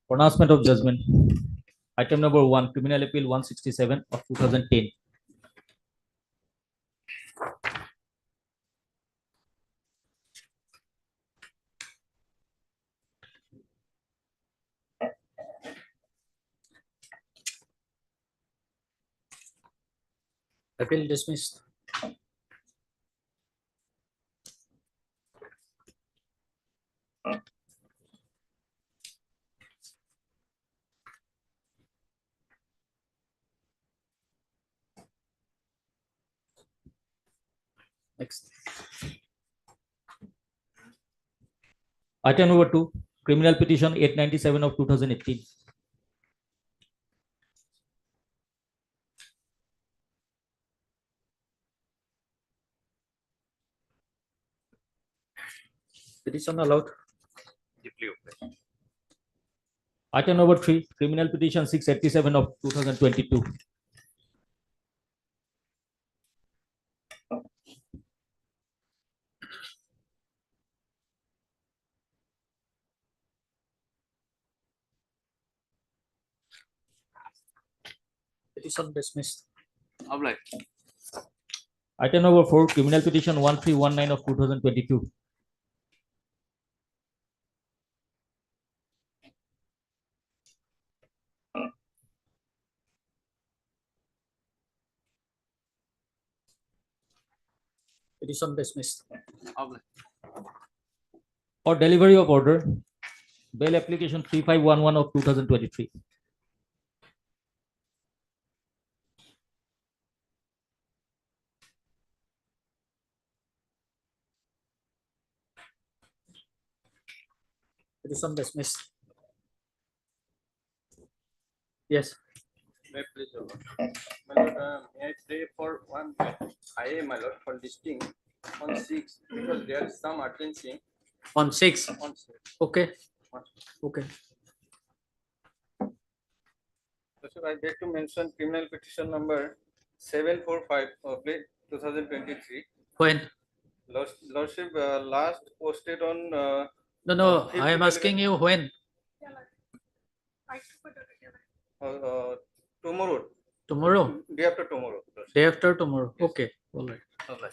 Pronouncement of judgment. Item number 1, Criminal Appeal 167 of 2010. Appeal dismissed. Next. Item number 2, Criminal Petition 897 of 2018. Petition allowed. Item number 3, Criminal Petition 687 of 2022. Petition dismissed. Item number 4, Criminal Petition 1319 of 2022. Petition dismissed. For delivery of order, bail application 3511 of 2023. Petition dismissed. Yes. May I please, Your Lord? My Lord, may I pray for one IA, my Lord, for listing on 6 because there is some urgency On 6. on 6. Okay. Okay. So I beg to mention criminal petition number 745 of 2023. When? Lordship last posted on No, Fifth I am asking you when. tomorrow, Tomorrow. day after tomorrow. Lordship. Day after tomorrow. Yes. Okay. All right. All right.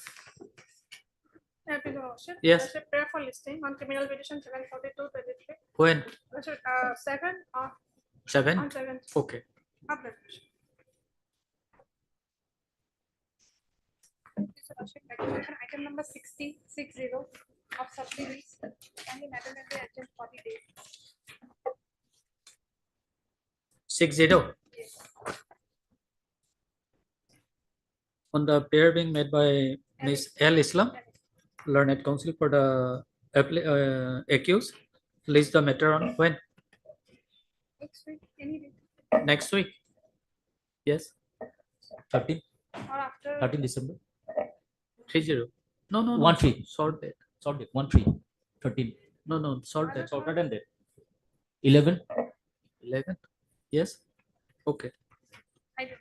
Yes. Lordship, prayer for listing on criminal petition 742/23. When? Lordship, 7 on 7. 7. Okay. Item number 60 of subsidies and the matter may be adjourned 40 days. 60. Yes. On the prayer being made by Ms. L. Islam, learned counsel for the accused, list the matter on when? Next week, any day. Next week. Yes. 13. Or after 13 December. 30. No, no, no. 1 3. short date. Short date. 1 3. 13. No, no. Short date. Short Shorter than that. 11. 11. Yes. Okay. I do.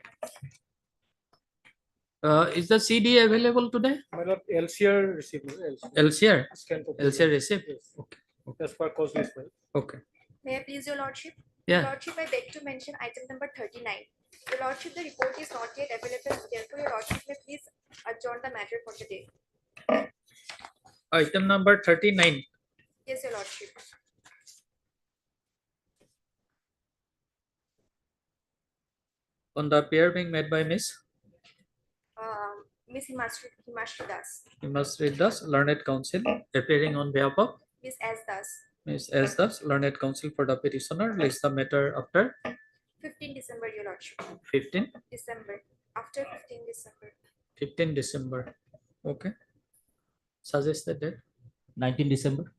Is the CD available today? My lord, LCR received. LCR. Scan copy. LCR receipt. Yes. Okay. As per cause list. Okay. May I please, Your Lordship? Yeah. Lordship, I beg to mention item number 39. Your Lordship, the report is not yet available. Therefore, Your Lordship may please adjourn the matter for the day. Item number 39. Yes, Your Lordship. On the prayer being made by Miss Miss Himashri Das. Himasri Das, learned counsel, appearing on behalf of Miss S. Das. Miss S. Das, learned counsel for the petitioner, list the matter after 15 December, Your Lordship. 15. December. After 15 December. 15 December. Okay. Suggested date 19 December.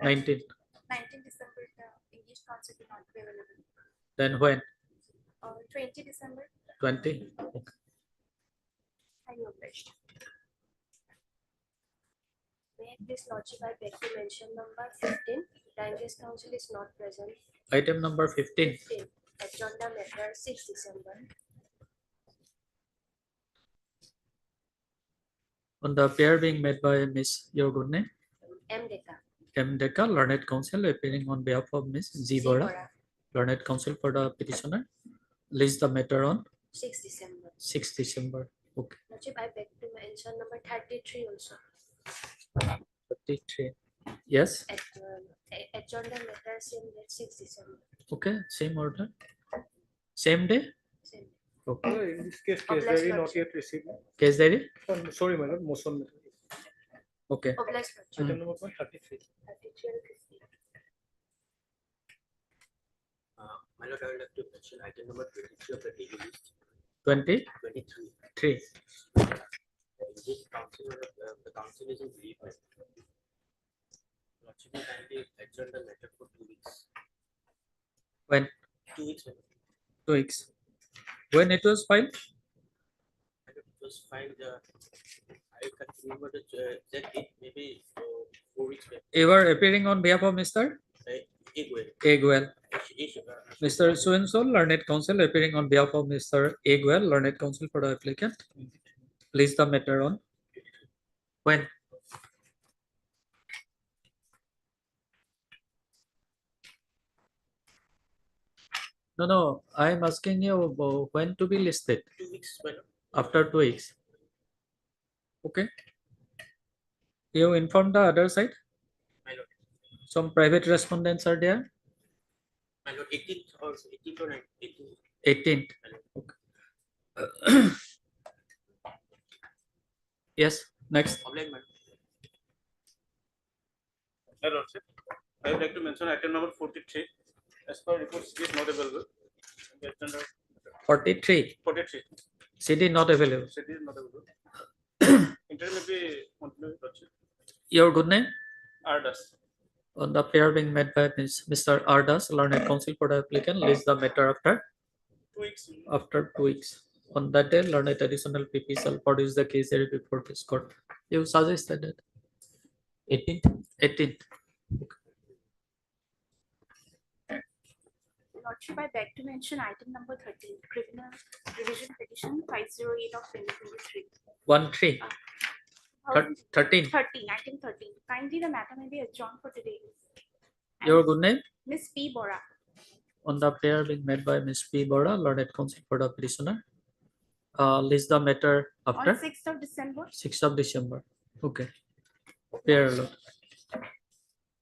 19. 19 December, the English council will not be available. Then when? 20 December. 20. I am obliged. May I please, Lordship, I beg to mention number 15. The English council is not present. Item number 15. 15. Agenda matter 6 December. On the prayer being made by Miss, your good name? M. Deka. M. Deka, learned counsel, appearing on behalf of Miss Z. Bora. Learned Counsel for the petitioner. List the matter on 6 December. 6 December. Okay. Lordship, I beg to mention number 33 also. 33. Yes. Adjourn the matter same date 6 December. Okay. Same order. Same day. Same. Okay. In this case, case Obliged, diary not Lordship. yet received. Case diary. Sorry, my lord, motion. Okay. Obliged, Lordship. Item number 33. 33 and 50. My lord, I would like to mention item number 23 of the daily list. 23. 23. In this council, the council is in bereavement. Lordship, you kindly adjourn the matter for 2 weeks. When? 2 weeks. My lord. 2 weeks. When it was filed? My lord, it was filed. I can't remember the exact date. Maybe 4 weeks back. You were appearing on behalf of Mr. Egwell. Egwell. Mr. Suensol, Learned Counsel, appearing on behalf of Mr. Egwell, Learned Counsel for the applicant. Please the matter on. When? No, I am asking you when to be listed. 2 weeks. My lord. After 2 weeks. Okay. You inform the other side. My lord. Some private respondents are there. My lord, 18th or 18th or 18th. 18th. Okay. Yes. Next. Obliged, my lord. Your Lordship, I would like to mention item number 43. As per reports, it is not available. The agenda 43. 43. CD not available. It is not available. Interim may be continued, Lordship. Your good name? Ardas. On the pair being made by Mr. Ardas, Learned Counsel for the applicant, list the matter after 2 weeks. 2 weeks. On that day, Learned additional PP shall produce the case diary before this court. You suggested that 18th. 18th. Lordship, I beg to mention item number 13, criminal revision petition 508 of 2023. 13. 13. 13, item 13. Kindly the matter may be adjourned for today. Your good name? Miss P. Bora. On the pair being made by Ms. P. Bora, Learned Counsel for the petitioner. List the matter On after 6th of December. 6th of December. Okay. Pair alone.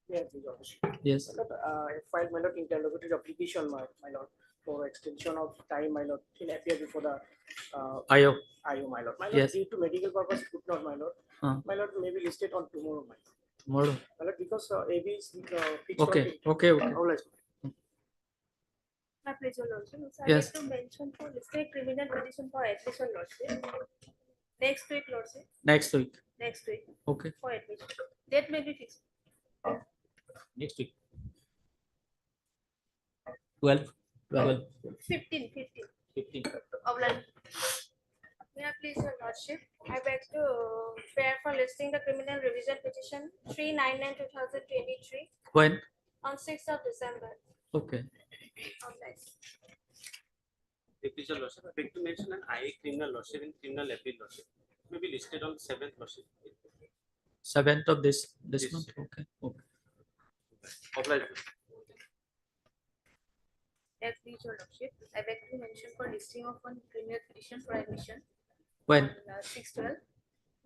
Yeah, please, Your Worship. Yes. I filed my lord interlocutory application, my lord, for extension of time, my lord, in appear before the IO. IO, my lord. My lord, Yes. due to medical purpose, could not, my lord. My lord may be listed on tomorrow, my lord. Tomorrow. My lord, because AB is fixed. Okay. Okay. Okay. Obliged. My pleasure, Lordship. So Yes. I like to mention for listed criminal petition for admission, Lordship. Next week, Lordship. Next week. Next week Okay. for admission. Date may be fixed. Next week. 12. 15. 15. Obliged. May I please, Your Lordship? I beg to prepare for listing the criminal revision petition 399/2023 When? on 6th of December. Okay. Obliged. Please, Your Lordship, I beg to mention an IA criminal lordship and criminal appeal lordship. May be listed on 7th lordship. 7th of this Yes. month. Okay. Okay. Obliged. Yes, please, Your Lordship. I beg to mention for listing of one criminal petition for admission When? on 6/12.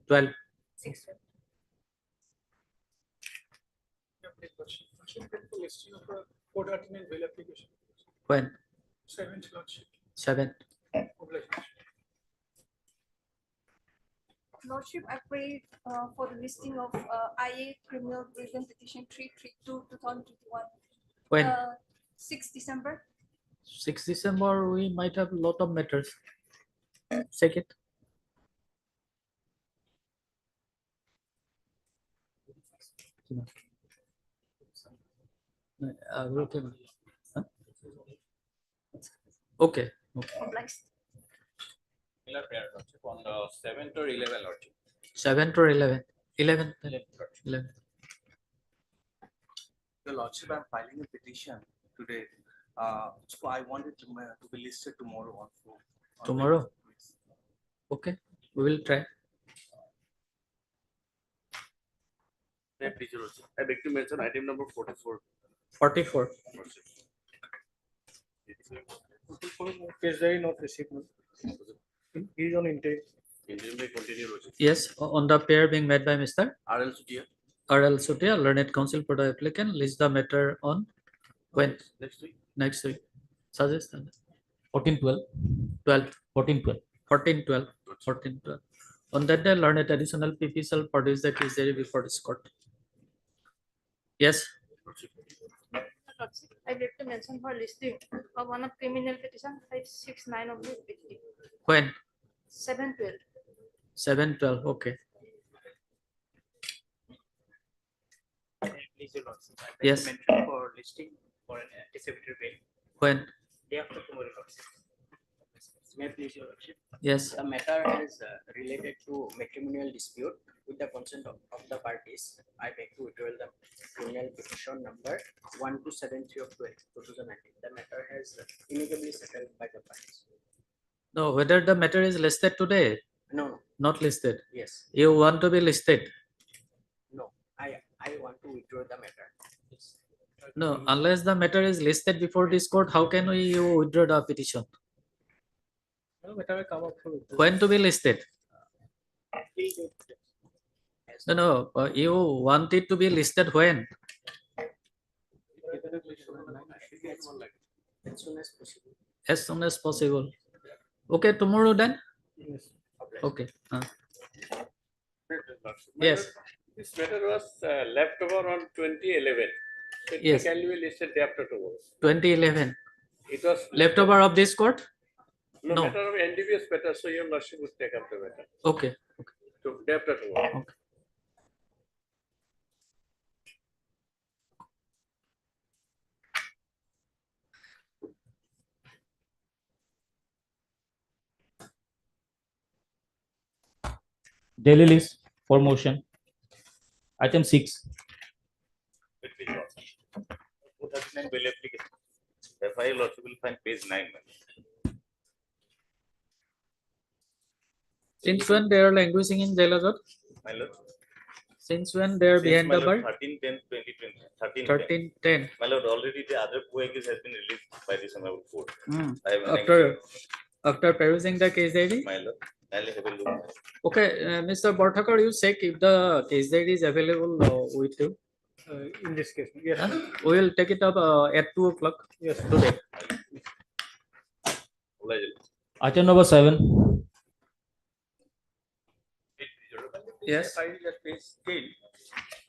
12. 6/12. Listing of a court attendant bail application. When? 7th Lordship. 7th. Obliged. Lordship, I pray for the listing of IA criminal revision petition 332/2021. When? 6 December. 6 December, we might have a lot of matters. Second. Okay. Huh? Okay. Obliged. Similar prayer, Lordship, on the 7th or 11th, Lordship. 7th or 11th? 11th. 11th. Your Lordship, I'm filing a petition today. So I wanted to be listed tomorrow also. Tomorrow? Okay. We will try. Please, Your Lordship, I beg to mention item number 44. 44. Lordship. Case diary not received. He is on intake. Interim may continue. Yes, on the pair being made by Mr. RL Sutia. R.L. Sutia, learned counsel for the applicant, list the matter on when? Next week. Next week. Suggest 14-12. 12, 14-12. 14, 12, 14, 12. On that day, learned additional PP shall produce the case diary before this court. Yes, I beg to mention for listing of one of criminal petition 569 of the 50. when? 712. 7/12, okay. Please, your lordship. I beg to Yes. mention for listing for an anticipatory bail When? day after tomorrow, lordship. May I please, your lordship? Yes, The matter is related to matrimonial dispute. With the consent of the parties, I beg to withdraw the criminal petition number 1273 of 2019. The matter has amicably settled by the parties. no, whether the matter is listed today, No, not listed. yes, You want to be listed. no, I want to withdraw the matter. No, unless the matter is listed before this court, how can you withdraw the petition? No matter come up to. When to be listed? No, you want it to be listed when? As soon as possible. As soon as possible. Okay, tomorrow then? Yes. Okay. My Yes. lord, this matter was left over on 2011. So it Yes. can be listed day after tomorrow. 2011. It was Leftover of this court? No, No. matter of NDPS matter, so your lordship would take up the matter. Okay. So day after tomorrow. Daily list for motion. Item 6. 2009 bail application. FIR lordship will find page 9. Since when they are languishing in Jailazat? My lord. Since when they are Since, behind my the lord, bar? 13/10/2020. 13/10. 13/10. My lord, already the other co-accused has been released by this honorable court. I have an After perusing the case diary? My lord, I'll have a look. Okay, Mr. Borthakar, you check if the case diary is available with you. In this case, yes. Huh? We will take it up at 2 o'clock Yes. today. Item number 7. Yes. File is at page 10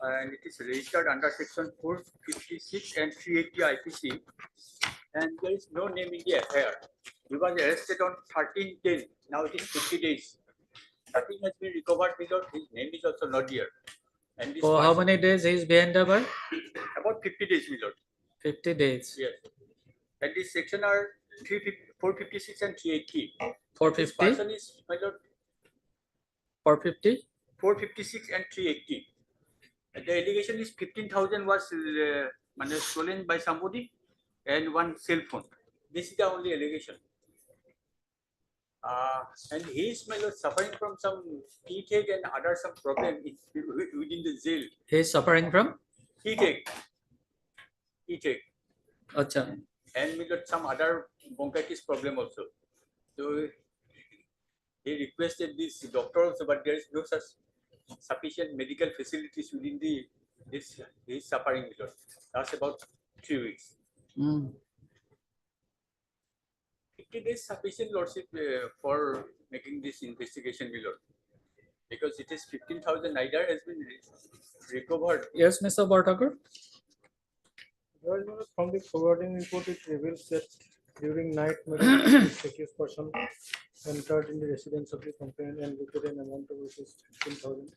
and it is registered under section 456 and 380 IPC and there is no name in the FIR. He was arrested on 13/10. Now it is 50 days. Nothing has been recovered because his name is also not here. And this For how person- many days he is behind the bar? About 50 days, my lord. 50 days. Yes. And this section are 456 and 380. This 450, person is, my lord, 450. 456 and 380. And the allegation is 15,000 was stolen by somebody and one cell phone. This is the only allegation. And he is, my lord, suffering from some headache and other some problem within the jail. He is suffering from? Headache. Acha. And we got some other bronchitis problem also. So he requested this doctor also, but there is no such sufficient medical facilities within this he is suffering because that's about 3 weeks. 50 days sufficient, lordship, for making this investigation, my lord, because it is 15,000 neither has been recovered. Yes, Mr. Borthakar. From the forwarding report, it reveals that during night, this accused person entered in the residence of the complainant and looted an amount of rupees 15,000.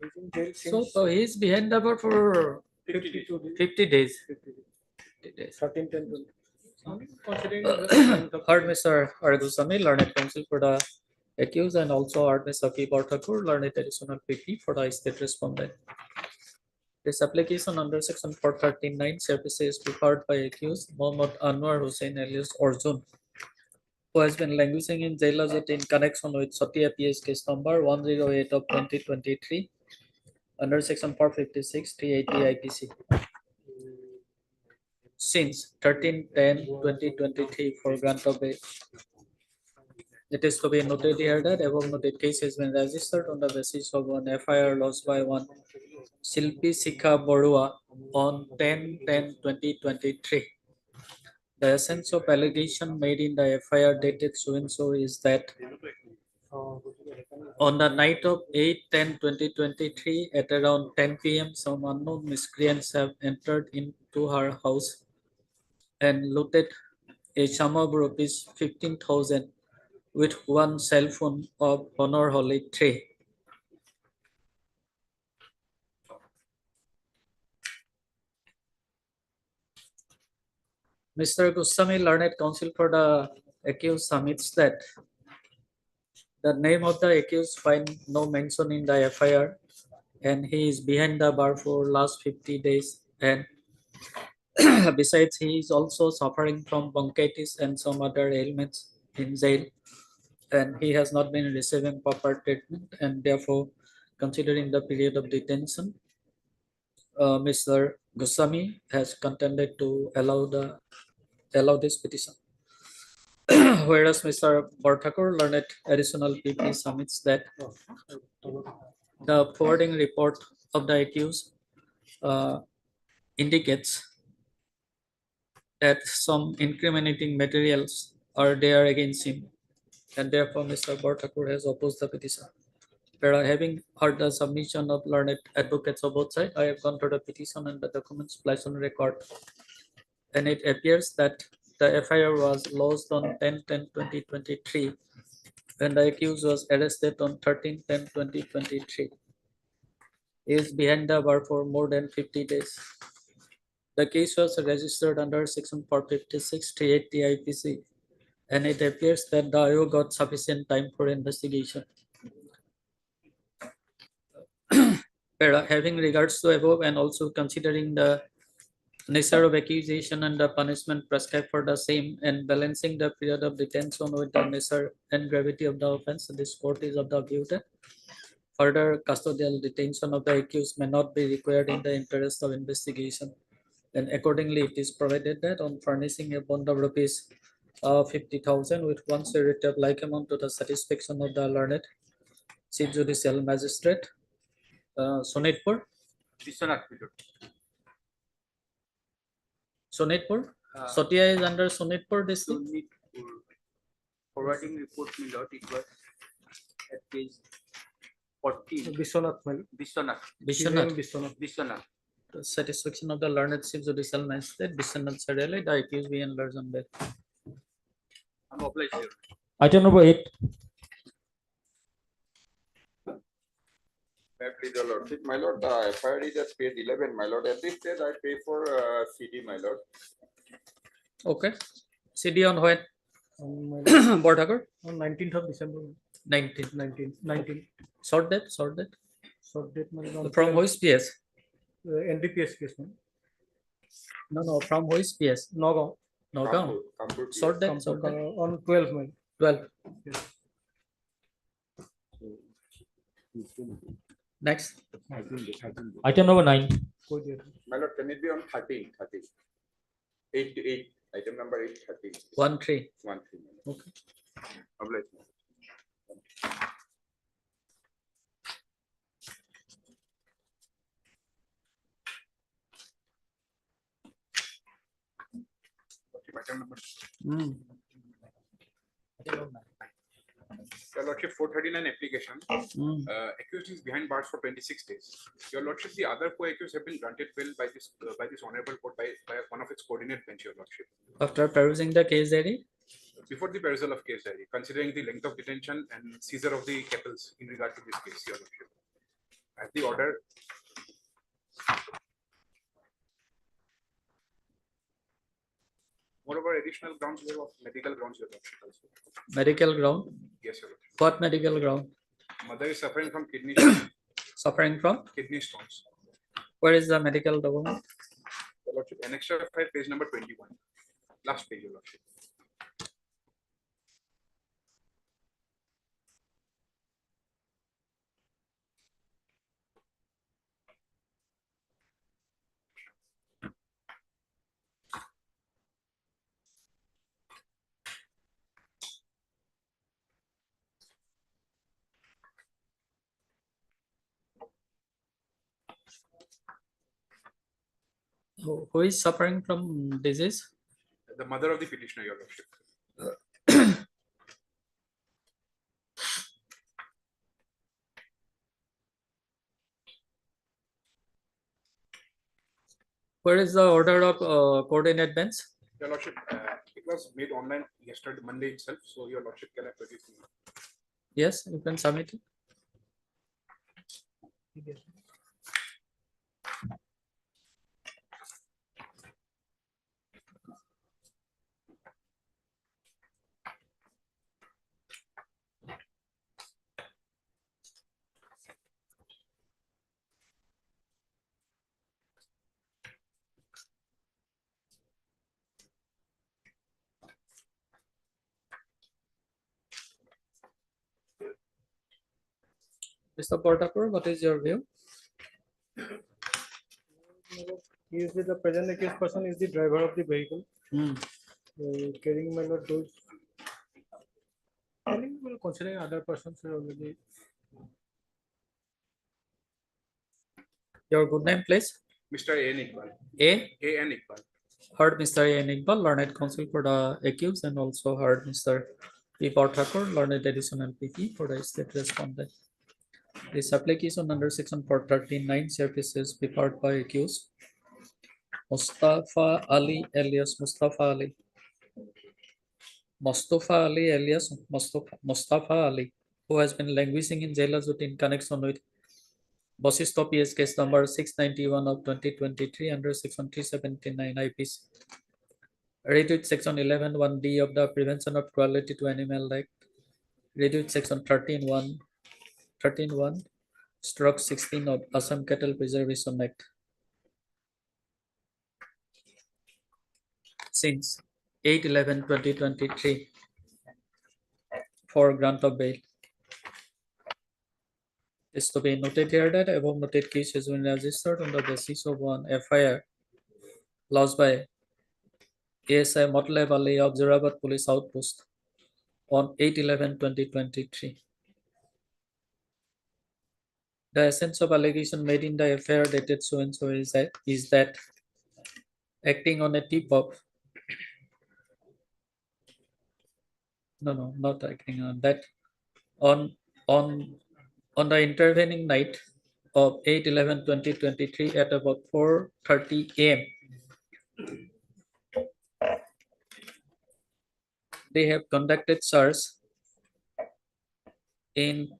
He's in jail since So he is behind the bar for 52 days. 50 days. 50 days. 50 days. 13, 10, 20. Considering heard Mr. Argusami, learned counsel for the accused, and also heard Ms. Saki Borthakur, learned additional PP for the state respondent. This application under section 439 services is prepared by accused Mohammad Anwar Hussain alias Arjun, who has been languishing in jail in connection with Satia PS case number 108 of 2023 under section 456 380 IPC. since 13/10/2023 for grant of bail. It is to be noted here that above noted case has been registered on the basis of one FIR lodged by one Shilpi Sikha Borua on 10/10/2023. The essence of allegation made in the FIR dated so and so is that on the night of 8/10/2023 at around 10 p.m., some unknown miscreants have entered into her house and looted a sum of rupees 15,000 with one cell phone of Honor Holly 3. Mr. Goswami, learned counsel for the accused, submits that the name of the accused find no mention in the FIR and he is behind the bar for last 50 days, and besides he is also suffering from bronchitis and some other ailments in jail, and he has not been receiving proper treatment, and therefore considering the period of detention, Mr. Goswami has contended to allow this petition. Whereas Mr. Borthakur, learned additional PP, submits that the forwarding report of the accused indicates that some incriminating materials are there against him, and therefore Mr. Borthakur has opposed the petition. Whereas having heard the submission of learned advocates of both sides, I have gone through the petition and the documents placed on record, and it appears that the FIR was lodged on 10/10/2023 when the accused was arrested on 13/10/2023. He is behind the bar for more than 50 days. The case was registered under section 456 380 IPC, and it appears that the IO got sufficient time for investigation. Having regards to above and also considering the nature of accusation and the punishment prescribed for the same, and balancing the period of detention with the nature and gravity of the offense, this court is of the view that further custodial detention of the accused may not be required in the interest of investigation. And accordingly, it is provided that on furnishing a bond of rupees 50,000 with one surety of like amount to the satisfaction of the learned Chief Judicial Magistrate, Sonitpur. Sonitpur. Sotia is under Sonitpur district. Sonitpur. Forwarding report, my lord, it was at page 14. Vishwanath Mel. Vishwanath. Vishwanath. The satisfaction of the learned Chief Judicial Magistrate, Vishwanath Sarele, the accused be enlarged on that. I'm obliged here. Item number 8. Please, your lordship, my lord, the FIR is at page 11, my lord. At this stage, I pay for CD, my lord. Okay. CD on when? Borthakur? On 19th of December. 19. Short date. Short date, my lord. From which PS? NDPS case, man. No. From which PS? Nagaon. Nagaon. Short date. On 12, man. 12. Yes. Next. Item number 9. My lord, can it be on 13? 8. Item number 8, 13. 1-3. 1-3. Okay. Obliged. Item number. Your lordship, 439 application. Accused is behind bars for 26 days. Your lordship, the other co-accused have been granted bail by this honorable court by one of its coordinate bench, your lordship. After perusing the case diary? Before the perusal of case diary, considering the length of detention and seizure of the capitals in regard to this case, your lordship. As the order. Moreover, additional grounds here of medical grounds, your lordship also. Medical ground? Yes, your lordship. What medical ground? Mother is suffering from kidney stones. Suffering from? Kidney stones. Where is the medical document? Your lordship, annexure 5, page number 21. Last page, your lordship. Who is suffering from disease? The mother of the petitioner, your lordship. Where is the order of coordinate bench? Your lordship, it was made online yesterday, Monday itself, so your lordship can have everything. Yes, you can submit it. Mr. Portakur, what is your view? Usually the present accused person is the driver of the vehicle. Carrying minor dose. I think we'll consider other persons are already. Your good name, please. Mr. A.N. Iqbal. A.N. Iqbal. Heard Mr. A.N. Iqbal, learned counsel for the accused, and also heard Mr. P. Portakur, learned additional PP for the state respondent. This application under section 439 services prepared by accused Mustafa Ali alias Mustafa Ali. Mustafa Ali alias Mustafa Ali, who has been languishing in Jailazut in connection with Bosista PS case number 691 of 2023 under section 379 IPC. Read with section 11(1)(d) of the Prevention of Cruelty to Animal Act. Read with section 13(1)(16) of Assam Cattle Preservation Act. Since 8/11/2023 for grant of bail. Is to be noted here that above noted case has been registered on the basis of one FIR lodged by ASI Motlab Ali of Zirabad Police Outpost on 8/11/2023. The essence of allegation made in the FIR dated so and so is that acting on a tip of not acting on that on the intervening night of 8/11/2023 at about 4:30 AM. They have conducted search in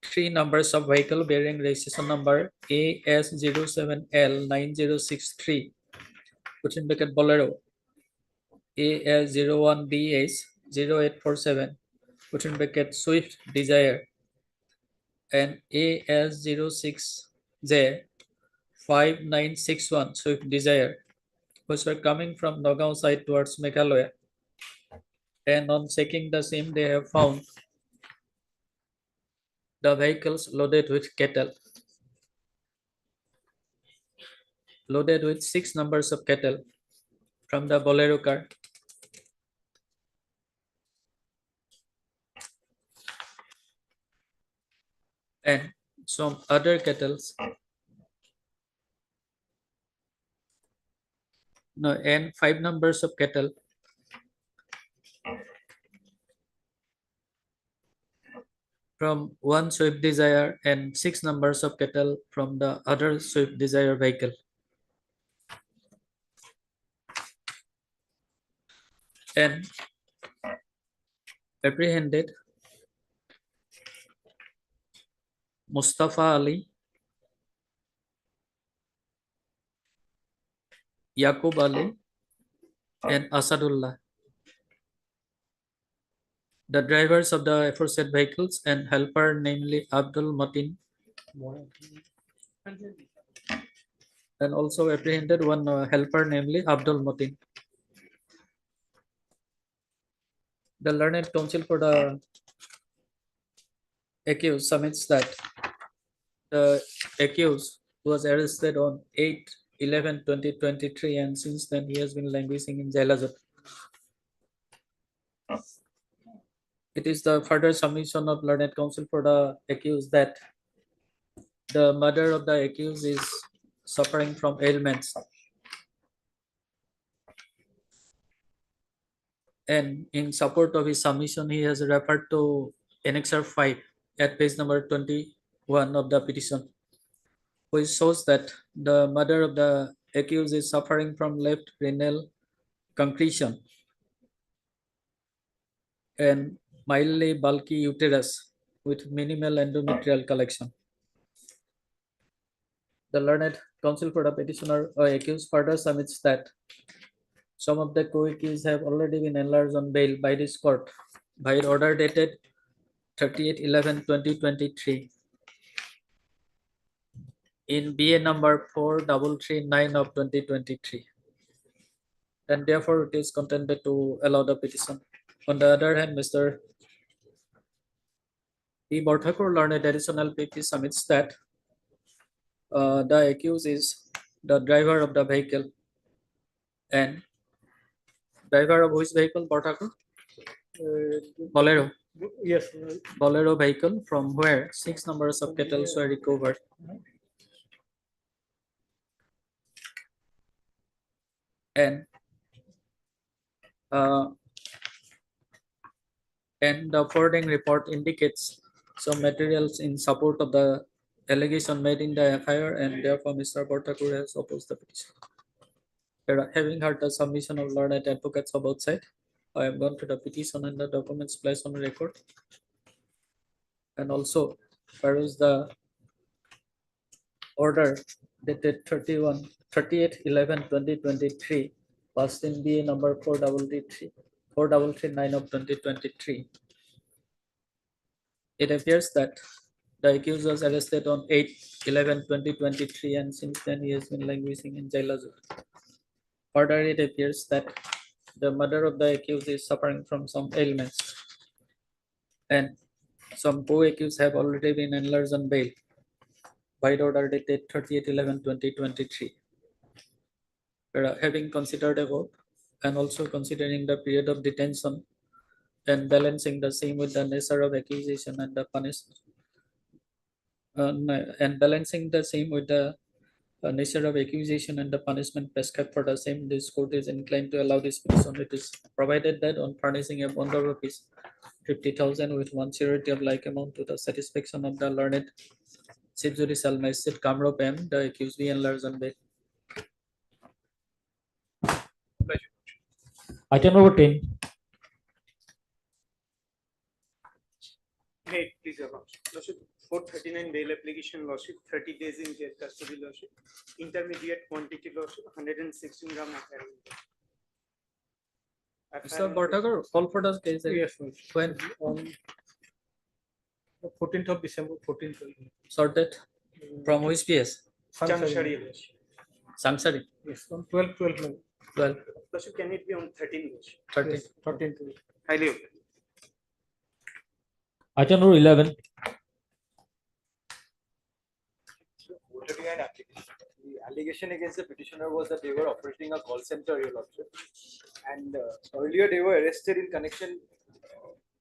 3 numbers of vehicle bearing registration number AS07L9063, which indicate Bolero, AS01BH0847, which indicate Swift Desire, and AS06J5961 Swift Desire, which were coming from Nagaon side towards Meghalaya. And on checking the same, they have found the vehicles loaded with cattle. Loaded with 6 numbers of cattle from the Bolero car. And some other cattle. No, and 5 numbers of cattle from one Swift Desire and 6 numbers of cattle from the other Swift Desire vehicle. And apprehended Mustafa Ali, Yaqub Ali, and Asadullah, the drivers of the aforesaid vehicles, and helper, namely Abdul Matin, and also apprehended one helper, namely Abdul Matin. The learned counsel for the accused submits that the accused was arrested on 8/11/2023, and since then he has been languishing in Jailazut. It is the further submission of learned counsel for the accused that the mother of the accused is suffering from ailments And in support of his submission, he has referred to Annexure 5 at page number 21 of the petition, which shows that the mother of the accused is suffering from left renal concretion and mildly bulky uterus with minimal endometrial collection. The learned counsel for the petitioner or accused further submits that some of the co-accused have already been enlarged on bail by this court by order dated 38/11/2023 in BA number 4339 of 2023. And therefore it is contended to allow the petition. On the other hand, Mr. P. Borthakur, learned additional PP, submits that the accused is the driver of the vehicle and driver of which vehicle, Borthakur? Bolero. Yes. Bolero vehicle from where 6 numbers of cattle were recovered. And the forwarding report indicates some materials in support of the allegation made in the FIR, and therefore Mr. Borthakur has opposed the petition. Having heard the submission of learned advocates of both sides, I have gone to the petition and the documents placed on record, and also peruse the order dated 38/11/2023, passed in BA number 4339 of 2023. It appears that the accused was arrested on 8/11/2023, and since then he has been languishing in jail. Further, it appears that the mother of the accused is suffering from some ailments, and some co-accused have already been enlarged on bail by order dated 38/11/2023. Having considered above and also considering the period of detention and balancing the same with the nature of accusation and the punishment, and balancing the same with the nature of accusation and the punishment prescribed for the same, this court is inclined to allow this petition. It is provided that on furnishing a bond of rupees 50,000 with one surety of like amount to the satisfaction of the learned Chief Judicial Magistrate Kamrup M, the accused be enlarged on bail. Item number 10. Hey, please allow. Lordship, 439 bail application, Lordship, 30 days in jail custody, Lordship. Intermediate quantity, Lordship, 116 gram of heroin. Mr. Borthakur, call for the case. Yes. When? On 14th of December, 14th. Sorted from which PS? Changsari. Sangsari. Yes, on 12. Lordship, can it be on 13? 13. Yes, 13th. Highly okay. Item number 11. The allegation against the petitioner was that they were operating a call center, Your Lordship. And earlier they were arrested in connection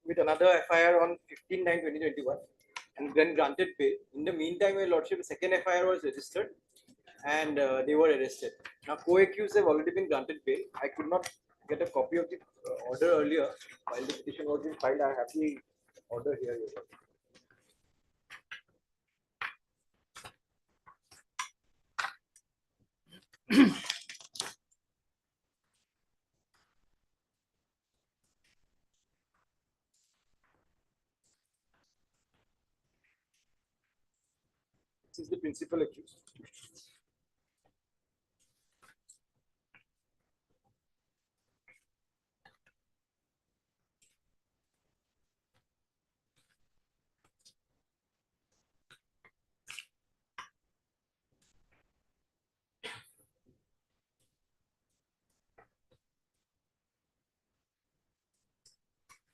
with another FIR on 15/9/2021 and then granted bail. In the meantime, Your Lordship, a second FIR was registered and they were arrested. Now, co-accused have already been granted bail. I could not get a copy of the order earlier while the petition was being filed. I have the order here, Your Lordship. This is the principal accused.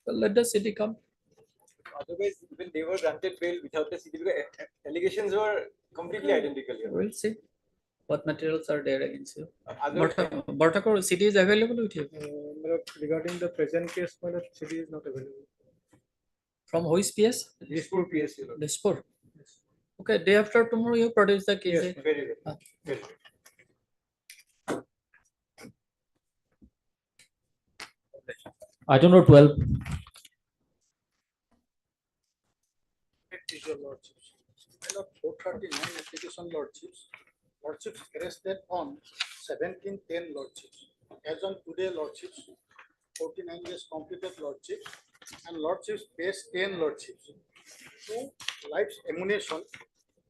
Well, let the city come. Otherwise, even they were granted bail without the CD, because allegations were completely identical here. We'll see what materials are there against you. Other- Borthakur, CD is available with you. Regarding the present case, my lord, CD is not available. From which PS? Dispur PS, Your Lordship. Dispur. Okay, day after tomorrow you produce the case. Yes, very well. Ah. Very well. Item number 12. It is your lordships. File of 439 application lordships. Lordships arrested on 17/10 lordships. As on today lordships, 49 days completed lordships and lordships base 10 lordships. Two lives ammunition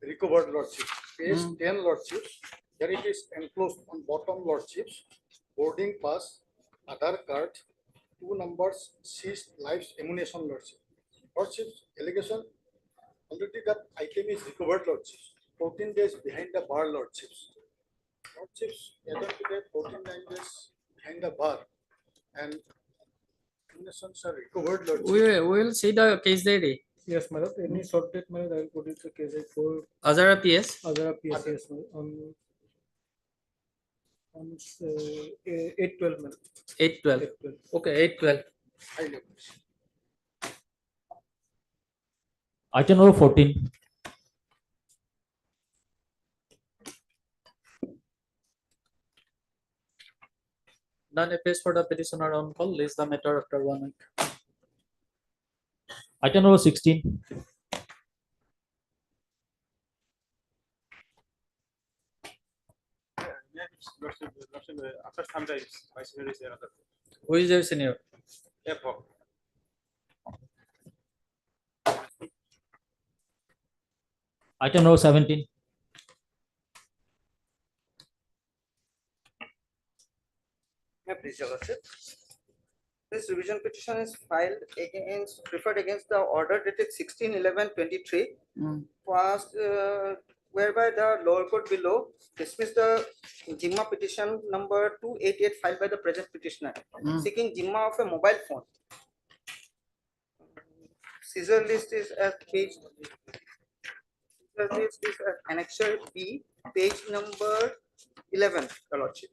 recovered lordships. Base 10 lordships. There it is enclosed on bottom lordships. Boarding pass, Aadhaar card, 2 numbers seized lives ammunition lordship. Lordships allegation already that item is recovered lordships. 14 days behind the bar lordships. Lordships as on today 49 days behind the bar and ammunitions are recovered lordships. We will see the case diary. Yes, madam. Any short date, madam, I will put it the case for Azara PS. other PS, yes, madam. On 8/12, madam. 8/12. 8/12. Okay, 8/12. I know. Item number 14. None appears for the petitioner on call. List the matter after 1 week. Item number 16. After some time, vice mayor is there. Who is the senior? Item number 17. Please, Your Lordship. This revision petition is filed against, preferred against the order dated 16/11/23. Passed, whereby the lower court below dismissed the Jimma petition number 288 filed by the present petitioner, seeking Jimma of a mobile phone. Seizure list is at page. Seizure list is at annexure B, page number 11, Your Lordship.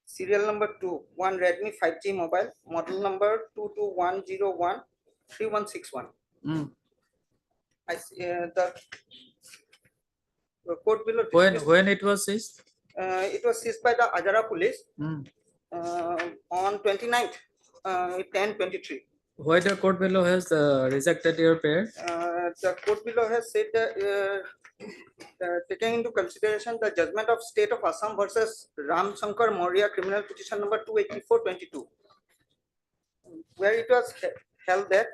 Serial number 2, one Redmi 5G mobile, model number 221013161. I see the court below. When it was seized? It was seized by the Ajara police on 29th, 10/23. Why the court below has rejected your prayer? The court below has said that taking into consideration the judgment of State of Assam versus Ram Shankar Maurya criminal petition number 284/22, where it was held that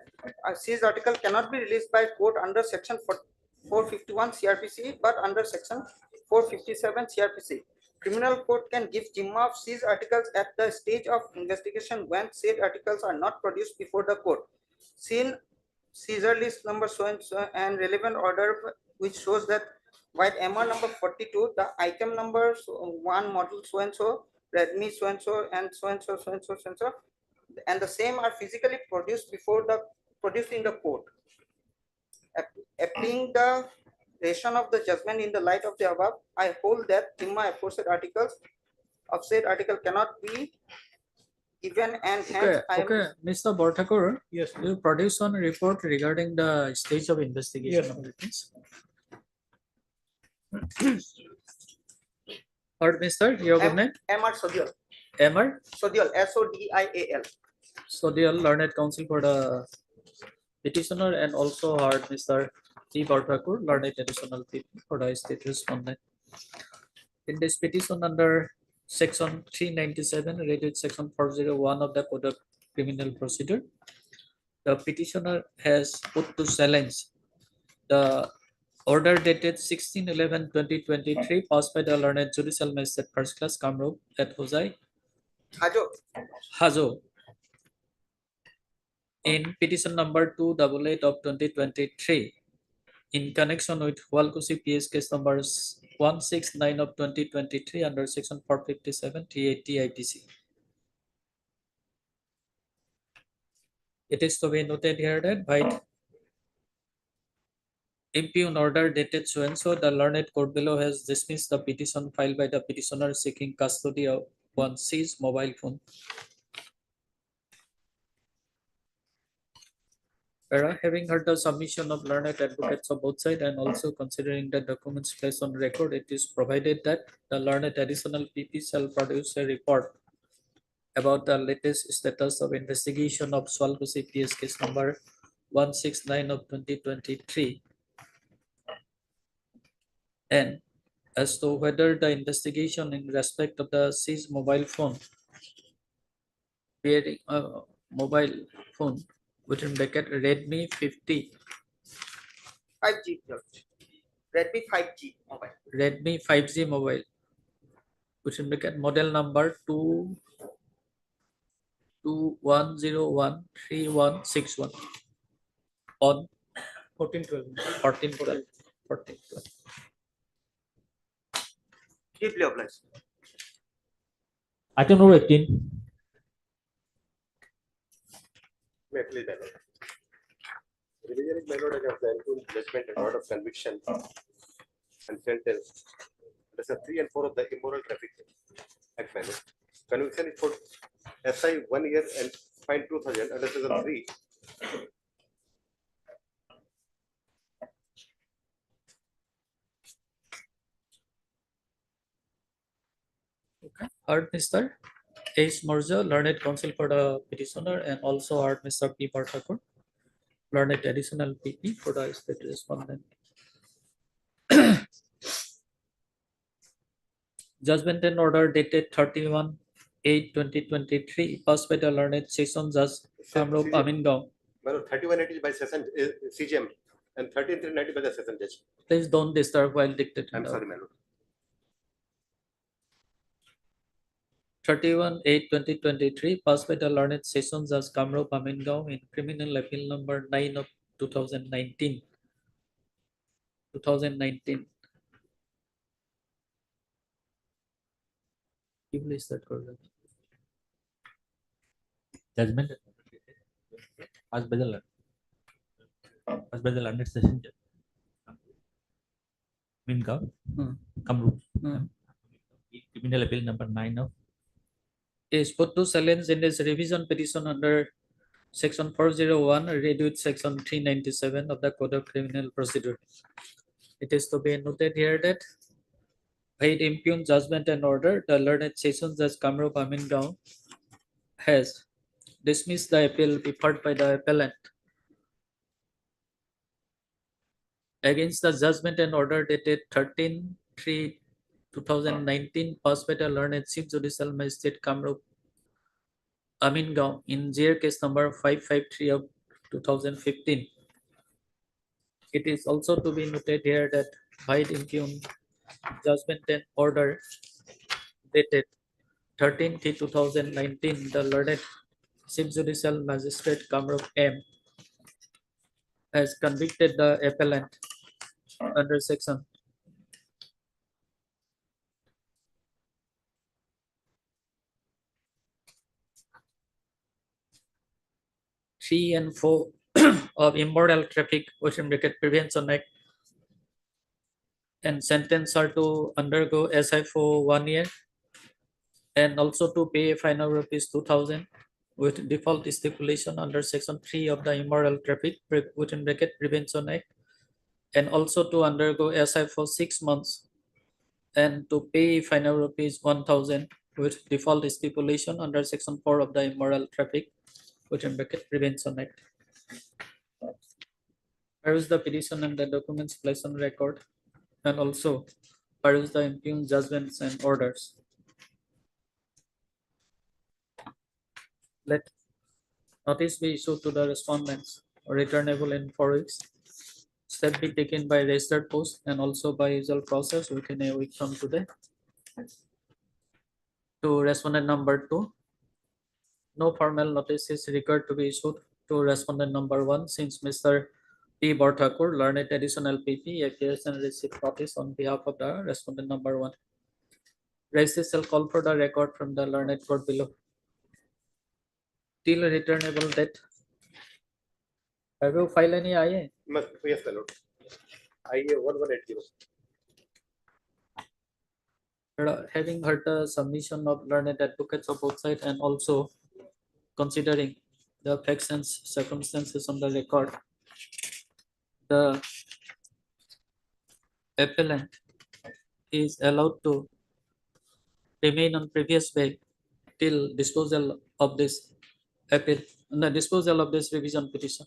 a seized article cannot be released by court under section 451 CRPC, but under section 457 CRPC. Criminal court can give Jimma of seized articles at the stage of investigation when said articles are not produced before the court. Seen seizure list number so and so and relevant order which shows that while MR number 42, the item number one model so and so, Redmi so and so and so and so so and so so and so, and the same are physically produced in the court. Applying the ration of the judgment in the light of the above, I hold that Jimma aforesaid articles of said article cannot be given and hence I am. Okay, Mr. Borthakur. Yes. You produce one report regarding the stage of investigation. Yes. of the case. Or Mr. Your good name? MR Sodial. MR? Sodial, SODIAL. Sodial learned counsel for the petitioner and also heard Mr. T. Borthakur, learned additional people for the state respondent. In this petition under section 397 related section 401 of the Code of Criminal Procedure, the petitioner has put to challenge the order dated 16/11/2023 passed by the learned judicial magistrate first class Kamrup at Hosai, Hajo, in petition number 288 of 2023 in connection with Hualkusi PS case numbers 169 of 2023 under section 457 T80 IPC. It is to be noted here that by impugn order dated so and so, the learned court below has dismissed the petition filed by the petitioner seeking custody of one seized mobile phone. Having heard the submission of learned advocates of both sides and also considering the documents placed on record, it is provided that the learned additional PP shall produce a report about the latest status of investigation of Swalkusi PS case number 169 of 2023, and as to whether the investigation in respect of the seized mobile phone bearing mobile phone within bracket Redmi 50 5G, Redmi 5G mobile. Redmi 5G mobile within bracket model number 21013161 on 1412. Deeply obliged. Item number 18. May I please, my lord? Revisioning my lord against the ensuing judgment and order of conviction and sentence. Section 3 and 4 of the Immoral Traffic Act, my lord. Conviction is for SI 1 year and fine 2,000 under section 3. Heard Mr. H. Morja, learned counsel for the petitioner, and also heard Mr. P. Parthakur, learned additional PP for the state respondent. Judgment and order dated 31/8/2023, passed by the learned session judge Kamrup Aminggaon. My lord, 3180 by session CGM and 13390 by the session judge. Please don't disturb while dictating. I'm sorry, my lord. 31/8/2023, passed by the learned session judge Kamrup Aminggaon in criminal appeal number 9 of 2019. Please start correct. Judgment passed by the learned session judge. Aminggaon, Kamrup. Criminal appeal number 9 of is put to challenge in this revision petition under section 401 read with section 397 of the Code of Criminal Procedure. It is to be noted here that by impugned judgment and order, the learned session judge Kamrup Aminggaon has dismissed the appeal preferred by the appellant against the judgment and order dated 13/3/2019, passed by the learned Chief Judicial Magistrate Kamrup Aminggaon in JR case number 553 of 2015. It is also to be noted here that by impugned judgment and order dated 13/3/2019, the learned Chief Judicial Magistrate Kamrup M has convicted the appellant under section 3 and 4 of Immoral Traffic Prevention Act and sentence her to undergo SI for 1 year and also to pay a fine of rupees 2,000 with default stipulation under section 3 of the Immoral Traffic Prevention Act, and also to undergo SI for 6 months and to pay a fine of rupees 1,000 with default stipulation under section 4 of the Immoral Traffic Prevention Act. Peruse the petition and the documents placed on record, and also peruse the impugned judgments and orders. Let notice be issued to the respondents, returnable in 4 weeks. Step be taken by registered post and also by usual process within a week from today. To respondent number 2, no formal notice is required to be issued to respondent number 1 since Mr. P. Parthakur, learned additional PP, appears and receive notice on behalf of the respondent number 1. Registry shall call for the record from the learned court below. Till returnable date. Have you filed any IA? Yes, my lord. IA 1180. Having heard the submission of learned advocates of both sides and also considering the facts and circumstances on the record, the appellant is allowed to remain on previous bail till disposal of this appeal, the disposal of this revision petition.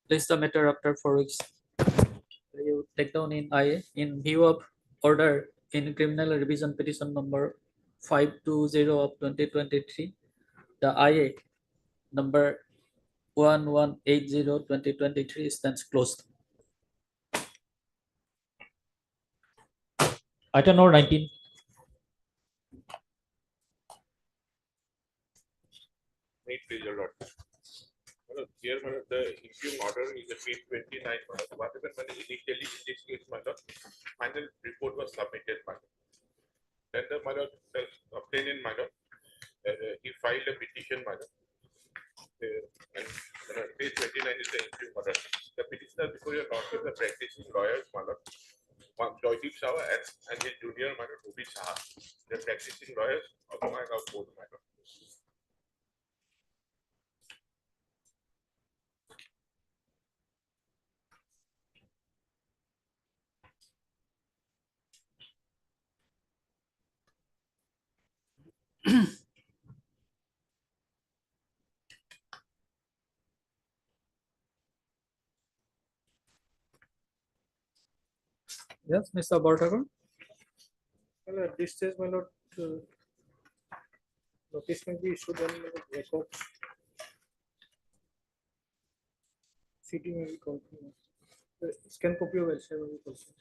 Place the matter after 4 weeks. You take down in IA in view of order in criminal revision petition number 520 of 2023, the IA number 1180/2023 stands closed. Item number 19. Need please, your lord. Here, the impugned order is a page 29. Whatever initially in this case, final report was submitted. Then the obtained in he filed a petition. And page 29 is the impugned order. The petitioner before your lordship, the practicing lawyers, Joydeep Sawa and his junior, Ruby Saha, the practicing lawyers of Bongaigaon Court. Yes, Mr. Bortagon. Well, at this stage, my lord, notice may be issued on records. Sitting may be continued. Scan copy of LCR will be also.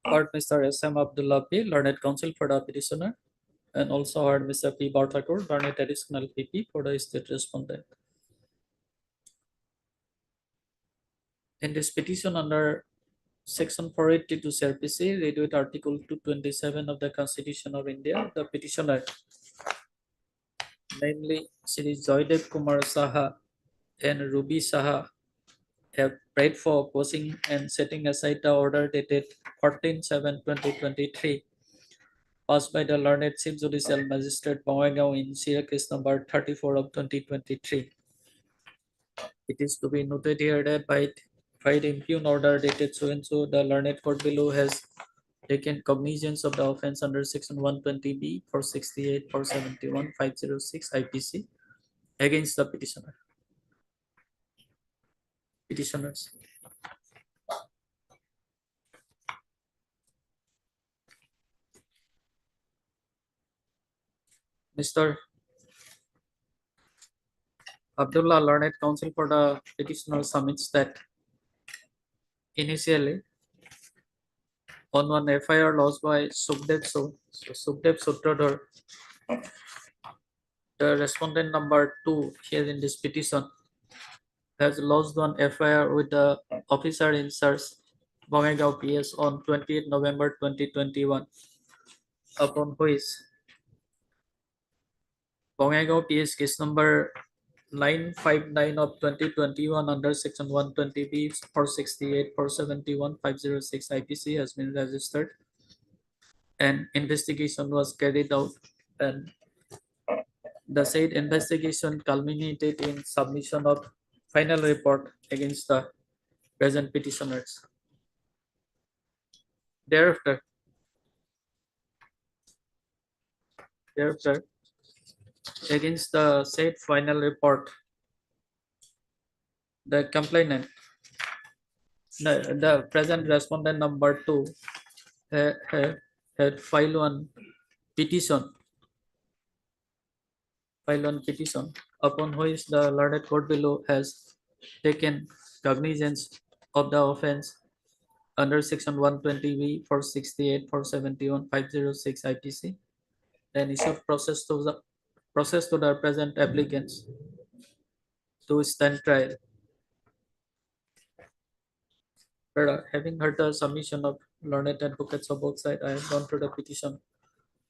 Heard Mr. S.M. Abdullah P, learned counsel for the petitioner, and also heard Mr. P. Barthakur, learned additional PP for the state respondent. In this petition under Section 482 CRPC, read with Article 227 of the Constitution of India, the petitioner, namely Shri Joydeep Kumar Saha and Ruby Saha, have prayed for opposing and setting aside the order dated 14/7/2023, passed by the learned Chief Judicial Magistrate Bongaigaon in CA case number 34 of 2023. It is to be noted here that by the impugned order dated so and so, the learned court below has taken cognizance of the offense under section 120B, 468, 471, 506 IPC against the petitioner. Petitioners. Mr. Abdullah, learned counsel for the petitioner, submits that initially on one FIR lodged by Sukhdev Sutradhar, the respondent number 2 here in this petition has lodged one FIR with the officer in charge Bongaigaon PS on 28 November 2021, upon which Bongaigaon PS case number 959 of 2021 under section 120B, 468, 471, 506 IPC has been registered. An investigation was carried out, and the said investigation culminated in submission of final report against the present petitioners. Thereafter, against the said final report, the complainant, the present respondent number 2, had filed one petition, upon which the learned court below has taken cognizance of the offense under section 120B, 468, 471, 506 IPC, and issued process to the present applicants to stand trial. But having heard the submission of learned advocates of both sides, I have gone through the petition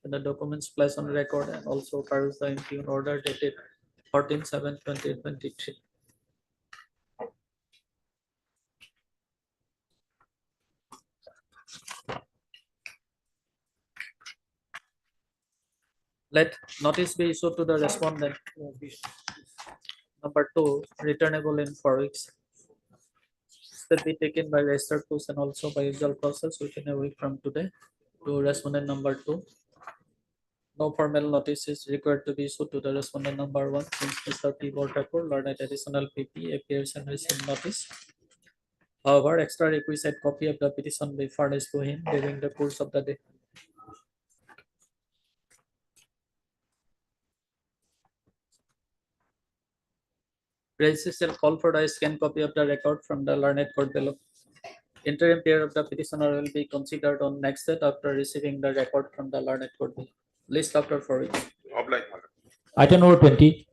and the documents placed on record, and also perused the impugned order dated 14/7/2023. Let notice be issued to the respondent. Number 2, returnable in 4 weeks. Step be taken by registered post and also by usual process within a week from today to respondent number 2. No formal notice is required to be issued to the respondent number 1 since Mr. P. Bortakur learned additional PP appears and received notice. However, extra requisite copy of the petition be furnished to him during the course of the day. Registrar shall call for the scanned copy of the record from the learned court below. Interim period of the petitioner will be considered on next date after receiving the record from the learned court below. List after 4 weeks. Oblige. Item number 20.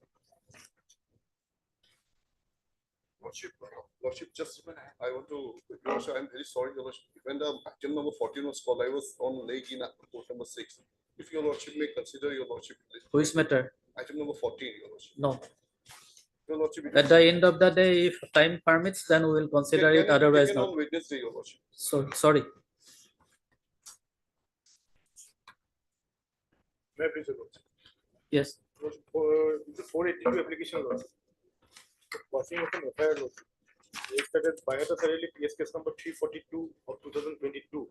Lordship, just a minute. I want to, Your Worship, I'm very sorry, Your Lordship. When the item number 14 was called, I was on leg in court number 6. If Your Lordship may consider, Your Lordship. Which matter? Item number 14, Your Lordship. No. Your Lordship. At the end of the day, if time permits, then we will consider it, otherwise not. On Wednesday, Your Lordship. So, sorry. May I please, Your Lordship? Yes. It's a 482 application, Lordship. Passing of an FIR, Lordship. Registered Bayata Sareli PS case number 342 of 2022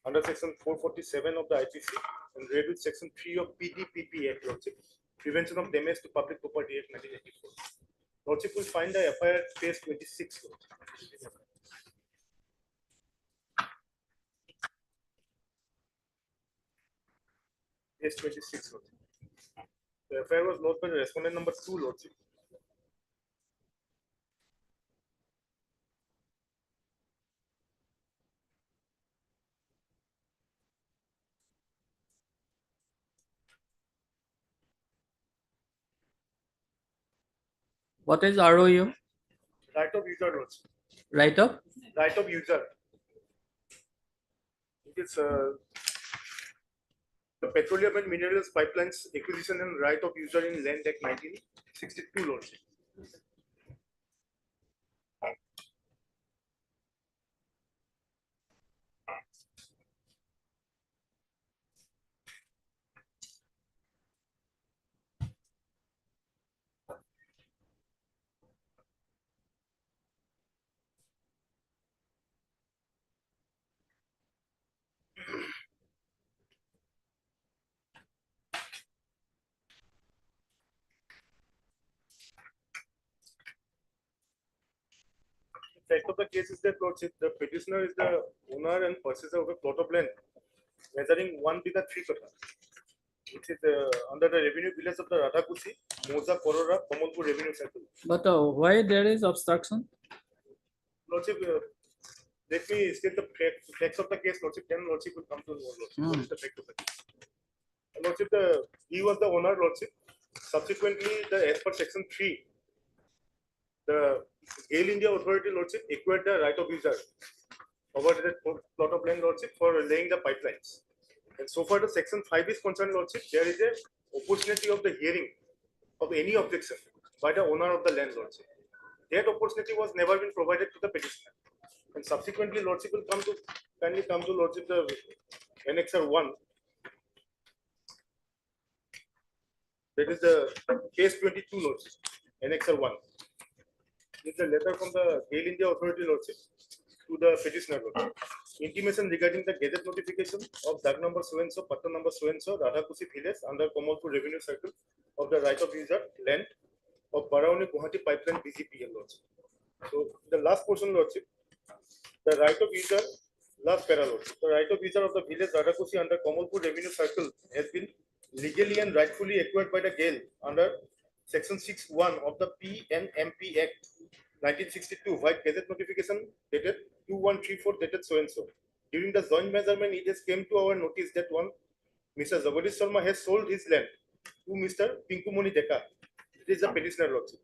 under section 447 of the IPC and read with section 3 of PDPP Act, Lordship. Prevention of Damage to Public Property Act 1984. Lordship will find the FIR case 26. Lordship. Case 26, Lordship. The FIR was lodged by the respondent number 2, Lordship. What is ROU? Right of user, Lordship. Right of? Right of user. It is the Petroleum and Minerals Pipelines Acquisition and Right of User in Land Act 1962, Lordship. Fact of the case is that, Lordship, the petitioner is the owner and purchaser of a plot of land measuring 1 bigger 3 kata, which is under the revenue village of the Radhakusi, Moza, Korora, Kamalpur revenue circle. But why there is obstruction? Lordship, let me state the facts of the case, Lordship, then Lordship will come to know, Lordship, what is the fact of the case. Lordship, he was the owner, Lordship. Subsequently, as per section 3, the GAIL India Authority, Lordship, acquired the right of user over the plot of land, Lordship, for laying the pipelines. And so far, the section 5 is concerned, Lordship, there is a opportunity of the hearing of any objection by the owner of the land, Lordship. That opportunity was never been provided to the petitioner. And subsequently, Lordship will kindly come to Lordship the Annexer 1. That is the case 22, Lordship, Annexer 1. It's a letter from the GAIL India Authority, Lordship, to the petitioner, Lordship. Intimation regarding the gazette notification of Dag number so-and-so, Patta number so-and-so, Radhakusi village under Kamalpur revenue circle of the right of user land of Barauni Guwahati pipeline BGPL, Lordship. So the last portion, Lordship, the right of user, last para, Lordship. The right of user of the village Radhakusi under Kamalpur revenue circle has been legally and rightfully acquired by the GAIL under section 6(1) of the PNMP Act 1962, white gazette notification dated 2134 dated so and so. During the joint measurement, it has came to our notice that one Mr. Jagadish Sharma has sold his land to Mr. Pinkumoni Deka. It is a petitioner, Lordship.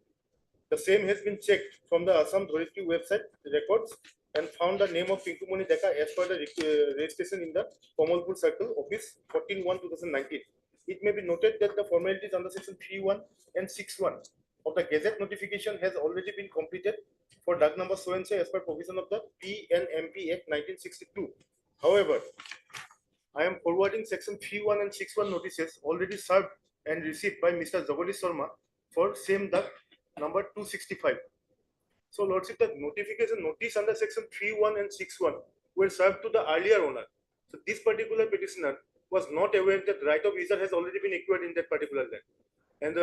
The same has been checked from the Assam Dhoritri website records and found the name of Pinkumoni Deka as per the registration in the Kamalpur Circle Office 14/1/2019. It may be noted that the formalities under section 3(1) and 6(1) of the gazette notification has already been completed for Dag number so-and-so as per provision of the PNMP Act 1962. However, I am forwarding section 3.1 and 6.1 notices already served and received by Mr. Jagadish Sharma for same the number 265. So Lordship, the notification notice under section 3.1 and 6.1 were served to the earlier owner. So this particular petitioner was not aware that right of user has already been acquired in that particular land. And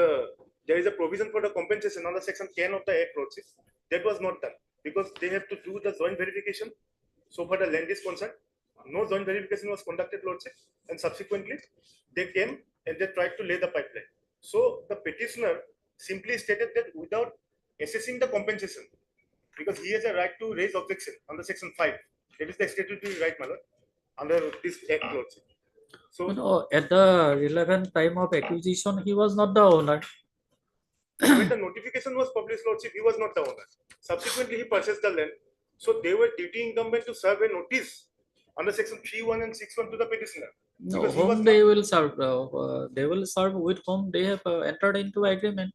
there is a provision for the compensation under section 10 of the Act, Lordship. That was not done because they have to do the joint verification. So far the land is concerned, no joint verification was conducted, Lordship, and subsequently they came and they tried to lay the pipeline. So the petitioner simply stated that without assessing the compensation, because he has a right to raise objection under section 5. That is the statutory right, my lord, under this Act, Lordship. So No, at the relevant time of acquisition, he was not the owner. when the notification was published, Lordship, he was not the owner. Subsequently, he purchased the land. So they were duty incumbent to serve a notice under section 3.1 and 6.1 to the petitioner. No, Because he was whom they will serve. They will serve with whom they have entered into agreement.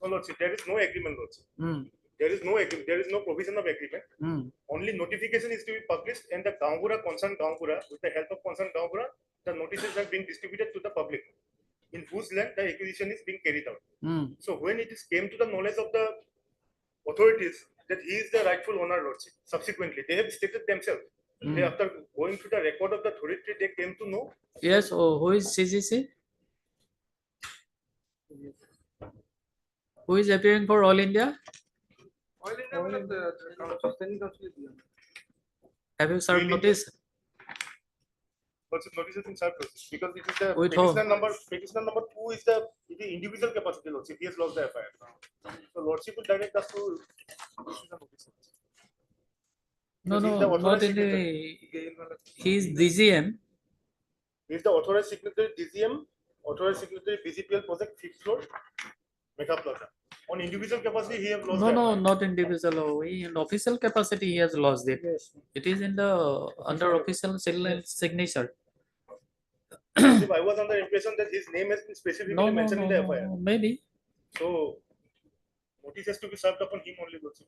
No, Lordship, there is no agreement, Lordship. Hmm. There is no agreement. There is no provision of agreement. Hmm. Only notification is to be published, and the Gaungura, concerned Gaungura, with the help of concerned Gaungura, the notices are being distributed to the public, in whose land the acquisition is being carried out. Hmm. So when it is came to the knowledge of the authorities that he is the rightful owner, Lordship, subsequently they have stated themselves. They, Hmm. after going through the record of the authority, they came to know. Yes, oh, who is CGC? Who is appearing for All India? Have you served notice? Lordship, notice has been served, Lordship, because it is the With petitioner whom? number. Petitioner number 2 is the individual capacity, Lordship. He has lost the FIR. So Lordship will direct us to issue the notice. No, Because he is no, the not authorized in signatory. the. He is DGM. He is the authorized signatory DGM, authorized signatory BGPL project 5th floor, Mega Plaza. On individual capacity, he has lost. No, the no, FIR. not individual. In official capacity, he has lost it. It is in the under official signature. If I was under impression that his name has been specifically No, no, mentioned no, in the no, FIR. no, maybe. So notice has to be served upon him only, Lordship.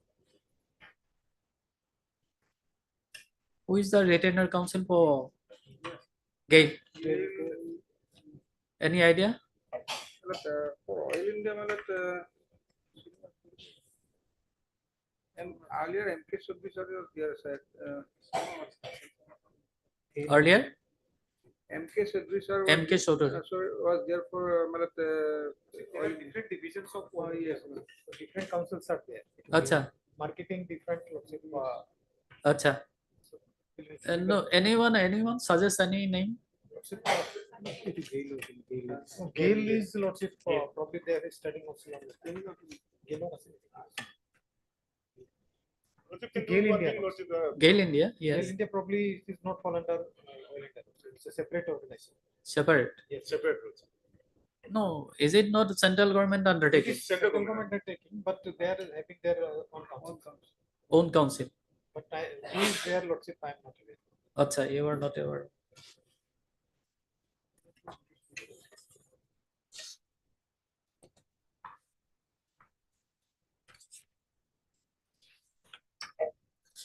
Who is the retainer counsel for Gail? Any idea? For Oil India, and earlier MK should be sorry was there, sir. Earlier? MK Shodri sir. MK Shodri. Was there for There are different divisions of yes, different councils are there. Acha. Marketing different Lordship. Acha. And no, anyone suggest any name? Gail is Lordship, probably they are studying also. Gail India. Gail India, yes. Gail India probably is not fall under Oil India. It's a separate organization. Separate. Yes. Separate. No, is it not central government undertaking? It is central government undertaking, but they are having their own council. Own council. But who is their Lordship, I am not aware. Acha, you are not aware.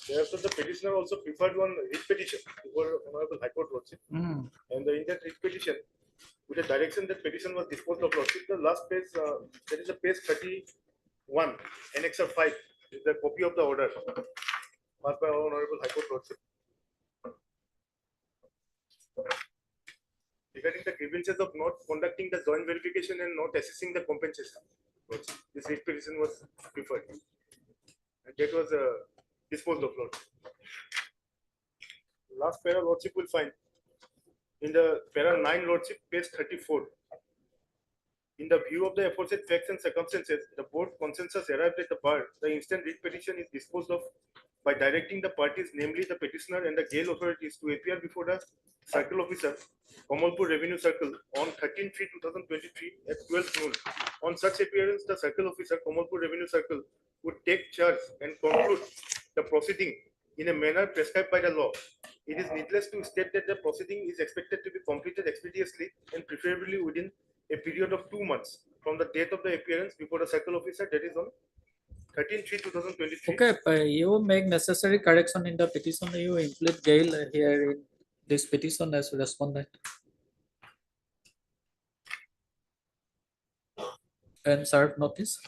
Therefore, the petitioner also preferred one writ petition before Honorable High Court, Lordship. Mm. And in that writ petition, with the direction that petition was disposed of, Lordship, the last page, there is a page 31, Annexure 5, is the copy of the order passed by Honorable High Court, Lordship. Regarding the grievances of not conducting the joint verification and not assessing the compensation, Lordship, this writ petition was preferred. And that was disposed of, Lordship. Last para, Lordship, will find in the para 9, Lordship, page 34. In the view of the aforesaid facts and circumstances, the board consensus arrived at the bar. The instant writ petition is disposed of by directing the parties, namely the petitioner and the Gail authorities, to appear before the circle officer, Kamalpur Revenue Circle, on 13/3/2023 at 12 noon. On such appearance, the circle officer, Kamalpur Revenue Circle, would take charge and conclude the proceeding in a manner prescribed by the law. It is needless to state that the proceeding is expected to be completed expeditiously and preferably within a period of 2 months from the date of the appearance before the circle officer, that is on 13/3/2023. Okay, you make necessary correction in the petition. You include Gail here in this petition as respondent. And serve notice.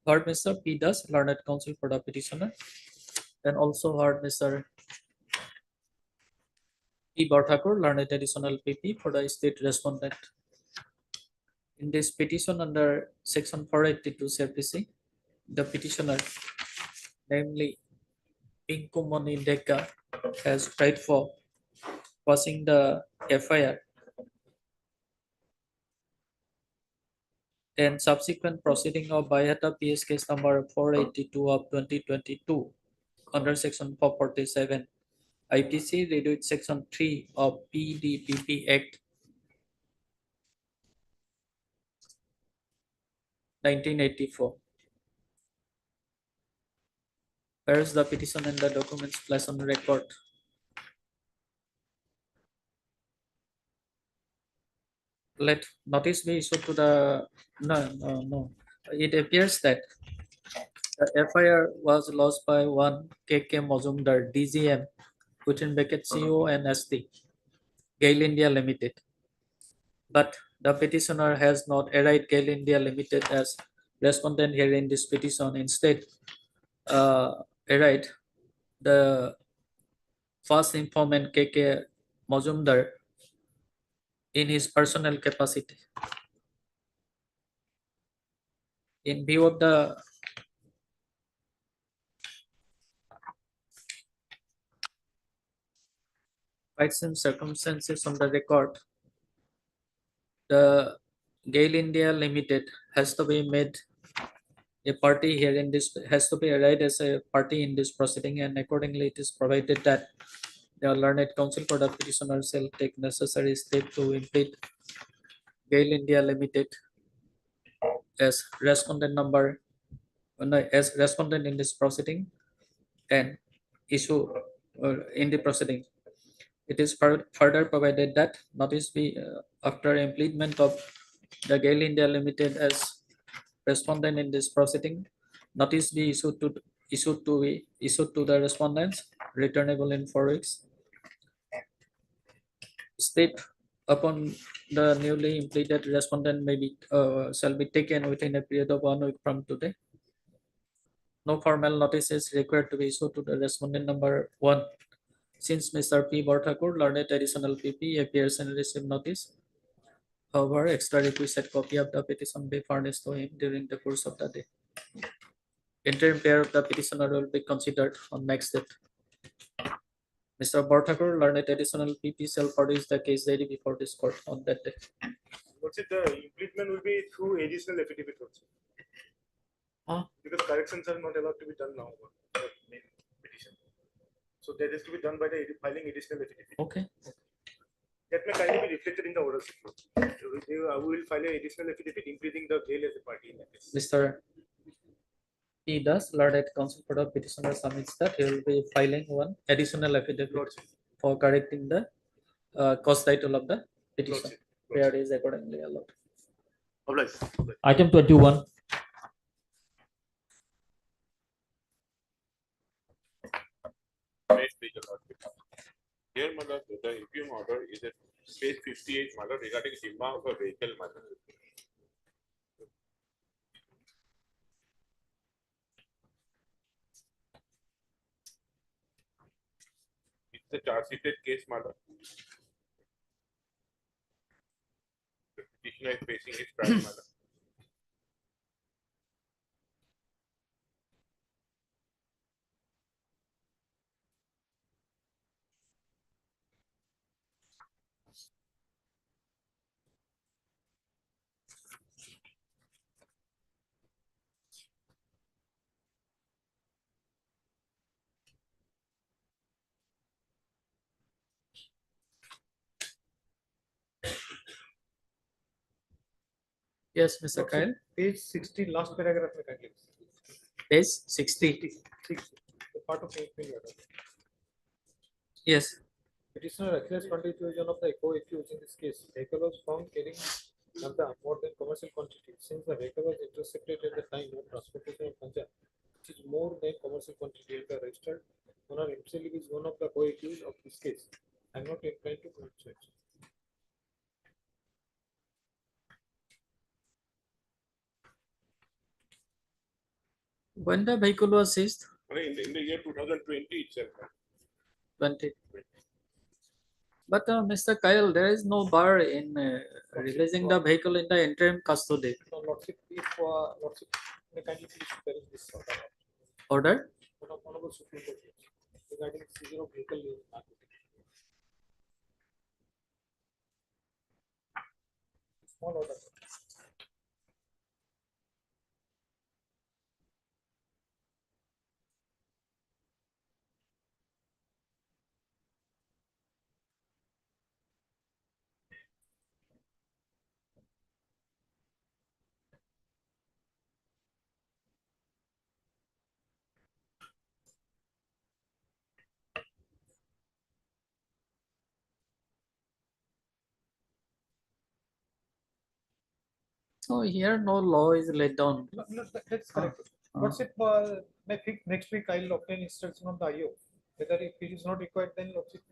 Heard Mr. P. Das, learned counsel for the petitioner, and also heard Mr. P. Barthakur, learned additional PP for the state respondent. In this petition under section 482 CPC, the petitioner, namely Pinkumoni Deka, has tried for passing the FIR and subsequent proceeding of Bayata PS case number 482 of 2022 under section 447 IPC read with section 3 of PDPP Act 1984. Whereas the petition and the documents placed on record. Let notice be issued to the no. It appears that the FIR was lodged by one KK Mozumdar DGM within bracket CO and ST Gail India Limited. But the petitioner has not arrayed Gail India Limited as respondent here in this petition. Instead, arrayed the first informant KK Mozumdar in his personal capacity. In view of the facts and circumstances on the record, the Gail India Limited has to be made a party here in this, has to be arrayed as a party in this proceeding, and accordingly it is provided that the learned counsel for the petitioner shall take necessary step to impede Gail India Limited as respondent number as respondent in this proceeding and issue in the proceeding. It is further provided that notice be after implement of the Gail India Limited as respondent in this proceeding, notice be issued to the respondents, returnable in 4 weeks. Step upon the newly impleted respondent may be shall be taken within a period of 1 week from today. No formal notice is required to be issued to the respondent number 1. Since Mr. P. Barthakur, learned additional PP, appears and receive notice. However, extra requisite copy of the petition be furnished to him during the course of the day. Interim pair of the petitioner will be considered on next date. Mr. Barthakur, learned additional PP shall produce the case diary before this court on that day. What's it? The implement will be through additional affidavit also. Because corrections are not allowed to be done now. Main petition. So that is to be done by the filing additional affidavit. Okay. That may kindly be reflected in the order. We will file an additional affidavit including the Gail as a party in that case. Mr. P. Das, learned counsel for the petitioner submits that he will be filing one additional affidavit for correcting the cause title of the petition. Where is accordingly allowed. Item 21. Here, Mother, the impugn order is at page 58, Mother, regarding Zimma of a vehicle, Mother. It's a charge sheeted case, Mother. The petitioner is facing his trial, Mother. Yes, Mr. Kyle. Page 60, last paragraph. Page 60. The part of impugn order. Yes. Petitioner accuses contribution of the co-accused in this case. Vehicle was found carrying Ganja more than commercial quantity. Since the vehicle was intercepted at the time of transportation of Ganja, which is more than commercial quantity, the registered owner himself is one of the co-accused of this case. I'm not inclined to grant such. When the vehicle was seized? In the year 2020 itself. 20. But Mr. Kyle, there is no bar in releasing the vehicle in the interim custody. So, Lordship, if Lordship, may kindly please challenge this Order? Honorable Supreme Court regarding seizure of vehicle in narcotic. Small order. So here no law is laid down. That's correct. Lordship, next week I'll obtain instruction on the IO. Whether if it is not required, then Lordship.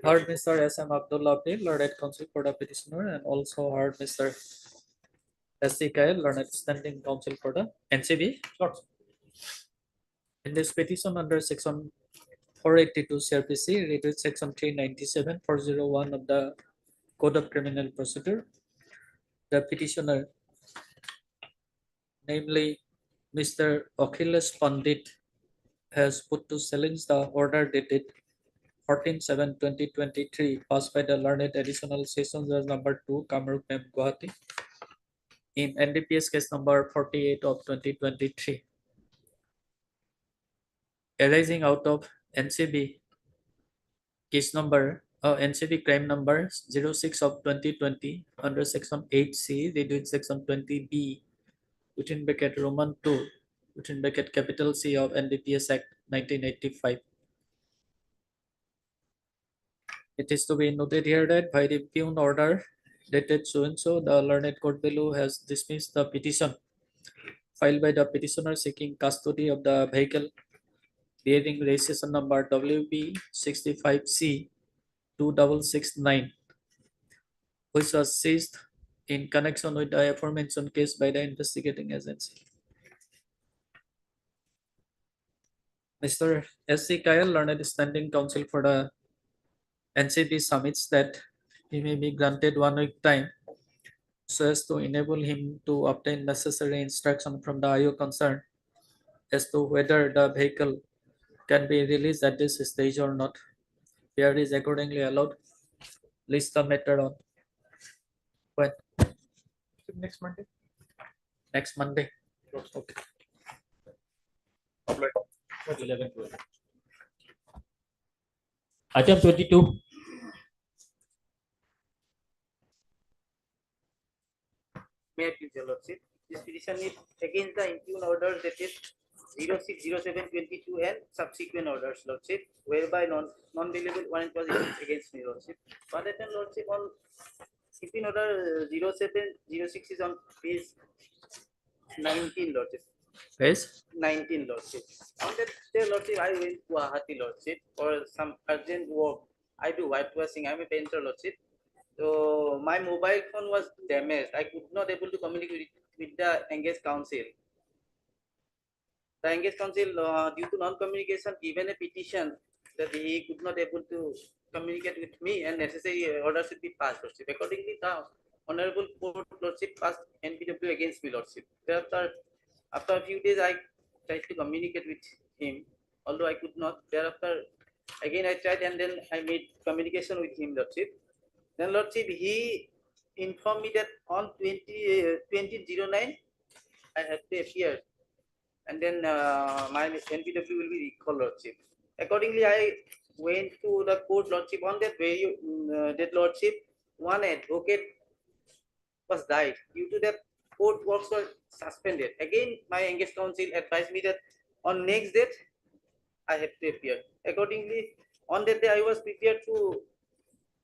Heard Mr. S.M. Abdullah Abdi, learned counsel for the petitioner, and also heard Mr. S.C. Kyle, learned standing counsel for the NCB. In this petition under section 482 CRPC, read with section 397 401 of the Code of Criminal Procedure, the petitioner, namely Mr. Achilles Pandit, has put to challenge the order dated 14/7/2023 passed by the learned additional session judge number 2, Kamrup M. Guwahati, in NDPS case number 48 of 2023, arising out of NCB case number NCB crime number 06 of 2020 under section 8C, read with section 20B within bracket Roman 2 within bracket capital C of NDPS Act 1985. It is to be noted here that by the impugn order dated so and so, the learned court below has dismissed the petition filed by the petitioner seeking custody of the vehicle bearing registration number WB 65C 2669, which was seized in connection with the aforementioned case by the investigating agency. Mr. S.C. Kyle, learned standing counsel for the NCB, submits that he may be granted 1 week time so as to enable him to obtain necessary instruction from the IO concerned as to whether the vehicle can be released at this stage or not. Here is accordingly allowed. List the matter on when? Next Monday. Next Monday. Okay. 11, 12. Item 22. May I please, Your Lordship? This petition is against the impugn order dated 06/07/22 and subsequent orders, Lordship, whereby non-bailable warrant was issued against me, Lordship. What happened, Lordship, on impugn order 07/06 is on page 19, Lordship. Page 19, Lordship. On that day, Lordship, I went to Guwahati, Lordship, for some urgent work. I do whitewashing. I'm a painter, Lordship. So my mobile phone was damaged. I could not able to communicate with the engaged council. The engaged council, due to non-communication, given a petition that he could not able to communicate with me and necessary order should be passed, Lordship. Accordingly, the Honorable Court, Lordship, passed NPW against me, Lordship. Thereafter, after a few days, I tried to communicate with him, although I could not. Thereafter, again I tried and then I made communication with him, Lordship. Then, Lordship, he informed me that on 2009 I have to appear, and then my NPW will be recalled, Lordship. Accordingly, I went to the court, Lordship. On that very that, Lordship, one advocate was died. Due to that, court works were suspended. Again, my engaged counsel advised me that on next date I have to appear. Accordingly, on that day I was prepared to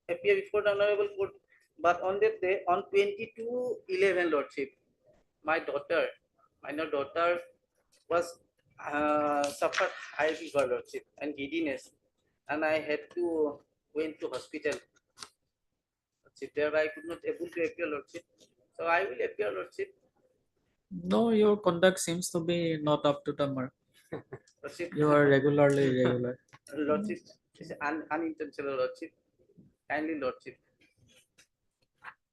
appear before the Honorable Court, but on that day, on 22/11, Lordship, my daughter, minor daughter, was suffered high fever, Lordship, and giddiness. and I had to went to hospital. Lordship, thereby I could not able to appear, Lordship. So I will appear, Lordship. No, your conduct seems to be not up to the mark. Lordship. You are regularly irregular. Lordship, is unintentional, Lordship. Kindly, Lordship.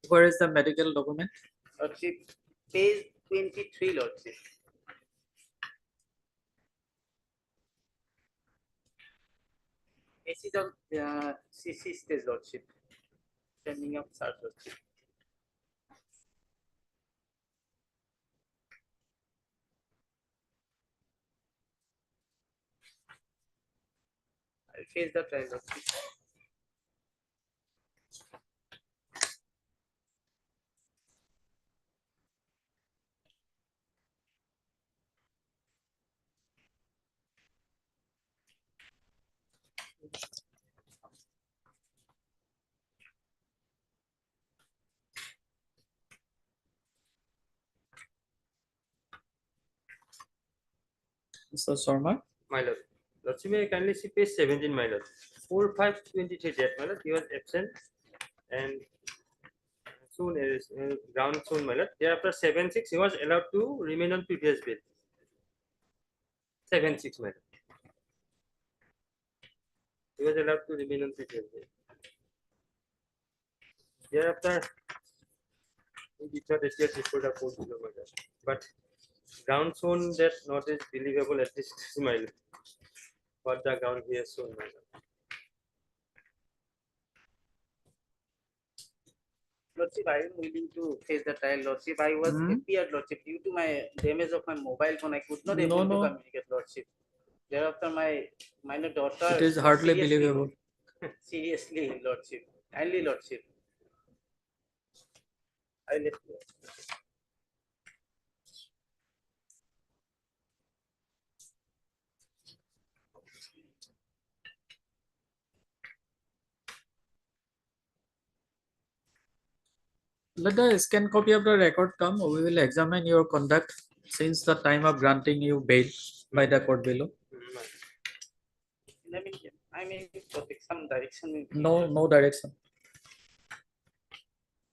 Where is the medical document? Lordship, page 23, Lordship. This is on CC stage, Lordship. Standing up, sir, Lordship. I'll face the trial, Lordship. Mr. Sharma? My lord. Lordship, may I kindly see page 17, my lord. 4/5/23 date, my lord. He was absent and soon is ground soon, my lord. Thereafter 7/6, he was allowed to remain on previous bail. 7/6, my lord. He was allowed to remain on previous bail. Thereafter, he did not appear before the court below, my lord. But ground shown that not is believable at least, my lord. What the ground he has shown, my lord. Lordship, I am willing to face the trial, Lordship. I was appeared, Lordship, due to my damage of my mobile phone. I could not able to communicate, Lordship. Thereafter, my minor daughter. It is hardly seriously- believable. Seriously, Lordship. Kindly, Lordship. I left you. Let the scan copy of the record come. We will examine your conduct since the time of granting you bail by the court below. I may take some direction. No, no direction.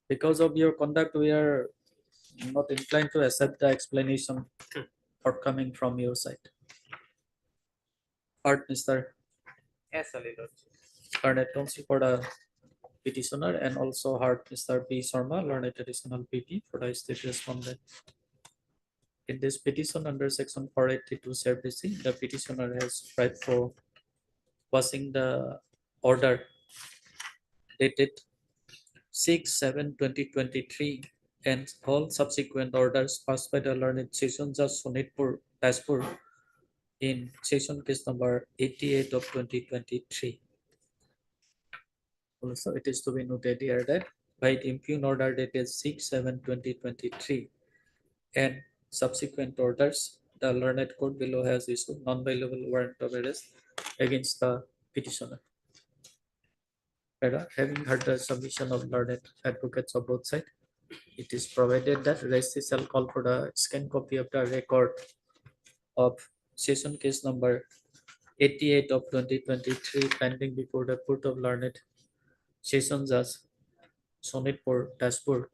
Because of your conduct, we are not inclined to accept the explanation forthcoming from your side. Part, Mr. Yes, Lordship. Learned counsel for the petitioner and also heard Mr. B. Sharma, learned additional PP for the state respondent. In this petition under section 482 SARBC, the petitioner has tried for passing the order dated 6/7/2023 and all subsequent orders passed by the learned session judge Sonitpur, Dashpur in session case number 88 of 2023. Also, it is to be noted here that by the impugn order dated 6/7/2023 and subsequent orders, the learned court below has issued non-bailable warrant of arrest against the petitioner. Having heard the submission of learned advocates of both sides, it is provided that registry shall call for the scanned copy of the record of session case number 88 of 2023 pending before the court of learned session judge Sonitpur, Dashpur,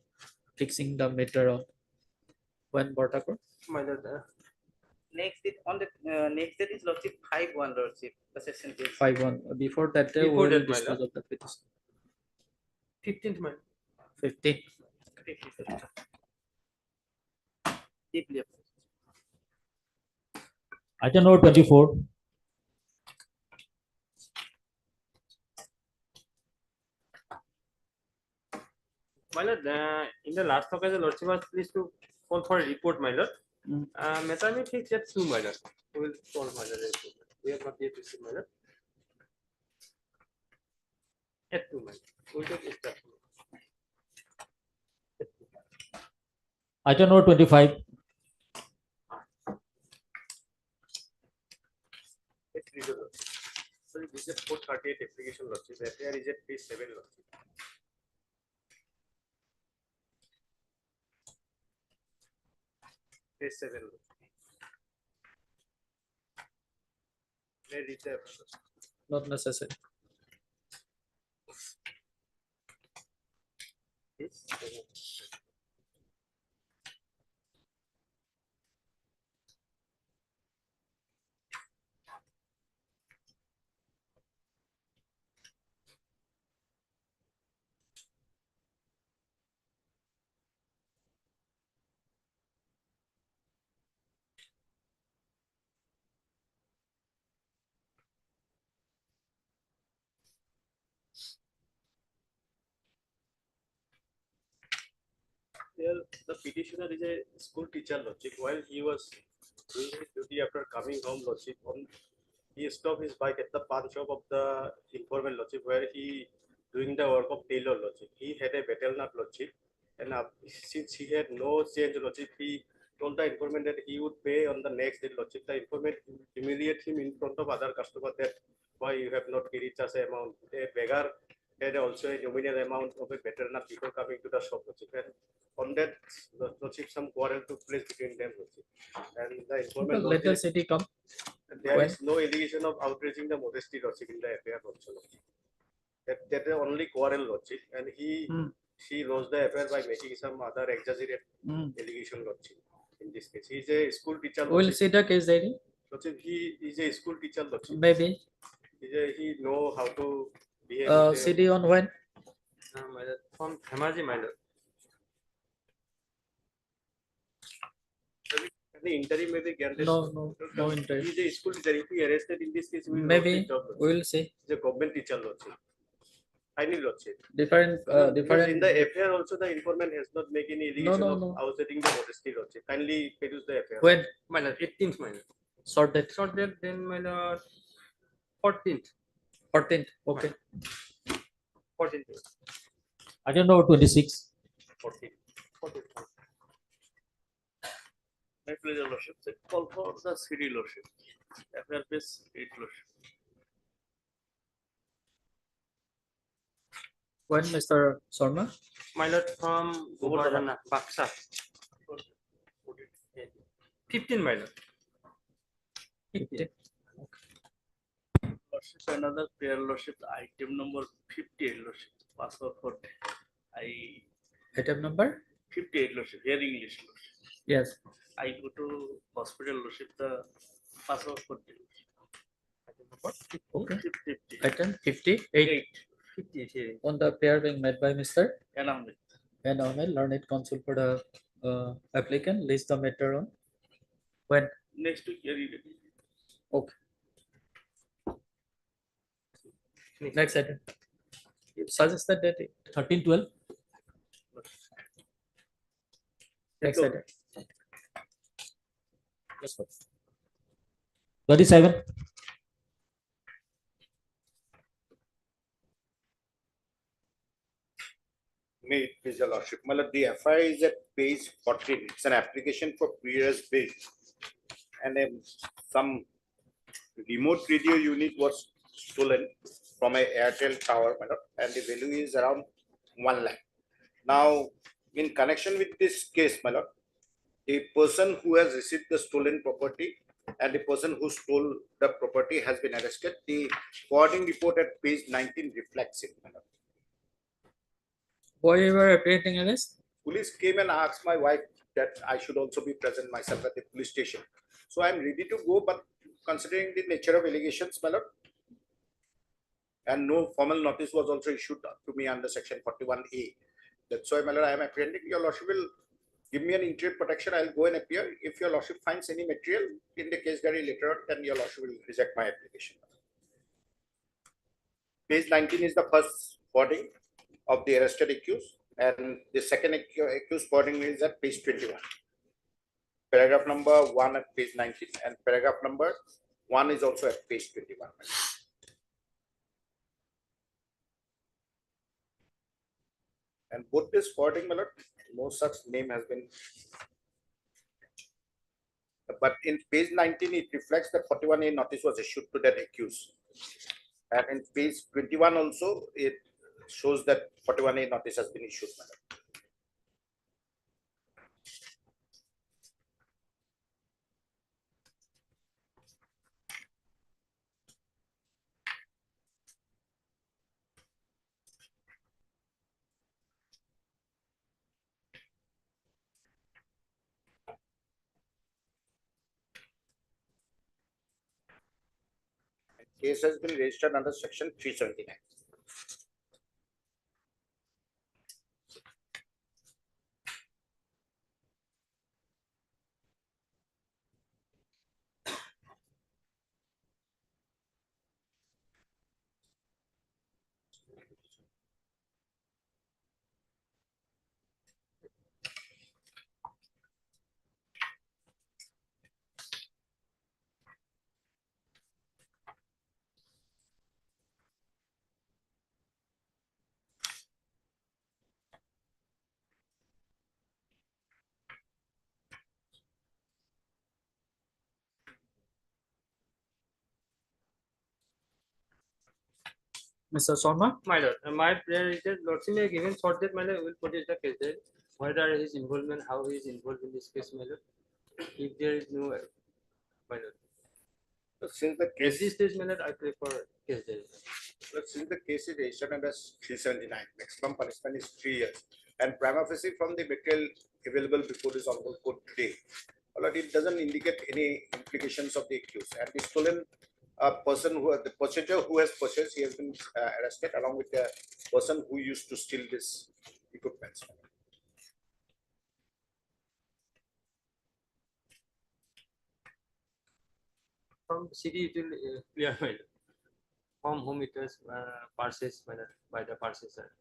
fixing the matter on when Bortakur. My lord. Next date on the next date is Lordship 5/1, Lordship. The session date. 5/1. Before that day, we Before will that, my dispose lord. of the petition. 15th, my 15. Deeply. Item number 24. My lord, in the last occasion, the Lordship was pleased to call for a report, my lord. Matter may fix at 2, my lord. We will call my lord. We have not yet received, my lord. At 2, my lord. We will take it. Item number 25. Let's read the Lordship. So this is 438 application, Lordship. FIR is at page 7, Lordship. Page 7. May I read the not necessary. Here, the petitioner is a school teacher, Lordship. While he was doing his duty after coming home, Lordship, he stopped his bike at the pawn shop of the informant, Lordship, where he doing the work of tailor, Lordship. He had a battle nut, Lordship, and since he had no change, Lordship, he told the informant that he would pay on the next day, Lordship. The informant humiliated him in front of other customers that why you have not paid us amount. A beggar had also a nominal amount of a better nut before coming to the shop, Lordship. And on that, Lordship, some quarrel took place between them, Lordship. And the informant Let the city come. there When? is no allegation of outraging the modesty, Lordship, in the affair also, Lordship. That is only quarrel, Lordship, and she rose the affair by making some other exaggerated allegation, Lordship. In this case, he is a school teacher. We'll see the case diary. Lordship, he is a school teacher, Lordship. Maybe. He know how to behave. CD on when? My lord, from Dhemaji, my lord. The interim may be granted. No interim. He is a school teacher. If he arrested in this case, we will Maybe. lose his job, Lordship. We will see. He is a government teacher, Lordship. Finally, Lordship. Different. Because Different. in the affair also the informant has not made any allegation no. of outsitting the modesty, Lordship. Kindly produce the affair. When? My lord, 18th, my lord. Short date. Short date, then my lord, 14th. 14th. Okay. 14th. Item number 26. 14. My pleasure, Lordship. The call for the city, Lordship. Affair base 8, Lordship. When, Mr. Sharma? My lord, from Govardhana, Baksa. 15, my lord. 15. Lordship, another prayer, Lordship, item number 58, Lordship. Password for Item number? 58, Lordship. Here English, Lordship. Yes. I go to hospital, Lordship. The password for Okay. 50. Item 58. 58. On the pair being made by Mr. Ahmed. Ahmed, learned counsel for the applicant. List the matter on when? Next week, here it is. Okay. Next item. Suggested date 13/12. Next item. Yes, sir. 37. May it please your Lordship. My lord, the FIR is at page 14. It's an application for previous bill. And some remote radio unit was stolen from a Airtel tower, my lord, and the value is around 1 lakh. Now, in connection with this case, my lord, the person who has received the stolen property and the person who stole the property has been arrested. The forwarding report at page 19 reflects it, my lord. Why you were apprehending arrest? Police came and asked my wife that I should also be present myself at the police station. So I'm ready to go, but considering the nature of allegations, my lord, and no formal notice was also issued to me under section 41A. That's why, my lord, I am apprehending. Your lordship will give me an interim protection. I'll go and appear. If your lordship finds any material in the case diary later on, then your lordship will reject my application. Page 19 is the first forwarding of the arrested accused, and the second accused forwarding is at page 21. Paragraph number 1 at page 19, and paragraph number 1 is also at page 21. And both this forwarding, my lord, no such name has been. But in page 19, it reflects that 41A notice was issued to that accused. And in page 21 also, it shows that 41A notice has been issued, my lord. case has been registered under section 379. Mr. Sharma? My lord, my prayer is that Lordship may given short that my lord will produce the case there. Whether his involvement, how he is involved in this case, my lord. If there is no, my lord. Since the At case this stage, my lord, I prefer case there. since the case is registered under 379, maximum punishment is 3 years. And prima facie from the material available before this honorable court today, well, it doesn't indicate any implications of the accused. And the stolen person the purchaser who has purchased, he has been arrested along with the person who used to steal this equipment. From city, it will clear, my lord. From whom it was purchased by the purchaser.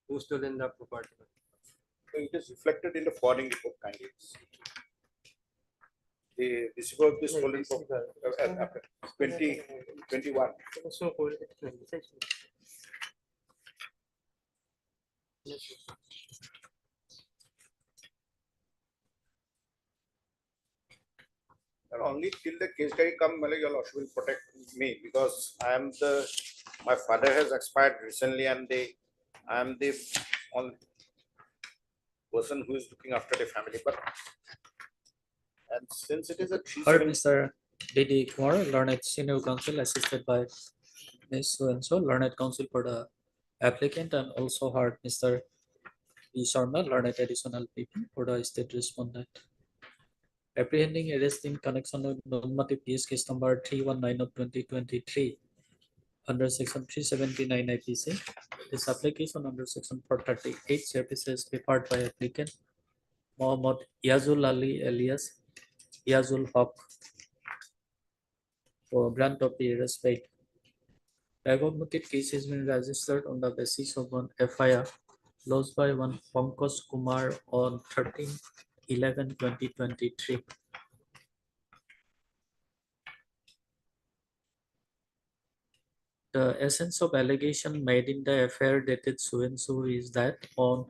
Who stolen the property? So it is reflected in the forwarding report kindly. The receiver of the stolen 2021. And only till the case diary come, your lordship will protect me because my father has expired recently and I am the only person who is looking after the family. But and since it is a Heard Mr. D.D. Kumar, learned senior counsel assisted by Ms. So learned counsel for the applicant, and also heard Mr. E. Sharma, learned additional PP for the state respondent. Apprehending arrest in connection with normative case number 319 of 2023 under section 379 IPC. This application under section 438 CRPC is prepared by applicant Mohammad Yazul Ali alias Yazul Haq for grant of the arrest bail. Aggregated case has been registered on the basis of one FIR lodged by one Pankaj Kumar on 13/11/2023. The essence of allegation made in the FIR dated so and so is that on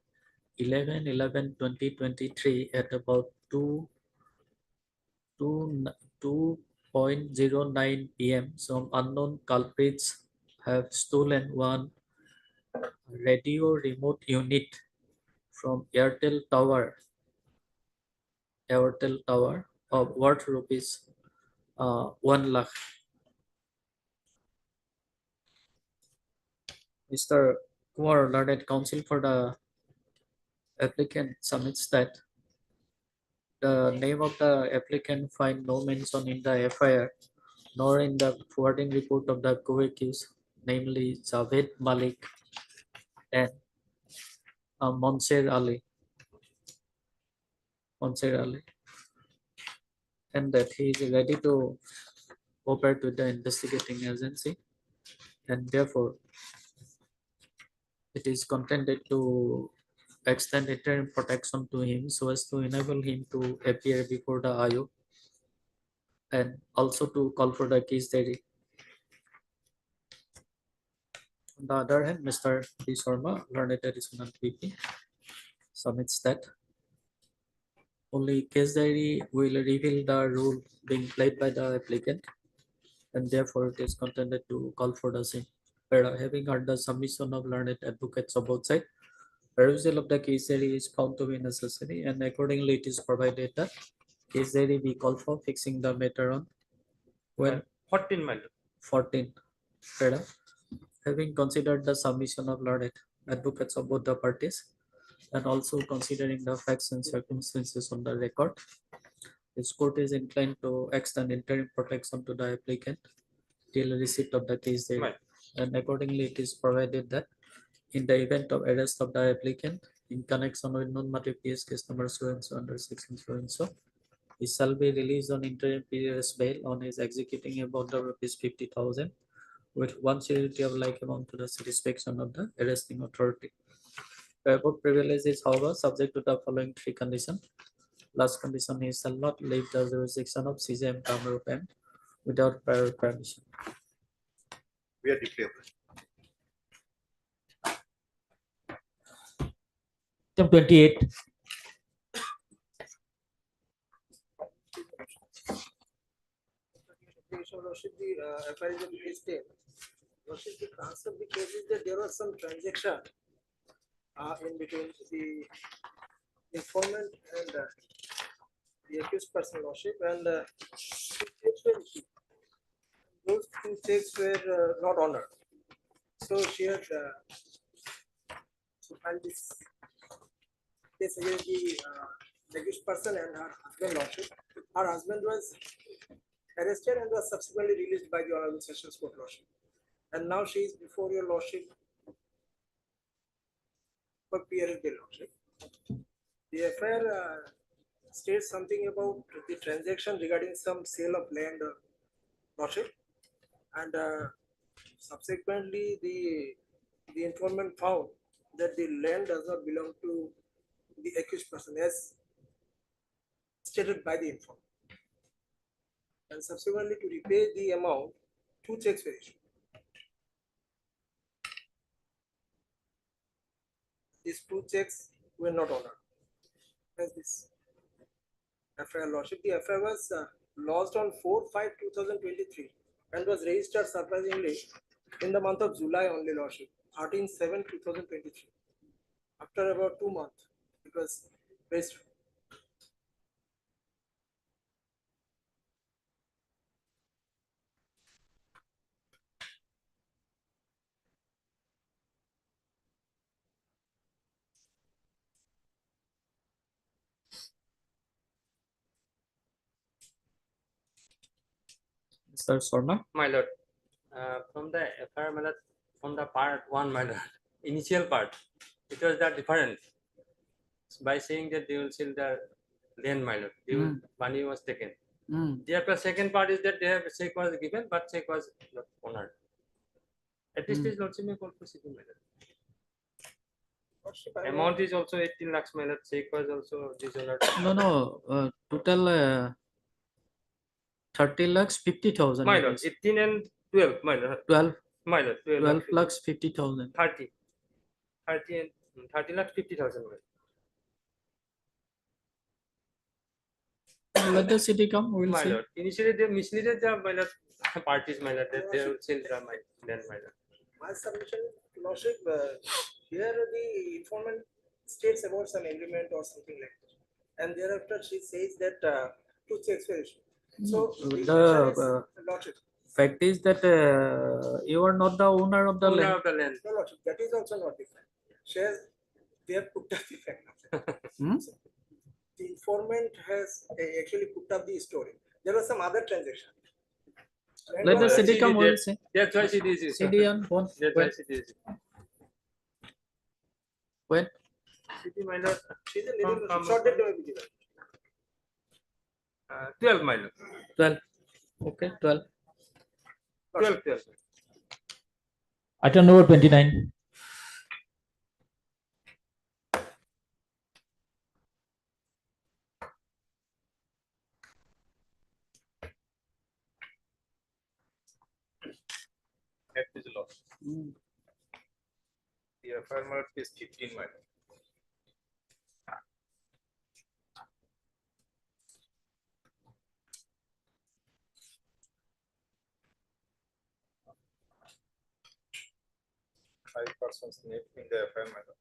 11/11/2023 at about 2:09 p.m. some unknown culprits have stolen one radio remote unit from Airtel Tower of worth rupees 1 lakh. Mr. Kumar, learned counsel for the applicant, submits that the name of the applicant find no mention in the FIR nor in the forwarding report of the co-accused, namely Javed Malik and Monser Ali, and that he is ready to cooperate with the investigating agency, and therefore it is contended to extend interim protection to him so as to enable him to appear before the Ayog and also to call for the case diary. On the other hand, Mr. D. Sharma, learned additional PP, submits that only case diary will reveal the role being played by the applicant, and therefore it is contended to call for the same. Having heard the submission of learned advocates of both sides, perusal of the case diary is found to be necessary, and accordingly it is provided that case diary be called for fixing the matter on 14. Having considered the submission of learned advocates of both the parties and also considering the facts and circumstances on the record, This court is inclined to extend interim protection to the applicant till receipt of the case date. Right. And accordingly, it is provided that in the event of arrest of the applicant in connection with non-motive PS case number so and so under section so and so, he shall be released on interim period bail on his executing a bond of rupees 50,000 with one surety of like amount to the satisfaction of the arresting authority. The above privilege is, however, subject to the following three conditions. Last condition, he shall not leave the jurisdiction of CJM Kamrup M without prior permission. We are deeply appreciative. Item 28. Your Lordship, the FIR is in case 10. Lordship, the transfer of the case is that there was some transaction in between the informant and the accused person, Lordship, and two checks were issued. Those two checks were not honored. So she had filed this case against the accused person and her husband, Lordship. Her husband was arrested and was subsequently released by the Honorable Sessions Court, Lordship. And now she is before your Lordship for PRS bail, Lordship. The FIR states something about the transaction regarding some sale of land, Lordship. And subsequently, the informant found that the land does not belong to the accused person as stated by the informant. And subsequently, to repay the amount, two checks were issued. These two checks were not honored. As this FIR, Lordship, the FIR was lodged on 4/5/2023 and was registered surprisingly in the month of July only, Lordship, 13/7/2023. After about 2 months, it was registered. Mr. Sharma. My lord, from the FIR, my lord, from the part one, my lord, initial part, it was that different. By saying that they will sell the land, my lord, they will, money was taken. The second part is that they have check was given, but check was not honored. At least is lordship may call for city, my lord. Amount is also 18 lakhs, my lord. Check was also dishonored. No, total 30 lakhs 50,000. My lord, 18 and 12, my lord. 12. My lord, 12 lakhs 50,000. 30. 30 and 30 lakhs 50,000, my lord. Let the city come, we will My see. lord, initially they misleaded the my lord parties, my lord, that they will sell the my land, my lord. My submission, Lordship, here the informant states about some agreement or something like that. And thereafter she says that two checks were issued. So The Lordship. fact is that you are not the owner of the Owner land. of the land. No, Lordship, that is also not different. They have put up the fact. So, the informant has actually put up the story. There was some other transaction. Let the city come, we will see. That's why city is. City on phone. That's why city is. When? City, my lord. She's a little short that may be given. 12, my lord. 12. Okay, 12. 12. Item number 29. That is lost. The FIR is 15 miles. Five persons named in the FIR matter.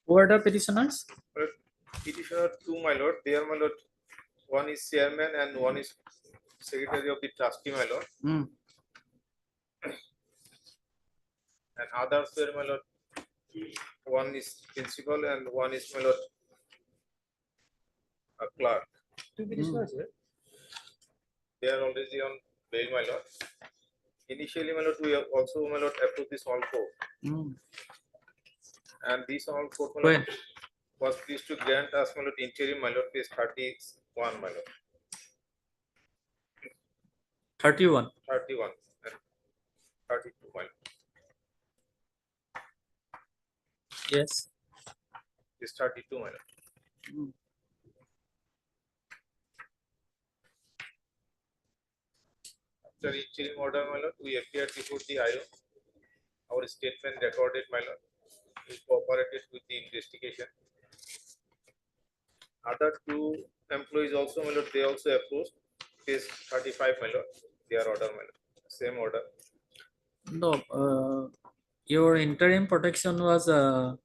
Who are the petitioners? Petitioner two, my lord, there, my lord, one is chairman and one is secretary of the trustee, my lord, Hmm. and others were, my lord, one is principal and one is, my lord, a clerk. Two petitioners, right? They are already on bail, my lord. Initially, my lord, we have also, my lord, approved this all four, Hmm. and this all four, my When? lord, was pleased to grant us, my lord, interim, my lord, case 31, my lord, 31. 31 and 32, my lord. Yes. This 32, my lord. Hmm. After interim order, my lord, we appeared before the IO. Our statement recorded, my lord. We cooperated with the investigation. Other two employees also, my lord, they also approached. Case 35, my lord. Their order, my lord. Same order. No, your interim protection was 27-2.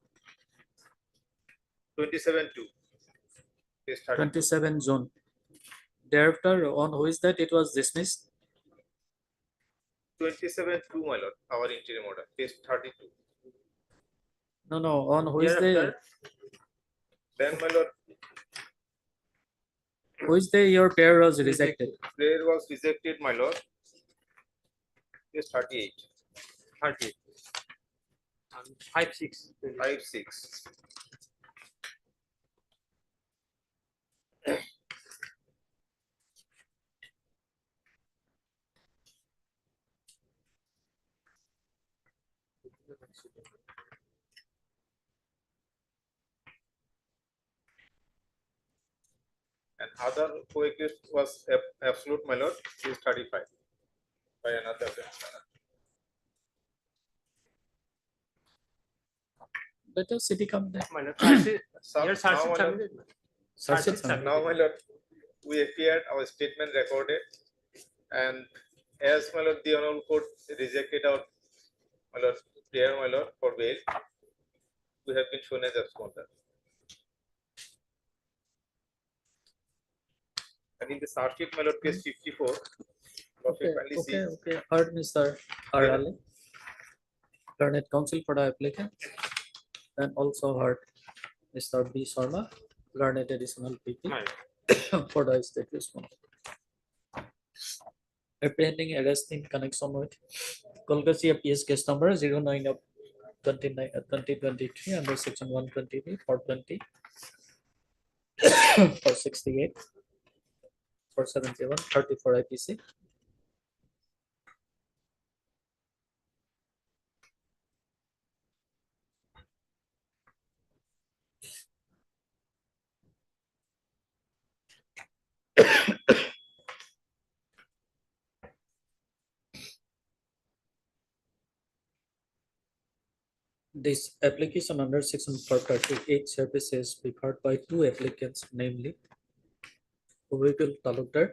Case 32. 27 June. Thereafter, on which that it was dismissed. 27-2, my lord. Our interim order. Case 32. No, no, on which Thereafter, then, my lord, day your prayer was rejected. prayer was rejected, my lord. Case 38. 38. 5-6. 5-6. And other co-accused was absolute, my lord, is 35 by another bench. Let the city come there. Now, Your my search lord, submitted. Search it, Submitted. now, my lord, we appeared, our statement recorded, and as, my lord, the honorable court rejected our, my lord, prayer, my lord, for bail, we have been shown as absconder. And in the charge my lord, case 54, Okay, kindly okay, see. okay. Heard Mr. Arali, learned counsel for the applicant, and also heard Mr. B. Sharma, learned additional PP for the state respondent. Apprehending arrest in connection with Kolkata PS case number 09 of 2023 under section 123 for 20 for 68 for 71 34 IPC. This application under section 438 services preferred by two applicants, namely Wibul Talukdar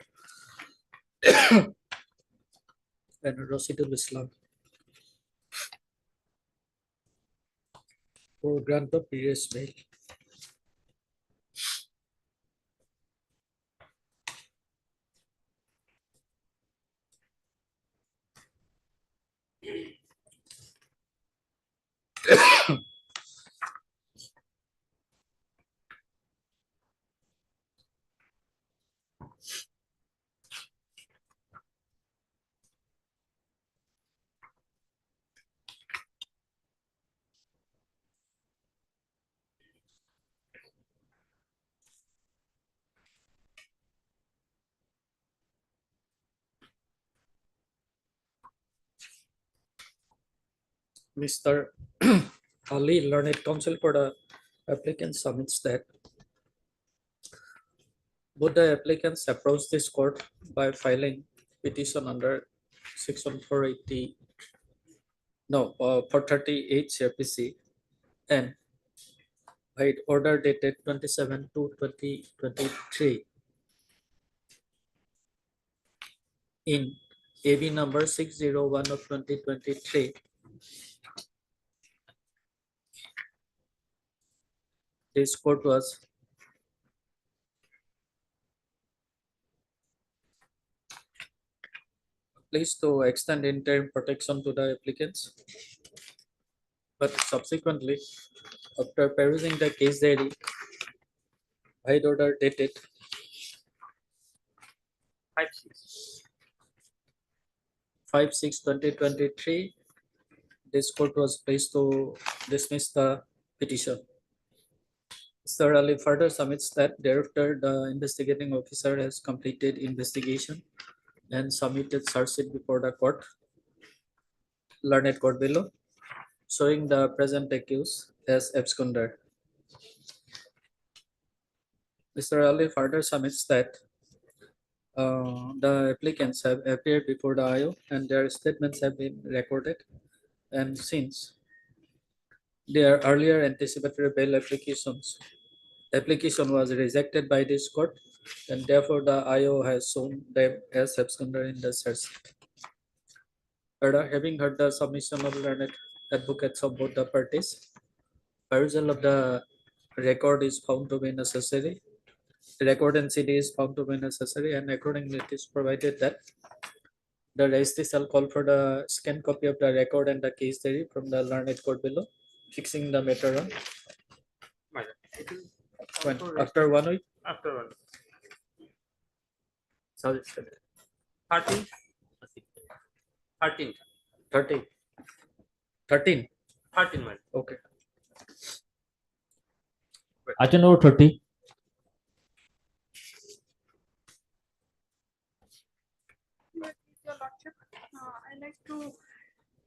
and Rasidul Islam, for grant of previous bail. Mr. Ali, learned counsel for the applicant, submits that both the applicants approach this court by filing petition under section 480, no, 438 CRPC and by order dated 27/2/2023 in AB number 601 of 2023. This court was pleased to extend interim protection to the applicants, but subsequently, after perusing the case diary, by order dated 5/6/2023, this court was pleased to dismiss the petition. Mr. Ali further submits that thereafter the investigating officer has completed investigation and submitted charge sheet before the court, learned court below, showing the present accused as absconder. Mr. Ali further submits that the applicants have appeared before the IO and their statements have been recorded, and since their earlier anticipatory bail application was rejected by this court, and therefore the IO has shown them as absconder in the search. Further, having heard the submission of learned advocates of both the parties, perusal of the record is found to be necessary. The record and CD is found to be necessary, and accordingly it is provided that the registry shall call for the scanned copy of the record and the case diary from the learned court below, fixing the matter on when, after 1 week. After 1 week. Suggested. 13. 13. 13. 13. 13 months. Okay. Item number 30. Your Lordship, I like to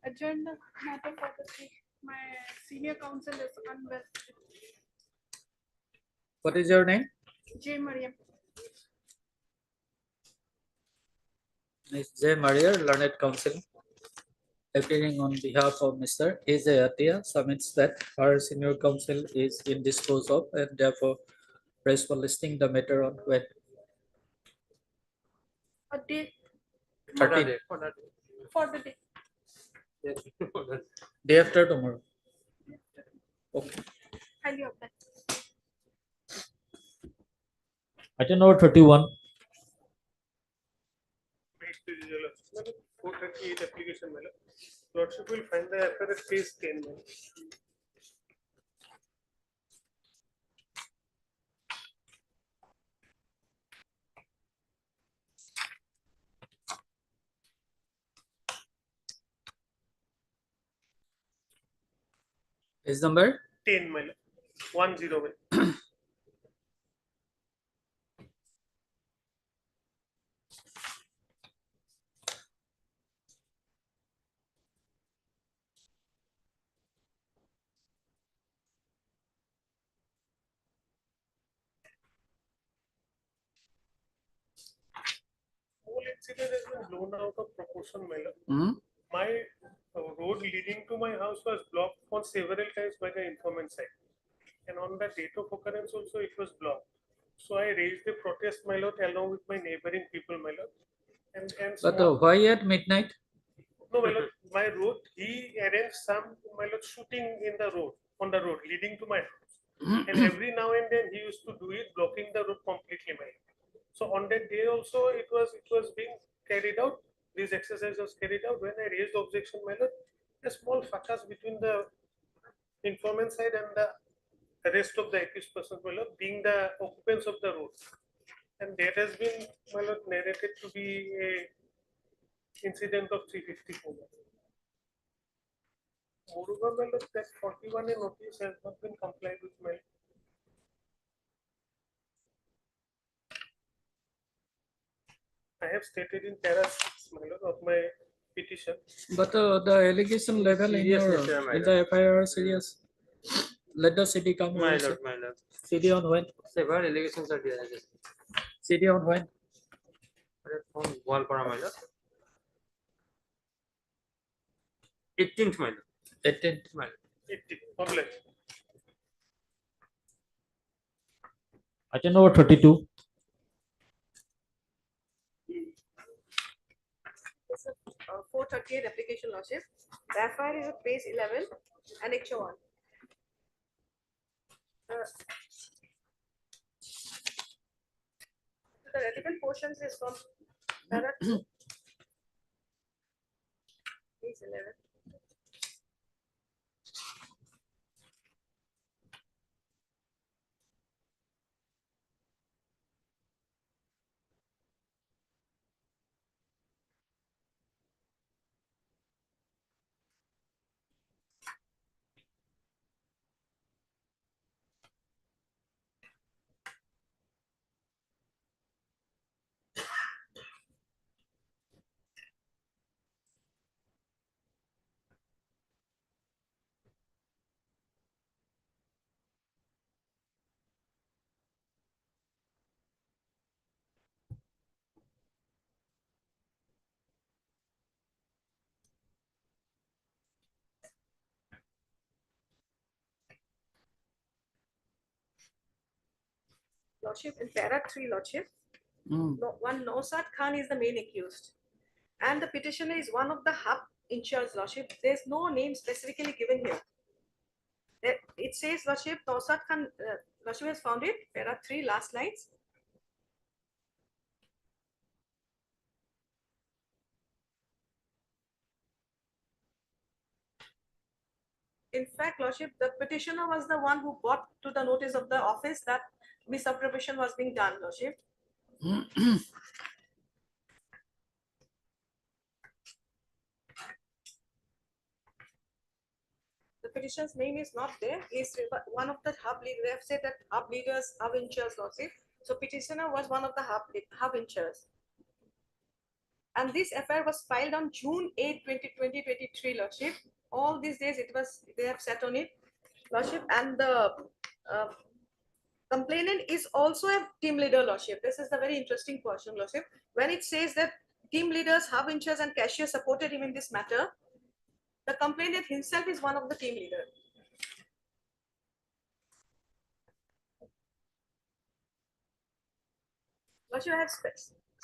adjourn the matter for the my senior counsel is unwell. What is your name? J. Mariam. Ms. J. Maria, learned counsel, appearing on behalf of Mr. A.J. Atia, submits that her senior counsel is indisposed of and therefore prays for listing the matter on when. A day 13. for the day. Day after tomorrow. Okay. Highly obliged. Item number 31. 438 application, my lord. Lordship will find the affair at page 10. My lord. Page number? 10, my lord. 10, my lord. Whole incident has been blown out of proportion, my lord. My road leading to my house was blocked for several times by the informant side, and on the date of occurrence also it was blocked. So I raised a protest, my lord, along with my neighboring people, my lord. And But why at midnight? no, my lord, my road, he arranged some, my lord, shooting in the road, on the road leading to my house. And every now and then he used to do it, blocking the road completely, my lord. So on that day also, it was being carried out. This exercise was carried out. When I raised objection, my lord, a small fracas between the informant side and the rest of the accused persons, my lord, being the occupants of the road. And that has been, my lord, narrated to be a incident of 354. Moreover, my lord, that 41 a notice has not been complied with, my lord. I have stated in para 6, my lord, of my petition. But the allegation level in Serious nature, my in the FIR are serious. Let the CD come. My also. lord, my lord. CD on when? Several allegations are there. CD on when? From Walpara, my lord. 18th, my lord. 18th. My lord. 18, public. Item number 32. It's a 438 application lordship. The FIR is at page 11 and Annexure 1. The relevant portions is from para 2, page 11. Lordship, in para 3 lordship, one Nosat Khan is the main accused, and the petitioner is one of the hub insurers lordship. There's no name specifically given here. It says lordship Nosat Khan lordship has found it, para 3 last lines. In fact, lordship, the petitioner was the one who brought to the notice of the office that misappropriation was being done, lordship. The petitioner's name is not there. He's one of the hub leaders. They have said that hub leaders, hub insurers, lordship. So petitioner was one of the hub insurers. And this FIR was filed on June 8, 2023, lordship. All these days they have sat on it, lordship, and the complainant is also a team leader, lordship. This is the very interesting portion, lordship. When it says that team leaders, hub insurers, and cashiers supported him in this matter, the complainant himself is one of the team leaders. Lordship, I have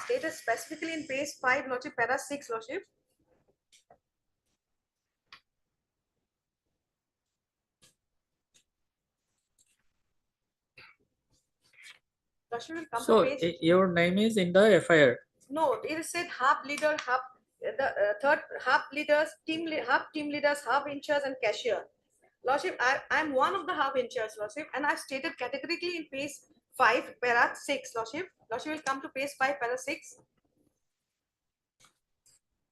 stated specifically in page 5, lordship, para 6, lordship. Lordship will come So to page. your name is in the FIR. No, it is said hub leader, hub the third hub leaders, hub team leaders, hub insurers, and cashier. Lordship, I'm one of the hub insurers, lordship, and I've stated categorically in page 5, para 6, lordship. Lordship will come to page 5, para 6.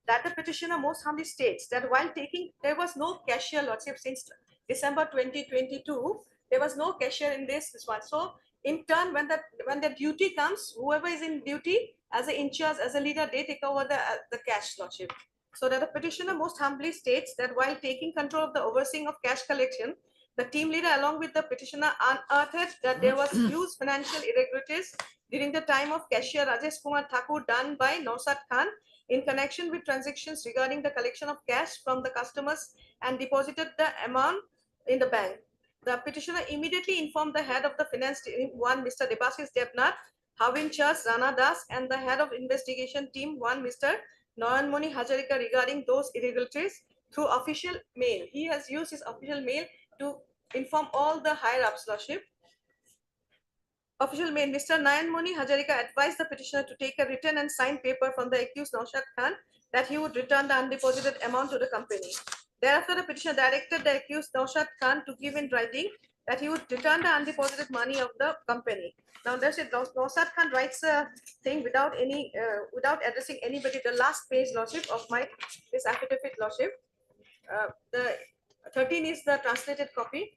That the petitioner most humbly states that while taking, there was no cashier, lordship, since December 2022. There was no cashier in this one. So in turn, when the duty comes, whoever is in duty as an insurers, as a leader, they take over the cash, lordship. So that the petitioner most humbly states that while taking control of the overseeing of cash collection, the team leader along with the petitioner unearthed that there was huge financial irregularities during the time of cashier Rajesh Kumar Thakur done by Nosat Khan in connection with transactions regarding the collection of cash from the customers and deposited the amount in the bank. The petitioner immediately informed the head of the finance team 1, Mr. Debashis Devnath, hub in charge Rana Das, and the head of investigation team 1, Mr. Nayanmani Hazarika regarding those irregularities through official mail. He has used his official mail to inform all the higher ups, lordship. Official mail, Mr. Nayanmani Hazarika advised the petitioner to take a written and signed paper from the accused Nosat Khan that he would return the undeposited amount to the company. Thereafter, the petitioner directed the accused Nosat Khan to give in writing that he would return the undeposited money of the company. Now, that's it. Nosat Khan writes a thing without without addressing anybody. The last page, lordship, of this affidavit, lordship. The 13 is the translated copy.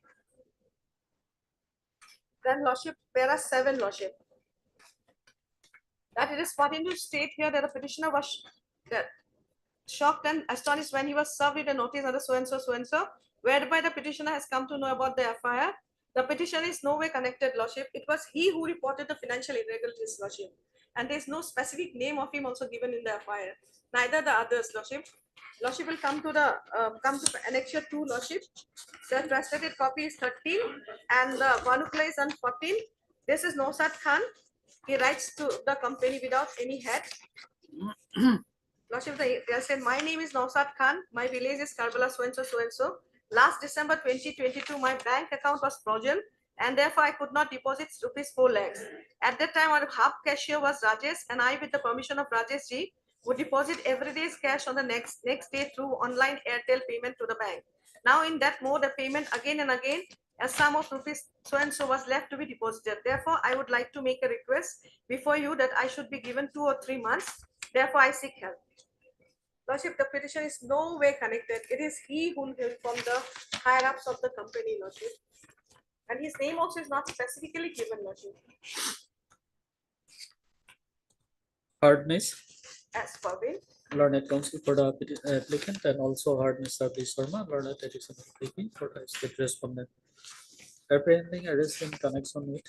Then, lordship, para 7, lordship. That it is pertinent to state here that the petitioner was that shocked and astonished when he was served with a notice under so and so, whereby the petitioner has come to know about the FIR. The petition is no way connected, Lordship. It was he who reported the financial irregularities, Lordship. And there is no specific name of him also given in the FIR. Neither the others, Lordship. Lordship will come to the annexure 2, Lordship. The translated copy is 13 and the Vanukla is on 14. This is Nosat Khan. He writes to the company without any head. Lordship, they said, my name is Nausat Khan. My village is Karbala, so and so, so and so. Last December 2022, my bank account was frozen and therefore I could not deposit rupees 4 lakhs. At that time, our hub cashier was Rajesh and I, with the permission of Rajesh ji, would deposit every day's cash on the next day through online Airtel payment to the bank. Now in that mode, the payment again and again, a sum of rupees so and so was left to be deposited. Therefore, I would like to make a request before you that I should be given 2 or 3 months. Therefore, I seek help. Lordship, the petition is no way connected. It is he who will inform the higher ups of the company, Lordship. And his name also is not specifically given, Lordship. Hardness, As per bill. learned counsel for the applicant, and also heard Mr. B. Sharma, learned additional PP for the state respondent. Apprehending arrest in connection with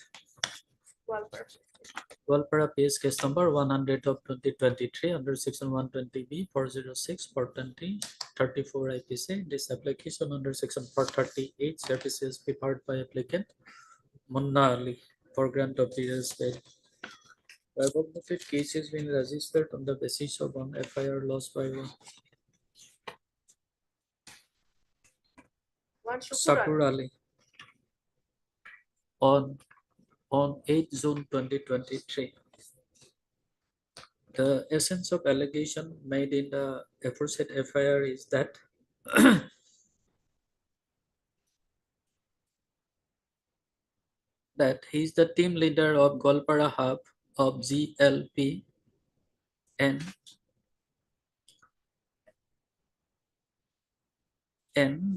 Walpara PS case number 100 of 2023 under section 120B 406 420 34 IPC. This application under section 438 CRPC is prepared by applicant Munna Ali for grant of arrears bail. The above noted case has been registered on the basis of one FIR lost by one Shakur Ali on 8 June 2023. The essence of allegation made in the aforesaid FIR is that that he is the team leader of Golpara Hub of GLP and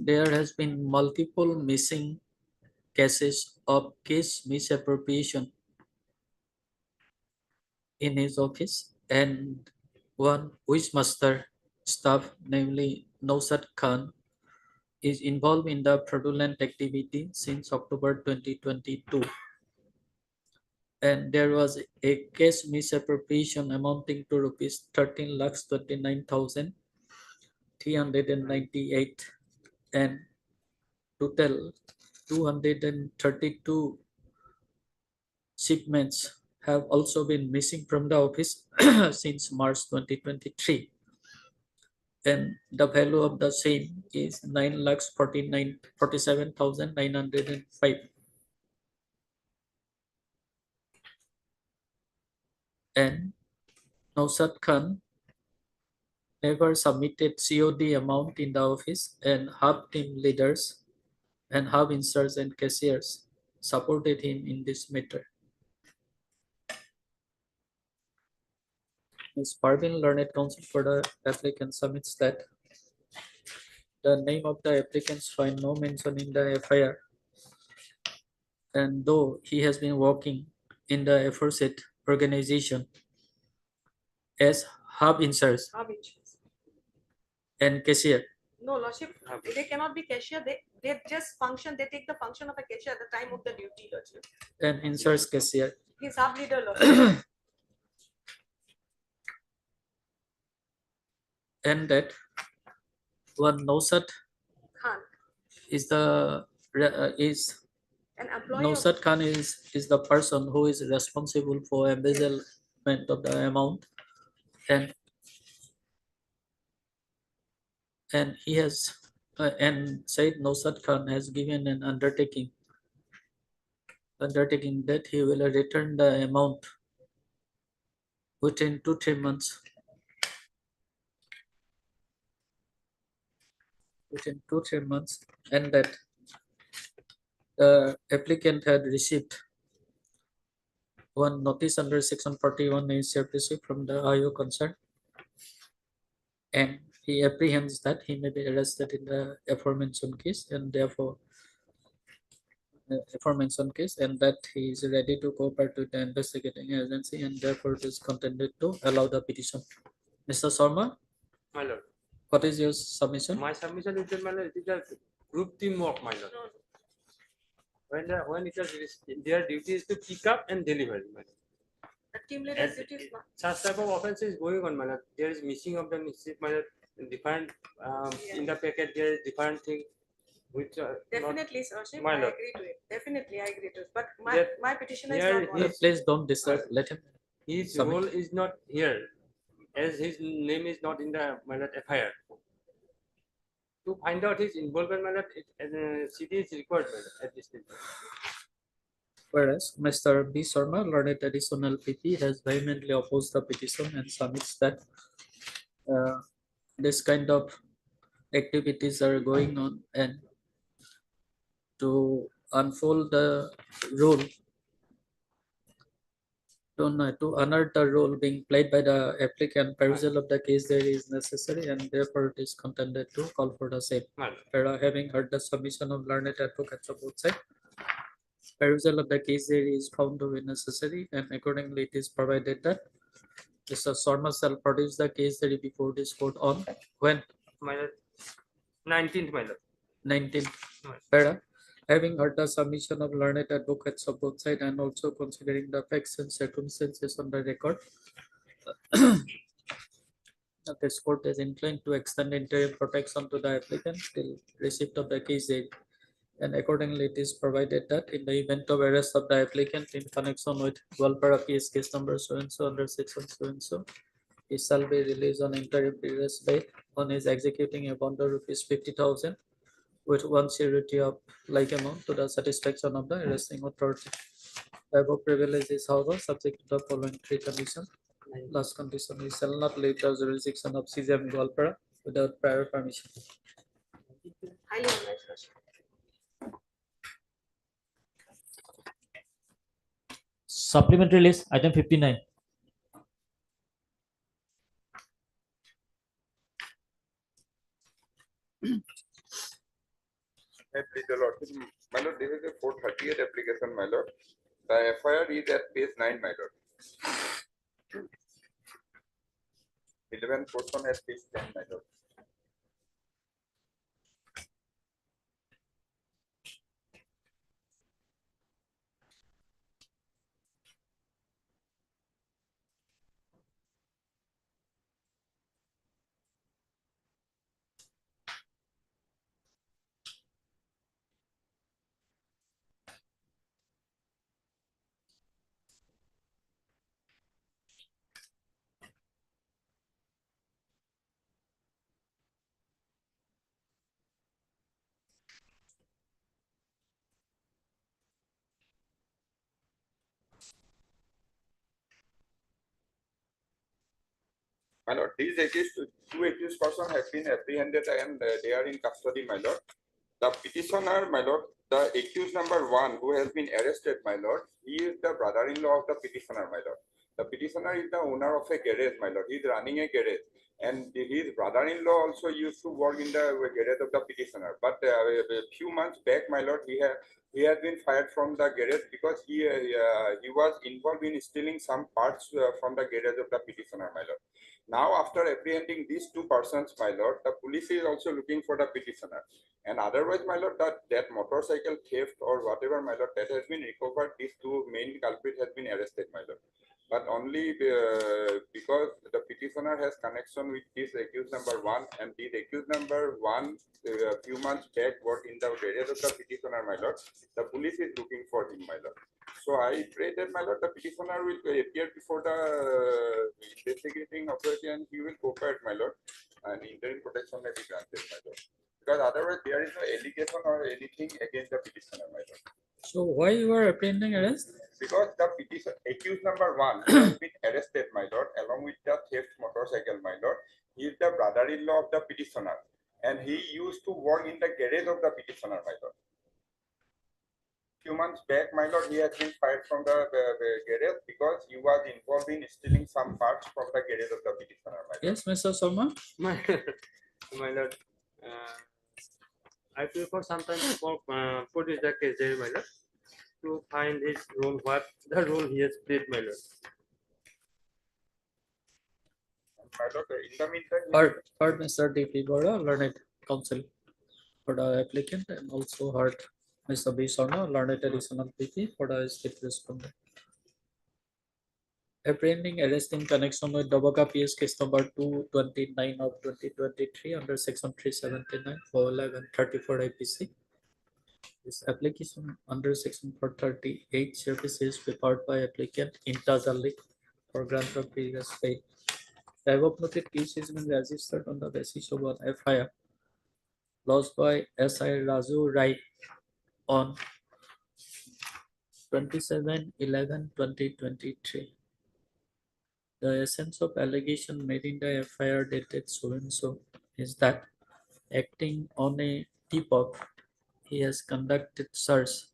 there has been multiple missing cases of case misappropriation in his office, and one wishmaster staff, namely Nausat Khan, is involved in the fraudulent activity since October 2022. And there was a case misappropriation amounting to rupees 13,29,398 and total 232 shipments have also been missing from the office since March 2023. And the value of the same is 9,47,905. And Nausat Khan never submitted COD amount in the office, and hub team leaders and hub inserts and cashiers supported him in this matter. Ms. Parvin, learned counsel for the applicant, submits that the name of the applicants find no mention in the FIR, and though he has been working in the aforesaid organization as hub inserts and cashier. No, Lordship, they cannot be cashier. They just function. They take the function of a cashier at the time of the duty, Lordship. And inserts cashier. He's hub leader, Lordship. And that one Nausat Khan is the an employee. Nausat Khan is the person who is responsible for embezzlement of the amount, and he has and Said Nausat Khan has given an undertaking that he will return the amount within 2-3 months. Within 2-3 months, and that the applicant had received one notice under section 41 CRPC from the IO concerned, and he apprehends that he may be arrested in the aforementioned case, and therefore and that he is ready to cooperate with the investigating agency, and therefore it is contended to allow the petition. Mr. Sharma, My lord, What is your submission? my submission is that, my lord, it is a group teamwork, my lord. When it is their duty is to pick up and deliver, my lord. The team leader's And duty is not. such type of offense is going on, my lord. There is missing of the receipt, my lord. Different in the packet there is different thing which are Definitely, Sir Ship, my I lord. agree to it. Definitely, I agree to it. But That my petitioner is here not one. his- Please don't disturb. Let him. His submit. role is not here, as his name is not in the my lord FIR. To find out his involvement, my lord, CD is required, my lord, at this stage. Whereas Mr. B. Sharma, learned additional PP, has vehemently opposed the petition and submits that this kind of activities are going on, and to unfold the rule, to honor the role being played by the applicant, perusal of the case there is necessary, and therefore it is contended to call for the same. Para having heard the submission of learned advocates of both sides, perusal of the case there is found to be necessary, and accordingly it is provided that Mr. Sharma shall produce the case theory before this court on when? My lord, 19th, my lord. 19th. Para, having heard the submission of learned advocates of both sides and also considering the facts and circumstances on the record, this court is inclined to extend interim protection to the applicant till receipt of the case date. And accordingly, it is provided that in the event of arrest of the applicant in connection with Goalpara PS case number so and so under section so and so, he shall be released on interim arrest bail on his executing a bond of rupees 50,000 with one surety of like amount to the satisfaction of the arresting authority. The above privilege is, however, subject to the following three conditions. Last condition, he shall not leave the jurisdiction of CJM Goalpara without prior permission. Highly honored, Sir Ship. Supplementary list, item 59. Please, the lord. My lord, this is a 438 application, my lord. The FIR is at page 9, my lord. 11 portion at page 10, my lord. My lord, these two accused persons have been apprehended and they are in custody, my lord. The petitioner, my lord, the accused number 1 who has been arrested, my lord, he is the brother-in-law of the petitioner, my lord. The petitioner is the owner of a garage, my lord. He is running a garage. And his brother-in-law also used to work in the garage of the petitioner. But a few months back, my lord, he has been fired from the garage because he was involved in stealing some parts from the garage of the petitioner, my lord. Now, after apprehending these two persons, my lord, the police is also looking for the petitioner. And otherwise, my lord, that motorcycle theft or whatever, my lord, that has been recovered. These two main culprits has been arrested, my lord. But only because the petitioner has connection with this accused number 1, and this accused number 1 a few months back worked in the garage of the petitioner, my lord. The police is looking for him, my lord. So I pray that, my lord, the petitioner will appear before the investigating authority and he will cooperate, my lord, and interim protection may be granted, my lord. Because otherwise there is no allegation or anything against the petitioner, my lord. So why you are apprehending arrest? Because the petition accused number 1 has been arrested, my lord, along with the theft motorcycle, my lord. He is the brother-in-law of the petitioner, and he used to work in the garage of the petitioner, my lord. Few months back, my lord, he has been fired from the garage because he was involved in stealing some parts from the garage of the petitioner, my lord. Yes, Mr. Sharma. My lord, I prefer sometimes for put in the case there, my lord, to find his role, what the role he has played, my lord. my lord, in the meantime. Heard Mr. D.P. Bora, learned counsel for the applicant, and also heard Mr. B. Sharma, learned additional PP for the state respondent. Apprehending arrest in connection with Doboka PS case number 229 of 2023 under section 379 411 34 IPC. This application under section 438 service is prepared by applicant Imtaz Ali for grant of previous pay. The above noted case has been registered on the basis of an FIR lodged by SI Raju Rai on 27/11/2023. The essence of allegation made in the FIR dated so and so is that acting on a tip-off, he has conducted search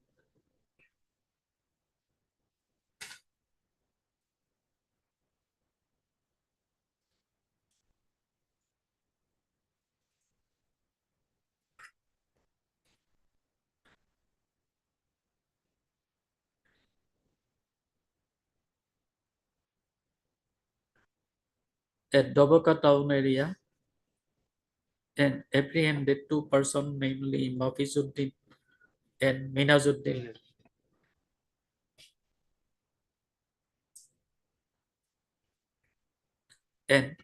at Doboka town area and apprehended two persons, namely Mafizuddin and Minazuddin. And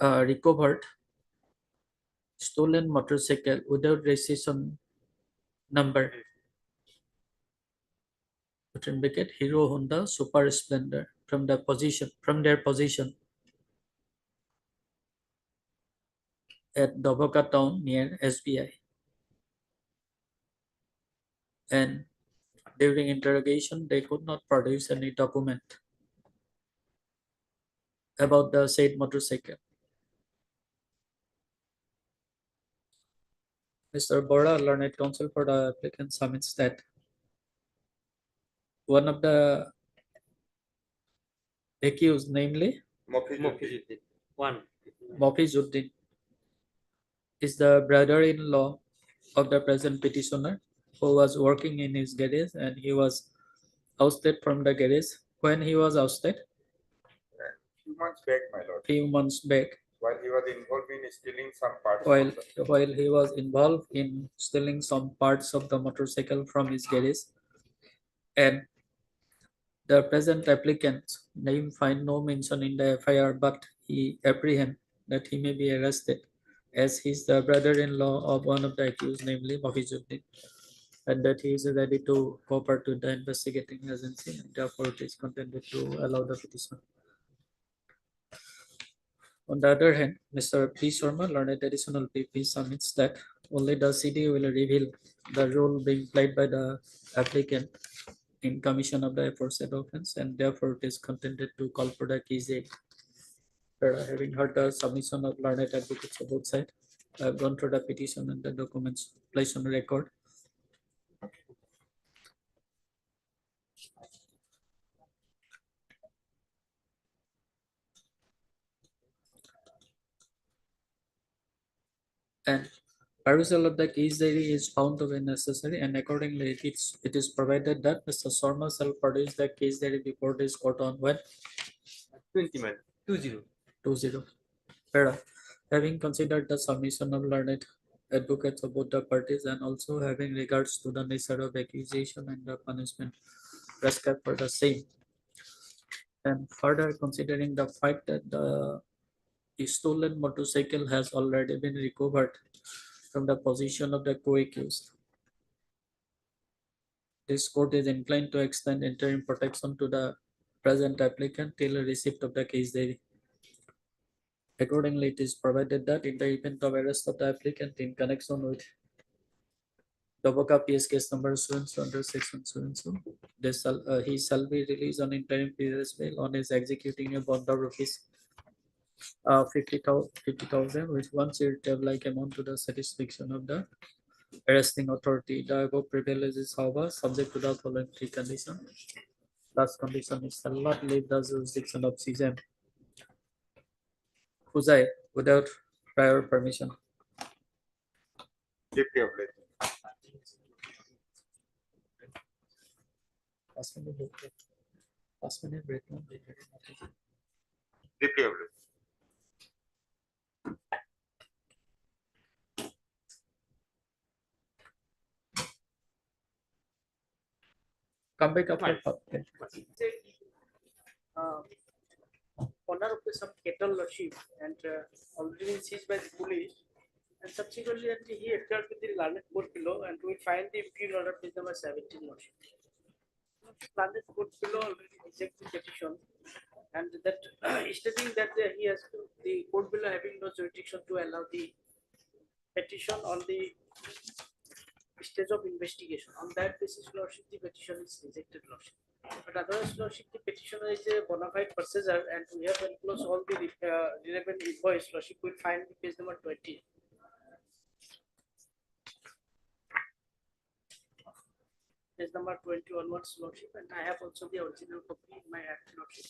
recovered stolen motorcycle without registration number. Hero Honda Super Splendor from their position at Doboka town near SBI. And during interrogation, they could not produce any document about the said motorcycle. Mr. Bora, learned counsel for the applicant, submits that one of the accused, namely Mafizuddin, is the brother-in-law of the present petitioner, who was working in his garage, and he was ousted from the garage. When he was ousted? Few months back, my lord. Few months back. While he was involved in stealing some parts. While he was involved in stealing some parts of the motorcycle from his garage, and the present applicant's name find no mention in the FIR, but he apprehend that he may be arrested as he is the brother-in-law of one of the accused, namely Mafizuddin, and that he is ready to cooperate with the investigating agency, and therefore it is contented to allow the petition. On the other hand, Mr. P. Sharma, learned additional PP, submits that only the CD will reveal the role being played by the applicant in commission of the aforesaid offense, and therefore it is contented to call for the case. Having heard the submission of learned advocates of both sides, I have gone through the petition and the documents placed on record. And perusal of the case diary is found to be necessary, and accordingly it is provided that Mr. Sharma shall produce the case diary before this court on when? 20. Having considered the submission of learned advocates of both the parties, and also having regards to the nature of accusation and the punishment prescribed for the same, and further considering the fact that the stolen motorcycle has already been recovered from the position of the co-accused, this court is inclined to extend interim protection to the present applicant till receipt of the case diary. Accordingly, it is provided that in the event of arrest of the applicant in connection with Doboka PS case number so and so under section so and so, he shall be released on interim period bail on his executing a bond of rupees 50,000, which once like amount to the satisfaction of the arresting authority. The above privileges, however, subject to the following three conditions. Last condition is shall not leave the jurisdiction of CJM Khuzai without prior permission. Deputy of Late. Last minute break. Deputy of Late. come back after. Okay. Owner of some cattle lordship and already been seized by the police. And subsequently, he appeared with the landed court below, and we find the imperial order page number 17 lordship. Landed court below already rejected the petition, and that stating that he has the court below having no jurisdiction to allow the petition on the stage of investigation. On that basis, lordship, the petition is rejected, lordship. But otherwise, lordship, the petitioner is a bona fide purchaser, and we have enclosed all the relevant invoice. Lordship will find the page number 20. Page number 20 onwards, lordship, and I have also the original copy in my act, lordship.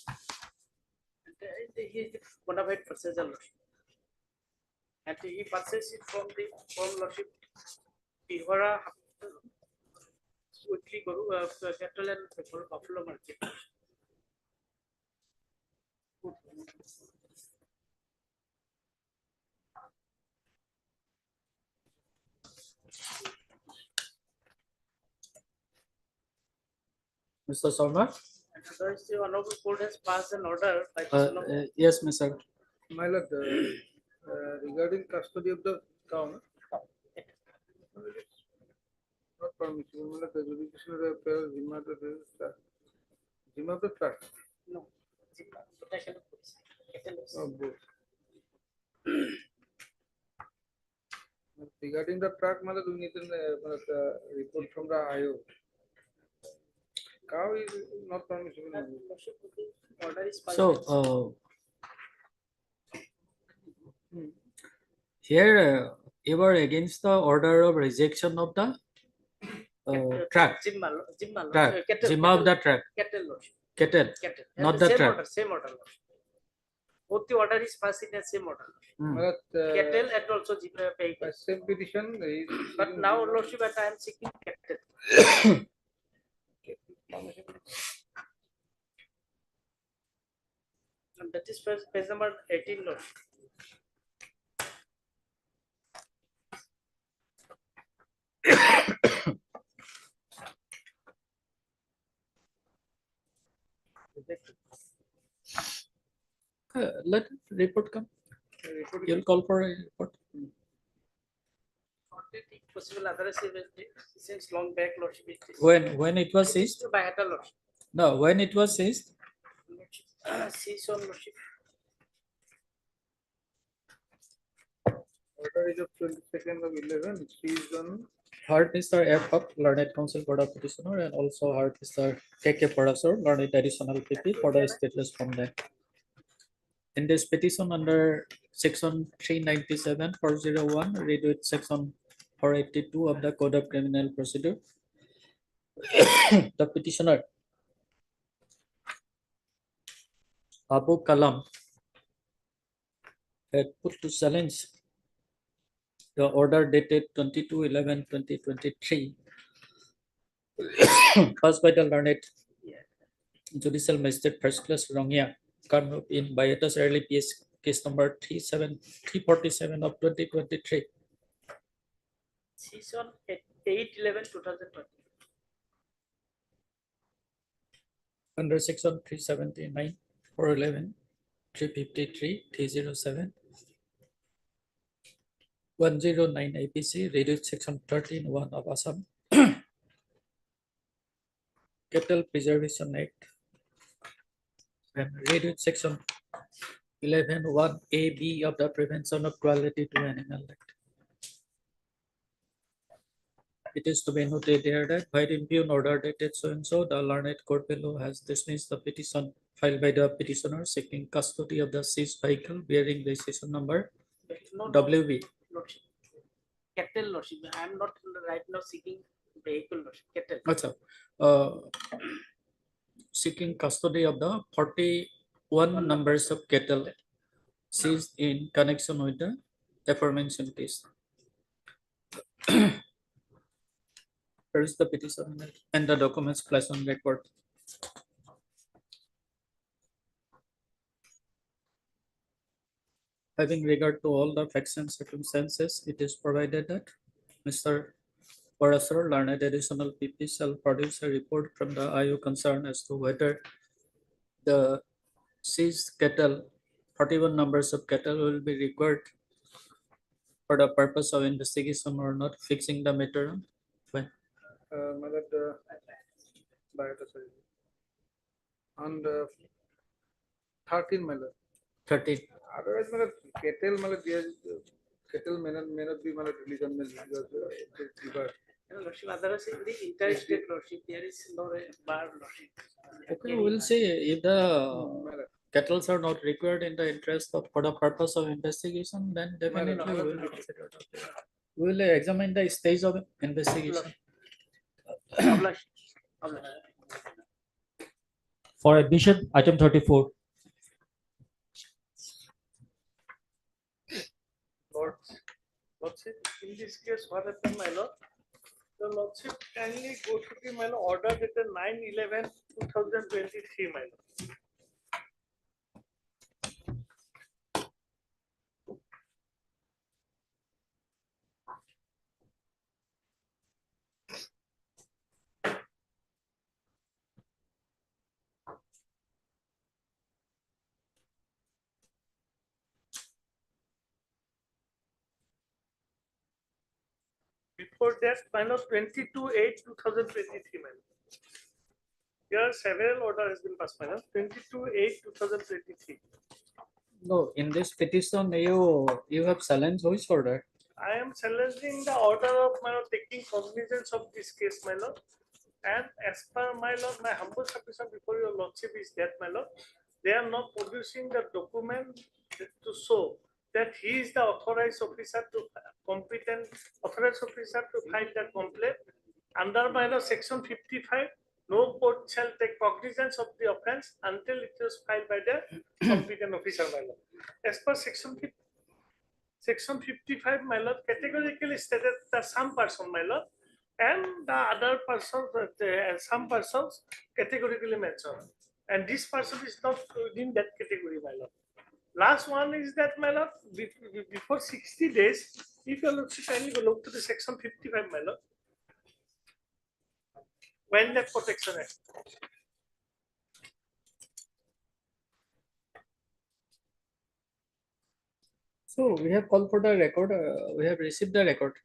And he is the bona fide purchaser, lordship. And he purchased it from lordship Bihara Weekly Guru Cattle and Buffalo Market. Mr. Sharma? And otherwise, the honorable court has passed an order by the son of Yes, Mr. My lord, regarding custody of the town, not permissible, my lord, the jurisdiction of Zimma of the tract. No, protection of police. Oh, both. Regarding the track, my lord, we need a report from the IO. Cow is not permissible. Order is So, here you were against the order of rejection of the track. Track. Zimma of the track. Cattle lordship. Cattle. Cattle. Not And the same track. order, same order, lordship. Both the order is passed in the same order. But, Cattle and also vehicle. same petition. But now, lordship, I am seeking cattle. And that is page number 18, lordship. Let report come. You'll call for a report. Possible otherwise since long back, lordship. When it was seized? By Hatta, lordship. No, when it was seized? Seized on lordship. Order is of 22nd of 11, seized on. Heard Mr. F. Up, Learned Counsel for the petitioner, and also heard Mr. K.K. Parasur, Learned Additional PP for the state respondent. In this petition under section 397/401, read with section 482 of the Code of Criminal Procedure, the petitioner Abu Kalam had put to challenge the order dated 22/11/2023 passed by the Learned Judicial Magistrate First Class Rongya, Kamrup in Bayatas Early PS case number 347 of 2023. Seized on 8/11/2020. Under section 379, 411, 353, 307, 109 IPC, reduced section 13(1) of Assam Cattle Preservation Act, and reduced section 11(1) AB of the Prevention of Cruelty to Animal Act. It is to be noted here that by the impugn order dated so and so, the Learned Court below has dismissed the petition filed by the petitioner seeking custody of the seized vehicle bearing registration number WV. Lordship. Cattle, lordship. I am not right now seeking vehicle, lordship. Cattle. Achha. Seeking custody of the 41 numbers of cattle seized in connection with the aforementioned case. Here is the petition and the documents placed on record. Having regard to all the facts and circumstances, it is provided that Mr. Whereas, sir, learned additional PP shall produce a report from the IU concerned as to whether the seized cattle, 41 numbers of cattle will be required for the purpose of investigation or not, fixing the matter on when. And 13 mother. 13. Otherwise, cattle cattle may not be religion because Lordship, otherwise in the interstate lordship, there is no bar lordship. Okay, we'll see if the cattle are not required in the interest of for the purpose of investigation, then definitely we will consider it. We will examine the stage of investigation. For admission, item 34. Lordship, in this case, what happened, my lord? The Lordship kindly go to the my lord, order dated 9/11/2023, my lord. Before that, my lord, 22/8/2023, my lord. Here are several order has been passed, my lord. 22/8/2023. No, in this petition, you have challenged which order? I am challenging the order of my lord taking cognizance of this case, my lord. And as per my lord, my humble submission before your lordship is that, my lord, they are not producing the document to show that he is the authorized officer to competent authorized officer to file the complaint. Under my lord, section 55, no court shall take cognizance of the offence until it is filed by the competent officer, my lord. As per section 55, my lord, categorically stated that some person, my lord, and the other person, some persons categorically mentioned. And this person is not within that category, my lord. Last one is that, my lord, before 60 days, if you look, kindly go look to the section 55, my lord. Wildlife Protection Act. So we have called for the record, we have received the record.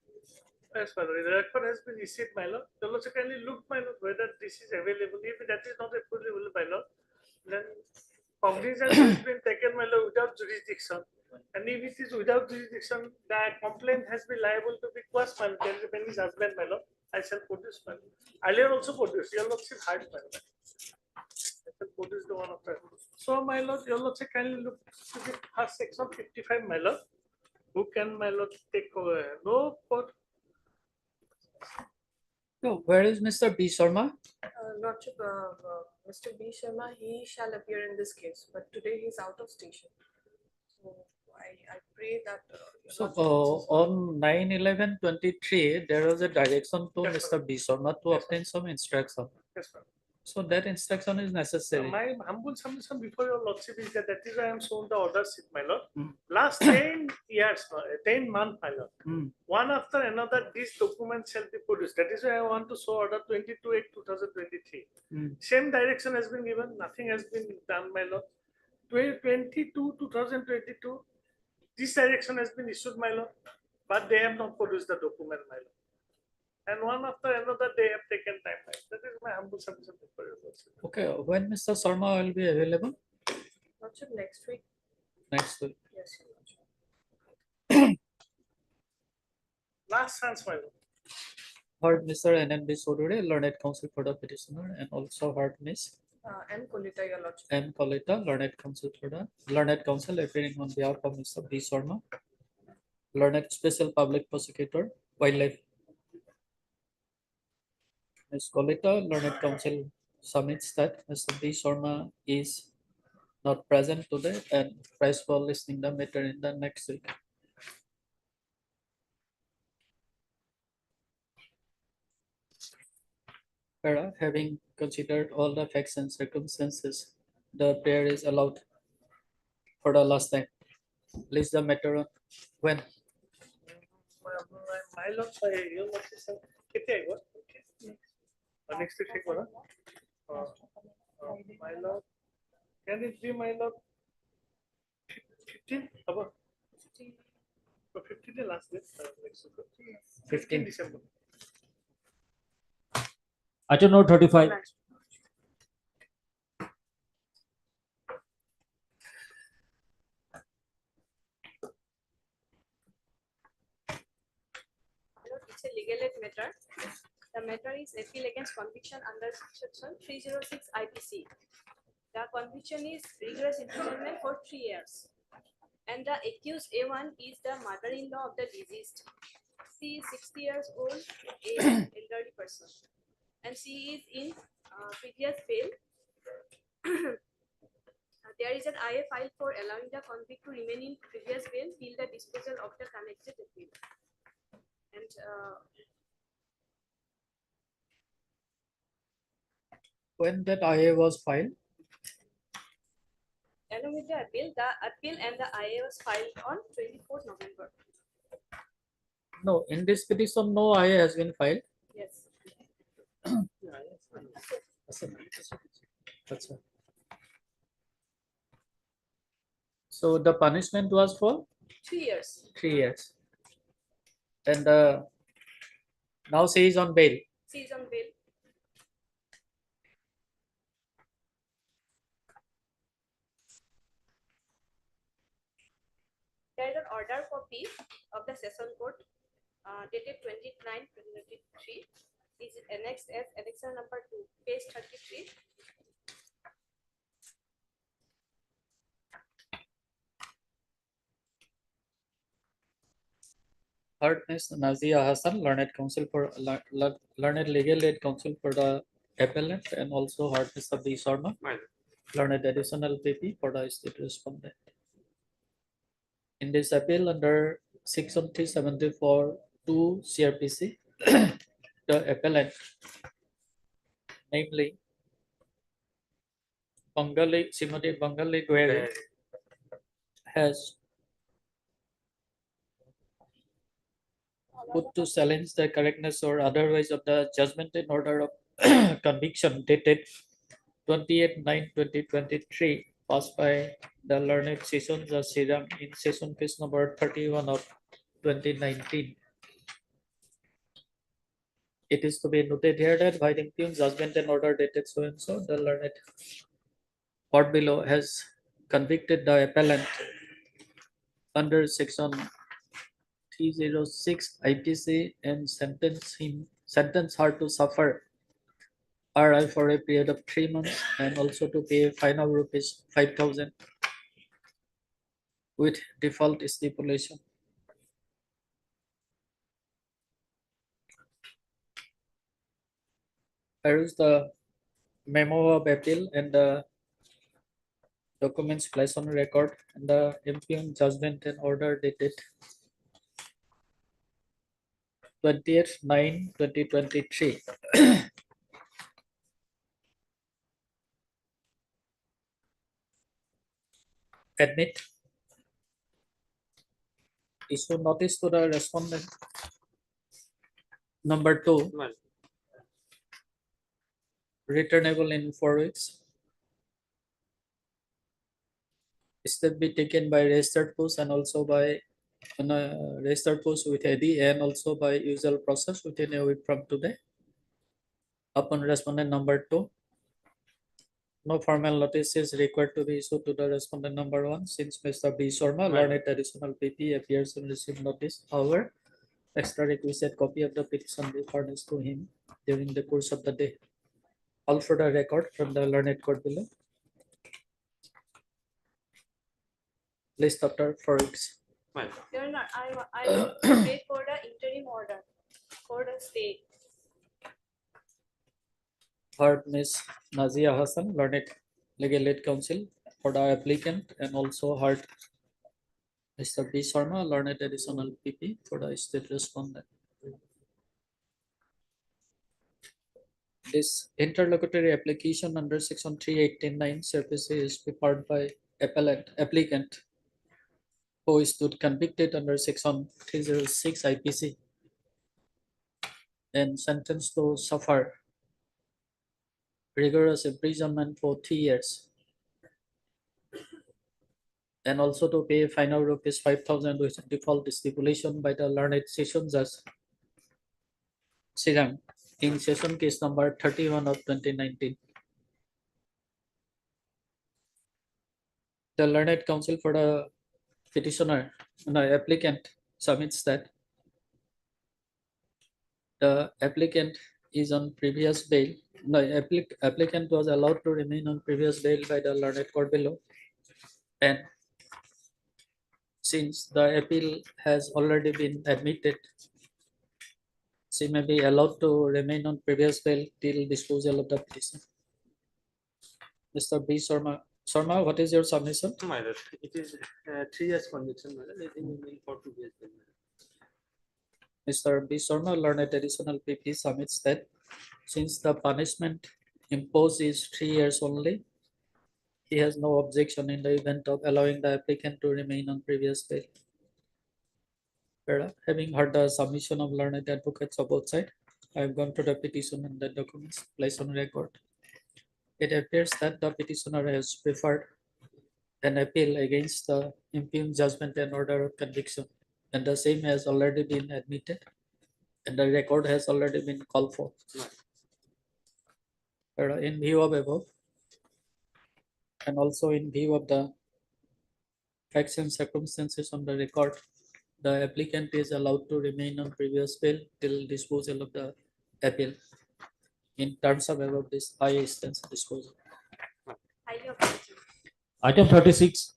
Yes, my lord. The record has been received, my lord. So also kindly look, my lord, whether this is available. If that is not available, my lord, then cognizance has been taken, my lord, without jurisdiction. And if it is without jurisdiction, the complaint has been liable to be quashed, my lord. There is a pending judgment, my lord. I shall produce, my lord. Earlier also produced. Your lordship had, my lord. I shall produce the one of that. So, my lord, your lordship kindly look to the first section 55, my lord. Who can, my lord, take over? No court. So where is Mr. B. Sharma? Lordship, Mr. B. Sharma, he shall appear in this case, but today he is out of station. So I pray that. So on 9/11/23, there was a direction to Yes, Mr. B. Sharma to obtain some instruction. Yes, ma'am. So that instruction is necessary. My humble submission before your lordship is that is why I am shown the order sheet, my lord. Last 10 years, 10 months, my lord. One after another, these documents shall be produced. That is why I want to show order 22/8/2023. Same direction has been given. Nothing has been done, my lord. 2022, this direction has been issued, my lord, but they have not produced the document, my lord. And one after another, they have taken time. That is my humble submission before your lordship. Okay, when Mr. Sharma will be available? Lordship, next week. Next week. Yes, Lordship. Last chance, my lord. Heard Mr. NNB Sodure, learned counsel for the petitioner, and also heard Miss M. Kolita, your lordship. M. Kolita, learned counsel for the learned counsel appearing on behalf of Mr. B. Sharma, learned special public prosecutor, wildlife. Ms. Kolita, learned counsel submits that Mr. B. Sharma is not present today and price for listening the matter in the next week. Having considered all the facts and circumstances, the prayer is allowed for the last time. List the matter on when. My lord, sorry, your lordship, কেতিয়া আহিব? Next week থাকিব না? My lord, can it be my lord 15? হ'ব? 15 the last day. Next week. 15 December. Item number 35. It's a legal aid matter. The matter is appeal against conviction under section 306 IPC. The conviction is rigorous imprisonment for 3 years. And the accused A1 is the mother-in-law of the deceased. She is 60 years old, an elderly person. And she is in previous bail. There is an IA filed for allowing the convict to remain in previous bail till the disposal of the connected appeal. And When that IA was filed? along with the appeal and the IA was filed on 24th November. No, in this petition, no IA has been filed. Yes. That's right. So the punishment was for 3 years. 3 years. And now she is on bail. She is on bail. There is an order copy of the session court dated 29/2023. Is annexed as annexure number 2, page 33. Third Ms. Nazia Hassan, learned counsel for learned legal aid counsel for the appellant, and also heard Mr. B. Sharma, learned additional PP for the state respondent. In this appeal under section 374(2) CRPC, the appellant, namely Srimati Bangali Guere, has put to challenge the correctness or otherwise of the judgment in order of conviction dated 28/9/2023, passed by the learned session Judge Sriram in session case number 31 of 2019. It is to be noted here that by the impugned judgment and order dated so and so, the learned court below has convicted the appellant under section 306 IPC and sentence her to suffer RI for a period of 3 months and also to pay a fine of rupees 5,000 with default stipulation. Here is the memo of appeal and the documents placed on record and the impugned judgment and order dated 20th/9/2023. Admit, issue notice to the respondent. Number 2, returnable in 4 weeks. Step be taken by registered post and also by registered post with AD and also by usual process within a week from today. Upon respondent number 2, no formal notice is required to be issued to the respondent number 1 since Mr. B. Sharma, learned additional PP, appears and received notice. However, extra requisite copy of the petition be furnished to him during the course of the day. All for the record from the learned court below. List after 4 weeks. You're not. I wait for the interim order for the stay. Heard Ms. Nazia Hassan, learned legal aid counsel for the applicant, and also heard Mr. B. Sharma, learned additional PP for the state respondent. This interlocutory application under section 389 CRPC is prepared by applicant who is stood convicted under section 306 IPC and sentenced to suffer rigorous imprisonment for 3 years, and also to pay a fine of rupees 5,000 with default stipulation by the learned session judge Sirang in session case number 31 of 2019. The learned counsel for the petitioner, no, applicant, submits that the applicant is on previous bail. No, applicant was allowed to remain on previous bail by the learned court below, and since the appeal has already been admitted, she may be allowed to remain on previous bail till disposal of the petition. Mr. B. Sharma, what is your submission? My lord, it is 3 years conviction, my lord. Let him remain for 2 years. Mr. B. Sharma, learned additional PP, submits that since the punishment imposed is 3 years only, he has no objection in the event of allowing the applicant to remain on previous bail. Having heard the submission of learned advocates of both sides, I have gone to the petition and the documents placed on record. It appears that the petitioner has preferred an appeal against the impugned judgment and order of conviction, and the same has already been admitted, and the record has already been called for. In view of above, and also in view of the facts and circumstances on the record, the applicant is allowed to remain on previous bail till disposal of the appeal. In terms of above this, I extend disposal. Item 36.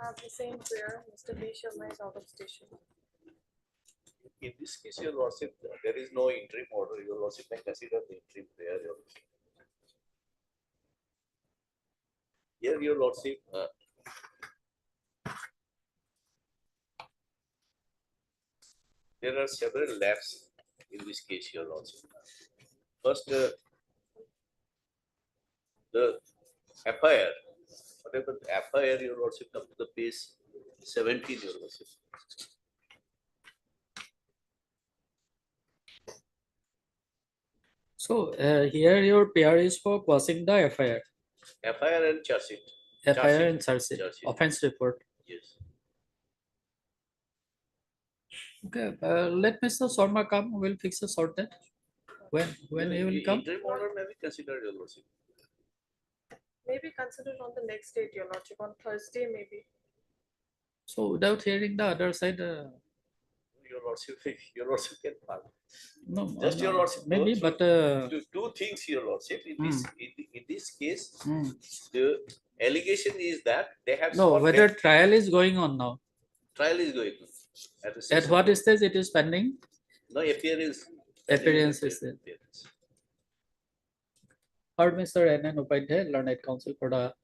Have the same prayer, Mr. B. Sharma is out of station. In this case, your lordship, there is no interim order. Your lordship may consider the interim prayer. Your lordship. Here, your lordship, there are several lapses in this case, your lordship. First, the FIR, whatever the FIR, your lordship, up to the page 17, your lordship. So here your PR is for quashing the FIR. FIR and charge sheet. FIR and charge sheet, offense report. Yes. Okay, let Mr. Sharma come. We'll fix a sort that. When he will come? Interim order may be considered, your lordship. Maybe considered on the next date, your lordship, on Thursday maybe. So without hearing the other side, Your lordship can file. no, Just your lordship. maybe, So but two things, your lordship. In this case, Hmm. the allegation is that they have no, sought whether their- trial is going on now. trial is going on. At the At session. what stage it is pending? No appearance. Appearance is there. Heard Mr. N.N. Upadhyay, learned counsel for the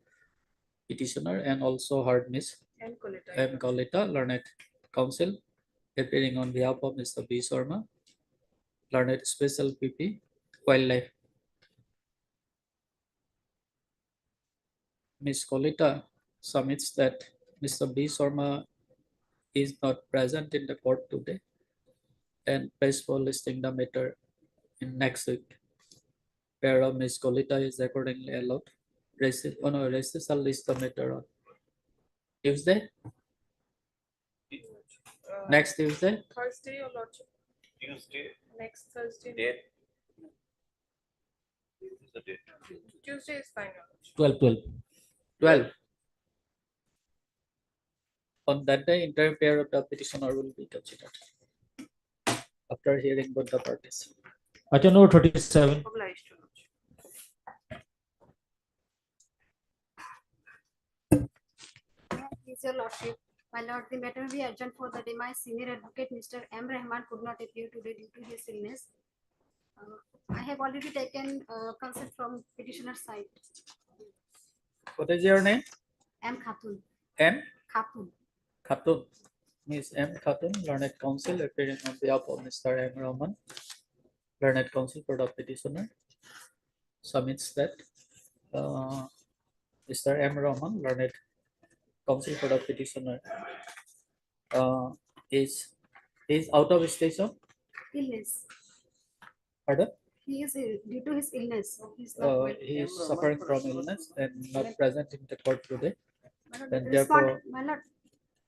petitioner, and also heard Ms. M. Kolita. M. Kolita, learned counsel, appearing on behalf of Mr. B. Sharma, learned special PP, wildlife. Ms. Kolita submits that Mr. B. Sharma is not present in the court today and pays for listing the matter in next week. Whereof Ms. Kolita is accordingly allowed. Registrar shall list the matter on Tuesday, next Tuesday, Thursday, your lordship, Tuesday, next Thursday. date. This is the date. Tuesday is fine, your lordship. 12. On that day, interim pair of the petitioner will be considered after hearing both the parties. Item number 37. Obliged, your lordship. Please, your lordship. My lord, the matter we adjourned for the day. My senior advocate, Mr. M. Rahman, could not appear today due to his illness. I have already taken consent from petitioner side. What is your name? M. Khatun. M. Khatun. Khatun. Ms. M. Khatun, learned counsel, appearing on behalf of Mr. M. Rahman, learned counsel for the petitioner, submits that Mr. M. Rahman, learned counsel for the petitioner, is He's out of station. Illness. Pardon? He is ill due to his illness. He's not well. He is suffering from illness and not present in the court today. My lord, And respond, therefore, my lord,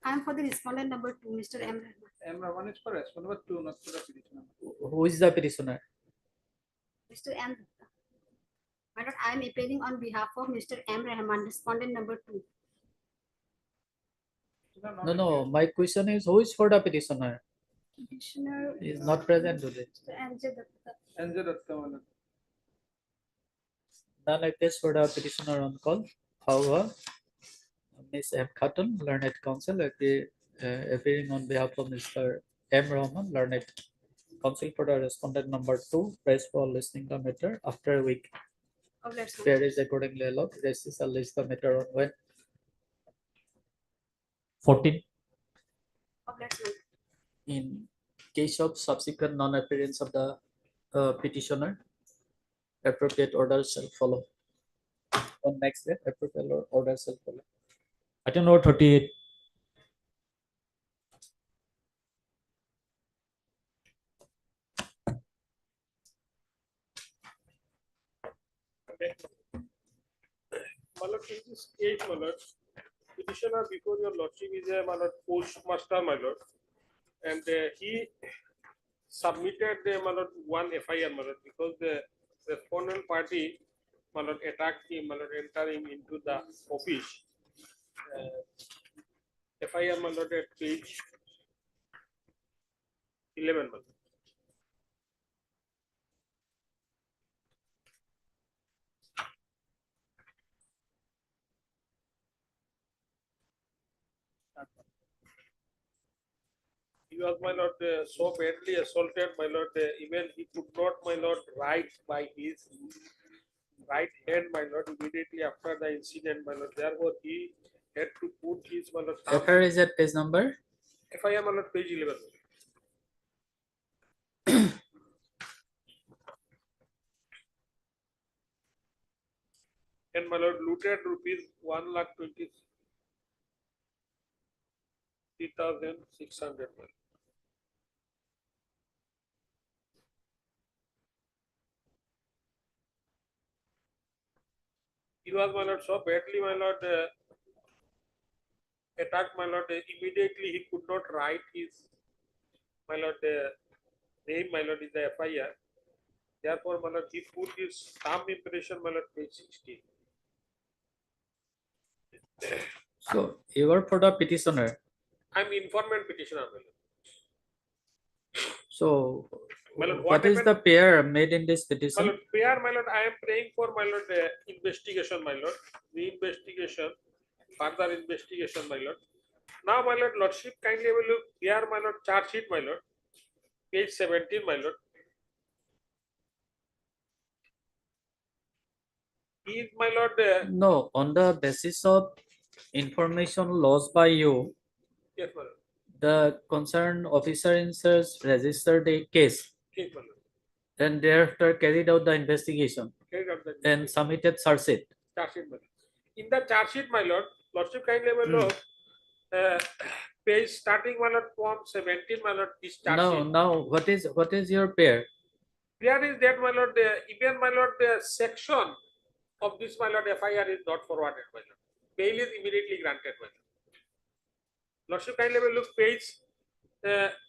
I am for the respondent number 2, Mr. M. Rahman. M. Rahman is for respondent number 2, not for the petitioner. who is the petitioner? Mr. M. My lord, I am appealing on behalf of Mr. M. Rahman, respondent number 2. No. My question is, who is for the petitioner? Petitioner. He is not present today. Mr. N.J. Datta. NJ Datta, my lord. None I place for the petitioner on call. However, Ms. M. Khatun, learned counsel, appearing on behalf of Mr. M. Rahman, learned counsel for the respondent number 2, praise for listening the matter. After a week, Of let's fair is accordingly allowed. This is a list the matter on when 14. Of let's move. In case of subsequent non-appearance of the petitioner, appropriate orders shall follow. On next day, appropriate orders shall follow. Item number 38. My lord, in this case, my lord, petitioner before your lordship is a my lord postmaster, my lord, and he submitted my lord one FIR, my lord, because the respondent party, my lord, attacked him, my lord, entering into the office. FIR, my lord, at page 11, my lord. He was, my lord, so badly assaulted, my lord, even he could not, my lord, write by his right hand, my lord, immediately after the incident, my lord. Therefore, he had to put his, my lord, thumb. FIR is at page number? FIR, my lord, page 11. And my lord, looted rupees 1,23,600. He was, my lord, so badly, my lord, attacked, my lord. Immediately he could not write his, my lord, name, my lord, is the FIR. Therefore, my lord, he put his thumb impression, my lord, page 16. So you are for the petitioner. I'm informant petitioner, my lord. So My lord, what is the pair made in this My petition? lord, prayer, my lord, I am praying for, my lord, investigation, my lord, the investigation, further investigation, my lord. Now, my lord, lordship, kindly will look here, my lord, charge sheet, my lord, page 17, my lord. He is, my lord, No, on the basis of information lost by you, yes, my lord, the concerned officer in charge registered a case yes, my lord. and thereafter carried out the investigation Carried out the and submitted charge sheet. charge sheet, my lord. In the charge sheet, my lord, lordship, kindly will look, page starting, my lord, from 17, my lord, this charge sheet. Now what is your pair? There is that, my lord, even, my lord, the section of this, my lord, FIR is not forwarded, my lord. Bail is immediately granted, my lord. Lordship, kindly will look page.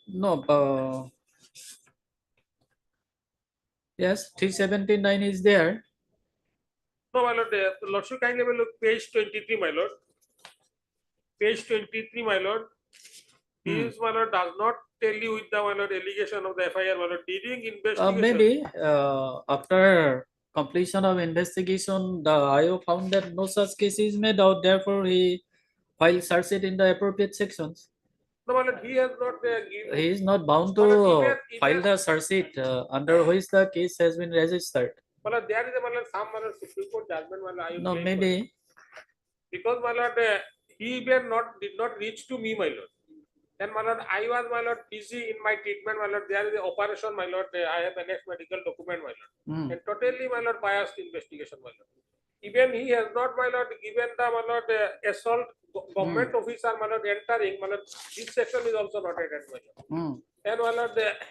No, yes, 379 is there. No, my lord, Lordship, kindly will look page 23, my lord. Page 23, my lord. This, my lord, does not tell you with the, my lord, allegation of the FIR, my lord. During investigation. Maybe after completion of investigation, the IO found that no such case is made out, therefore he filed charge sheet in the appropriate sections. No, my lord, he has not given. He is not bound to file the charge sheet under which the case has been registered. My lord, there is a, my lord, some, my lord, Supreme Court judgment, my lord, I No, claim, maybe. my lord. Because, my lord, he even did not reach to me, my lord. Then, my lord, I was, my lord, busy in my treatment, my lord. There is an operation, my lord. I have annexed medical document, my lord. And totally, my lord, biased investigation, my lord. Even he has not, my lord, given the, my lord, assault government officer, my lord, entering, my lord. This section is also not added, my lord. And my lord,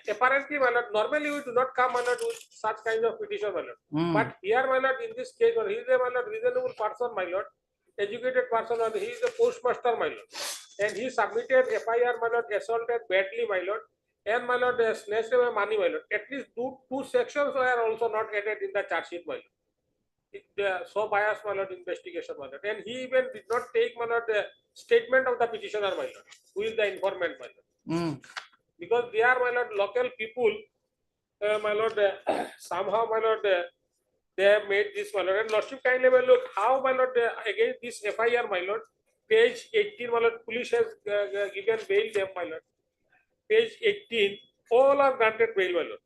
apparently, my lord, normally we do not come, my lord, with such kind of petition, my lord. But here, my lord, in this case, he is a, my lord, reasonable person, my lord, educated person, and he is a postmaster, my lord. And he submitted FIR, my lord, assaulted badly, my lord, and my lord, snatched away money, my lord. At least two sections were also not added in the charge sheet, my lord. So bias, my lord, investigation, my lord. And he even did not take, my lord, the statement of the petitioner, my lord, who is the informant, my lord. Because they are, my lord, local people, my lord, somehow, my lord, they have made this, my lord. And lordship kindly will look how, my lord, against this FIR, my lord, page 18, my lord, police has given bail them, my lord. Page 18, all are granted bail, my lord.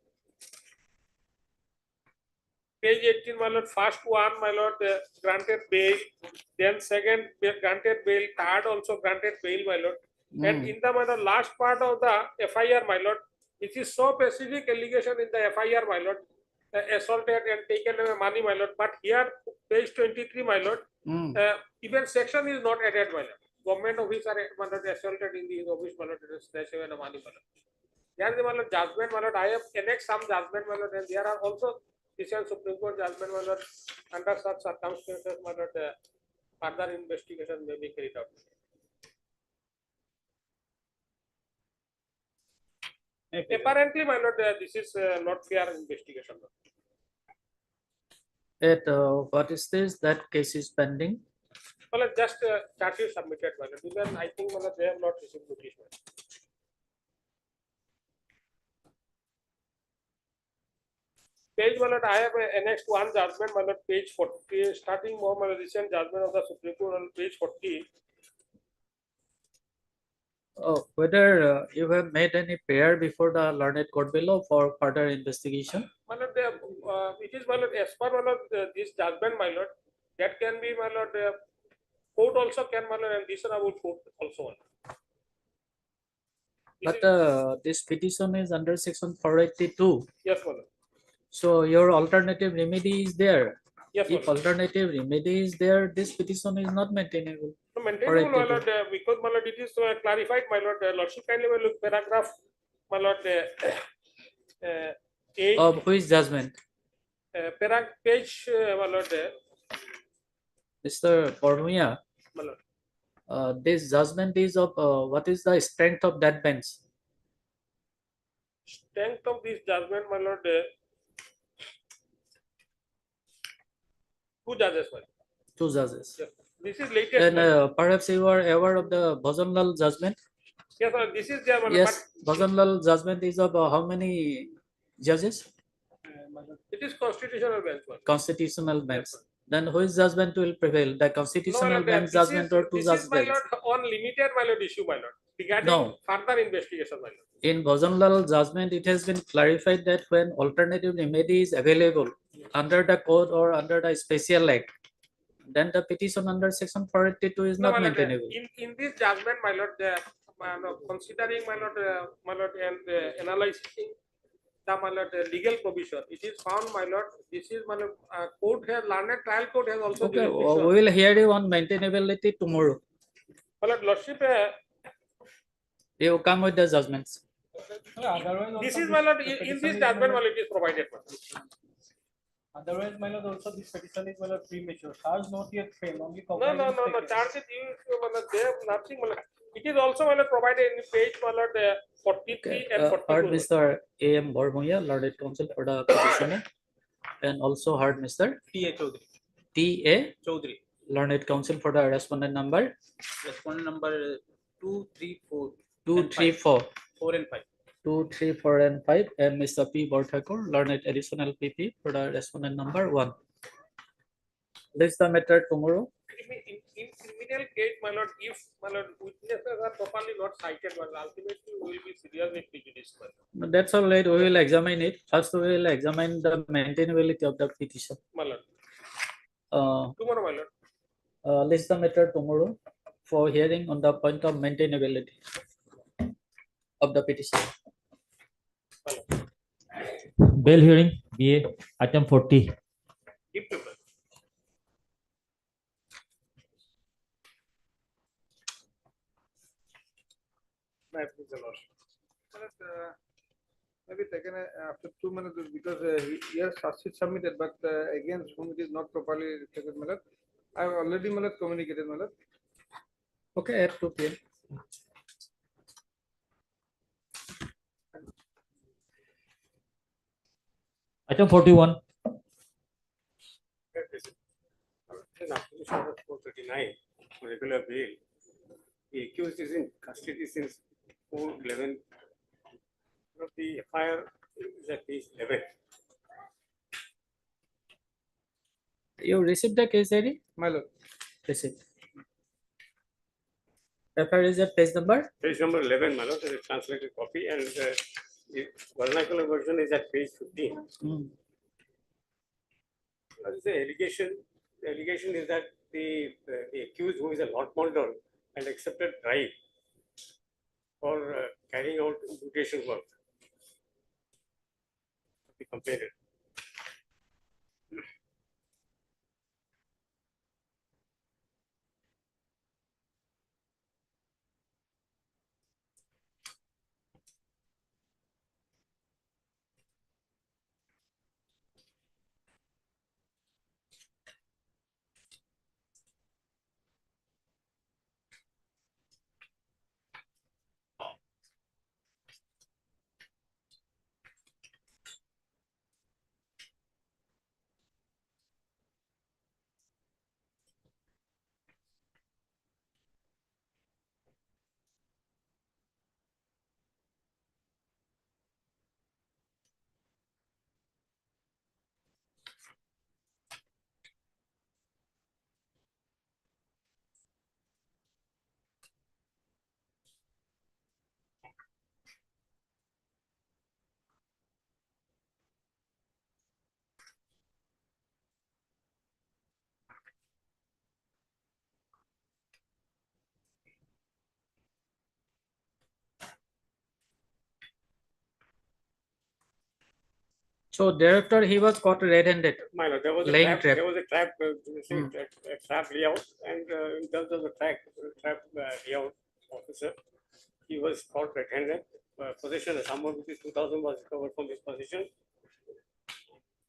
Page 18, my lord, first one, my lord, granted bail, then second granted bail, third also granted bail, my lord. And in the, my lord, last part of the FIR, my lord, it is so specific allegation in the FIR, my lord, assaulted and taken away money, my lord. But here, page 23, my lord, even section is not added, my lord. Government officer, my lord, assaulted in the office, my lord, snatched away the money, my lord. There is the, my lord, judgment, my lord. I have annexed some judgment, my lord, and there are also Decision Supreme Court judgment, my lord, under such circumstances, my lord, further investigation may be carried out. Apparently, my lord, this is not fair investigation. At what is this? That case is pending. Well, just charge is submitted, my lord. Even I think, my lord, they have not received notice. Page, my lord, I have annexed one judgment, my lord, page 40, starting more, my lord, recent judgment of the Supreme Court on page 40. Whether you have made any prayer before the learned court below for further investigation? My lord, it is, my lord, as per, my lord, this judgment, my lord, that can be, my lord, court also can, my lord, and dishonorable court also. But this petition is under section 482. Yes, my lord. So your alternative remedy is there. Yes, if alternative remedy is there, this petition is not maintainable. So maintainable, my lord, because, my lord, it is clarified, my lord, lordship kindly will look paragraph, my lord, Of which judgment? Page, my lord, Mr. Bormuya, my lord. this judgment is of what is the strength of that bench? Strength of this judgment, my lord, two judges, my lord. Two judges. Yes. This is latest. And perhaps you are aware of the Bhajanlal judgment? Yes, sir, this is there, my lord. Yes, Bhajanlal judgment is of how many judges? It is constitutional bench, my lord. Constitutional bench. Then which judgment will prevail? The constitutional No, my lord, bench judgment or two this judge is, my bench? lord, on limited, my lord, issue, my lord, regarding No. further investigation, my lord. In Bhajanlal judgment, it has been clarified that when alternative remedy is available under the code or under the special act, then the petition under section 482 is No, not my lord, maintainable. in this judgment, my lord, considering, my lord, and analyzing the, my lord, legal provision, it is found, my lord, this is, my lord, court has, learned trial court has also Okay, given we decision. will hear you on maintainability tomorrow. My lord, lordship, You come with the judgments. this is, my lord, in this judgment, my lord, it is provided. My lord. Otherwise, my lord, also this petition is, my lord, premature. Charge not yet framed, only No, cognizance no, taken. charge it, my lord, they have nothing, my lord. It is also, my lord, provided in page, my lord, 43 and Heard 42. Mr. A.M. Bormuya, learned counsel for the petitioner, and also heard Mr. T.A. Chaudhary. T.A. Chaudhary. Learned counsel for the respondent number Respondent number 234. 234. 4 and 5. 2, 3, 4, and 5, and Mr. P. Borthakur, learned additional PP for the respondent number 1. This the matter tomorrow. In criminal case, my lord, if, my lord, witnesses are properly not cited, my lord, ultimately we will be seriously prejudiced. That's all right. We will examine it. First, we will examine the maintainability of the petition. My lord. Tomorrow, my lord. List the matter tomorrow for hearing on the point of maintainability of the petition. Bail hearing, BA, item 40. Keep to my please, lord. Maybe taken after 2 minutes because he has submitted, but again, whom it is not properly reflected, Malad. I have already Malad communicated, Malad. Okay, at 2 p.m. Item 41. In application of 439 for regular bail, the accused is in custody since 4/11. The FIR is at page 11. You received the case ID? My lord. Received. FIR is at page number? Page number 11, my lord, is a translated copy, and the vernacular version is at page 15. What is the allegation? The allegation is that the accused, who is a lot molder, had accepted bribe for carrying out imputation work. The complainant. So thereafter he was caught red-handed. My lord, there was a laying trap. trap. There was a trap, a trap layout, and in terms of the trap layout officer, he was caught red-handed. Possession of someone with 2,000 was recovered from his possession.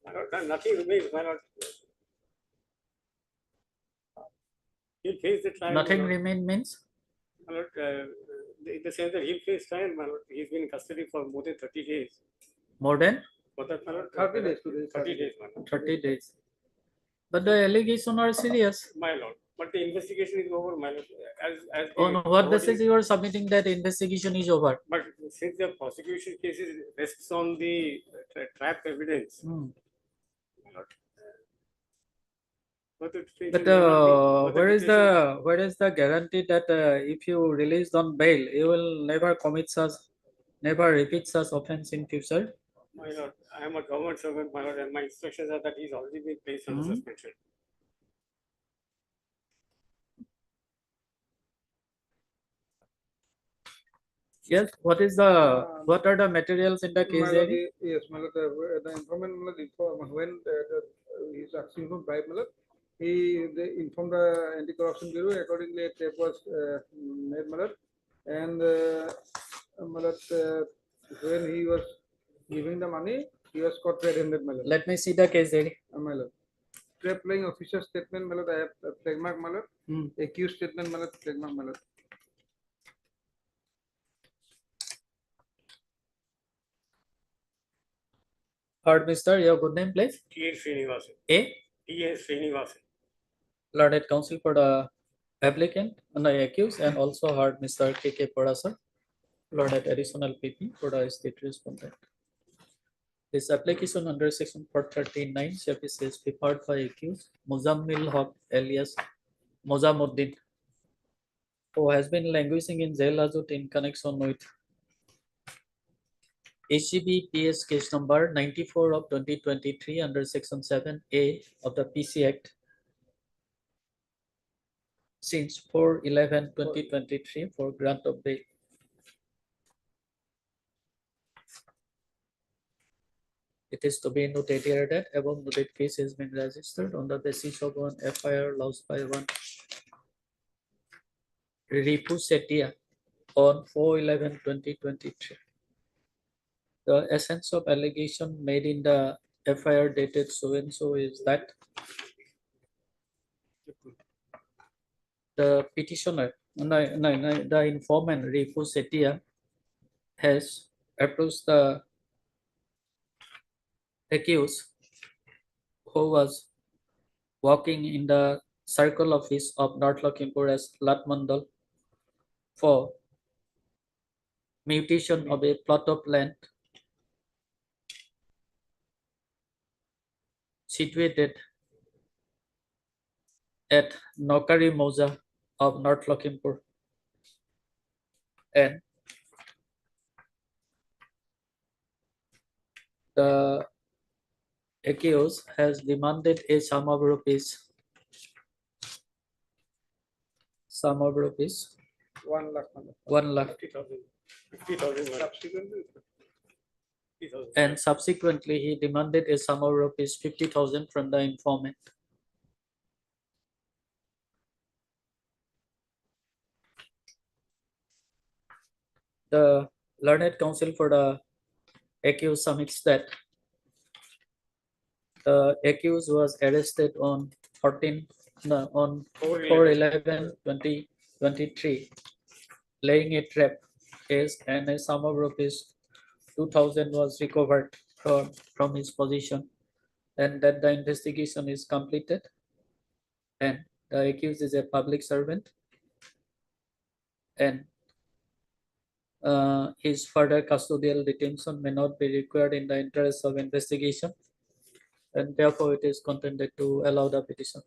My lord, nothing remains. My lord, he'll face the trial. Nothing my lord. remain means? My lord, in the sense that he'll face trial. My lord, he's been in custody for more than 30 days. More than? For that, my lord, 30 days today. 30 days, my lord. 30 days. But the allegations are serious. My lord, but the investigation is over, my lord. As On what forwarding- basis you are submitting that investigation is over? But since the prosecution cases rests on the trap evidence, but where is the guarantee that if you released on bail, you will never repeat such offense in future? My lord, I am a government servant, my lord, and my instructions are that he's already been placed under suspension. Yes. What are the materials in the case? My lord, ID? yes, my lord, the informant when he's asking for bribe, my lord, they informed the anti-corruption bureau. Accordingly, a tape was made, my lord, and my lord, when he was giving the money, he was caught red-handed, my lord. Let me see the case ID. My lord. Trap playing officer statement, my lord, I have a flag mark, my lord. Accused statement, my lord, flag mark, my lord. Heard, Mr. Your good name, please. T.S. Srinivasan. A. T.S. Srinivasan. Learned counsel for the applicant and the accused, and also heard Mr. K.K. Parasar, learned additional PP for the state respondent. This application under section 439 service is prepared by accused Muzammil Haq alias Mozamuddin, who has been languishing in jail hazard in connection with HCB PS case number 94 of 2023 under section 7A of the PC Act since 4/11/2023 for grant of bail. It is to be noted here that above noted case has been registered on the basis of one FIR lodged by one Ripu Setia on 4/11/2023. the essence of allegation made in the FIR dated so and so is that the petitioner, the informant Rifu Setia has approached the accused who was walking in the circle office of North Lakhimpur as Latmandal for mutation of a plot of land situated at Nokari Moja of North Lakhimpur, and the accused has demanded a sum of rupees 1 lakh. 1 lakh, 50,000. Subsequently. 50,000. and subsequently he demanded a sum of rupees 50,000 from the informant. The learned counsel for the accused submits that the accused was arrested on 4/11/2023, laying a trap case, and a sum of rupees 2,000 was recovered from his position, and that the investigation is completed, and the accused is a public servant, and his further custodial detention may not be required in the interest of investigation, and therefore it is contended to allow the petition.